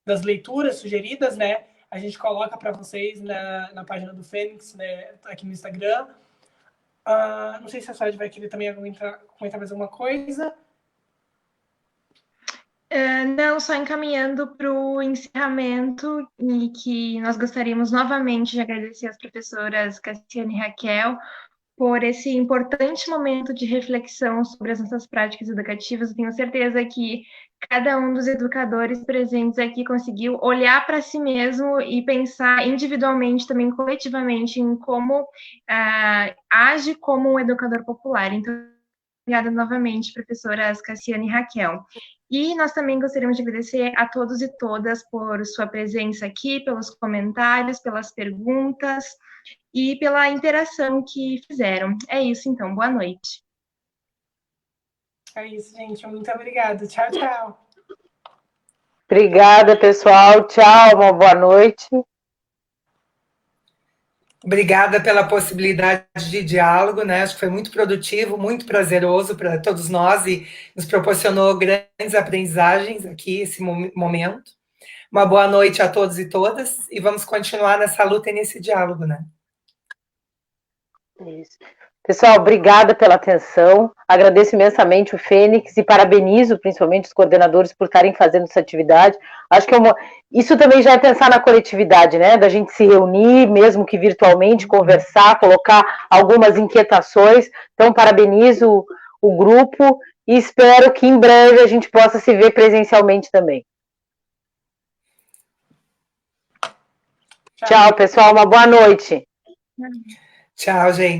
das leituras sugeridas, né? A gente coloca para vocês na página do Fênix, né? Aqui no Instagram. Não sei se a Sade vai querer também comentar mais alguma coisa. Não, só encaminhando para o encerramento, e que nós gostaríamos novamente de agradecer às professoras Cassiane e Raquel por esse importante momento de reflexão sobre as nossas práticas educativas. Eu tenho certeza que cada um dos educadores presentes aqui conseguiu olhar para si mesmo e pensar individualmente, também coletivamente, em como age como um educador popular. Então, obrigada novamente, professoras Cassiane e Raquel. E nós também gostaríamos de agradecer a todos e todas por sua presença aqui, pelos comentários, pelas perguntas e pela interação que fizeram. É isso, então. Boa noite. É isso, gente. Muito obrigada. Tchau, tchau. Obrigada, pessoal. Tchau, uma boa noite. Obrigada pela possibilidade de diálogo, né? Acho que foi muito produtivo, muito prazeroso para todos nós e nos proporcionou grandes aprendizagens aqui, esse momento. Uma boa noite a todos e todas e vamos continuar nessa luta e nesse diálogo, né? Isso. Pessoal, obrigada pela atenção. Agradeço imensamente o Fênix e parabenizo principalmente os coordenadores por estarem fazendo essa atividade. Acho que isso também já é pensar na coletividade, né? Da gente se reunir, mesmo que virtualmente, conversar, colocar algumas inquietações. Então, parabenizo o grupo e espero que em breve a gente possa se ver presencialmente também. Tchau, pessoal. Uma boa noite. Tchau, gente.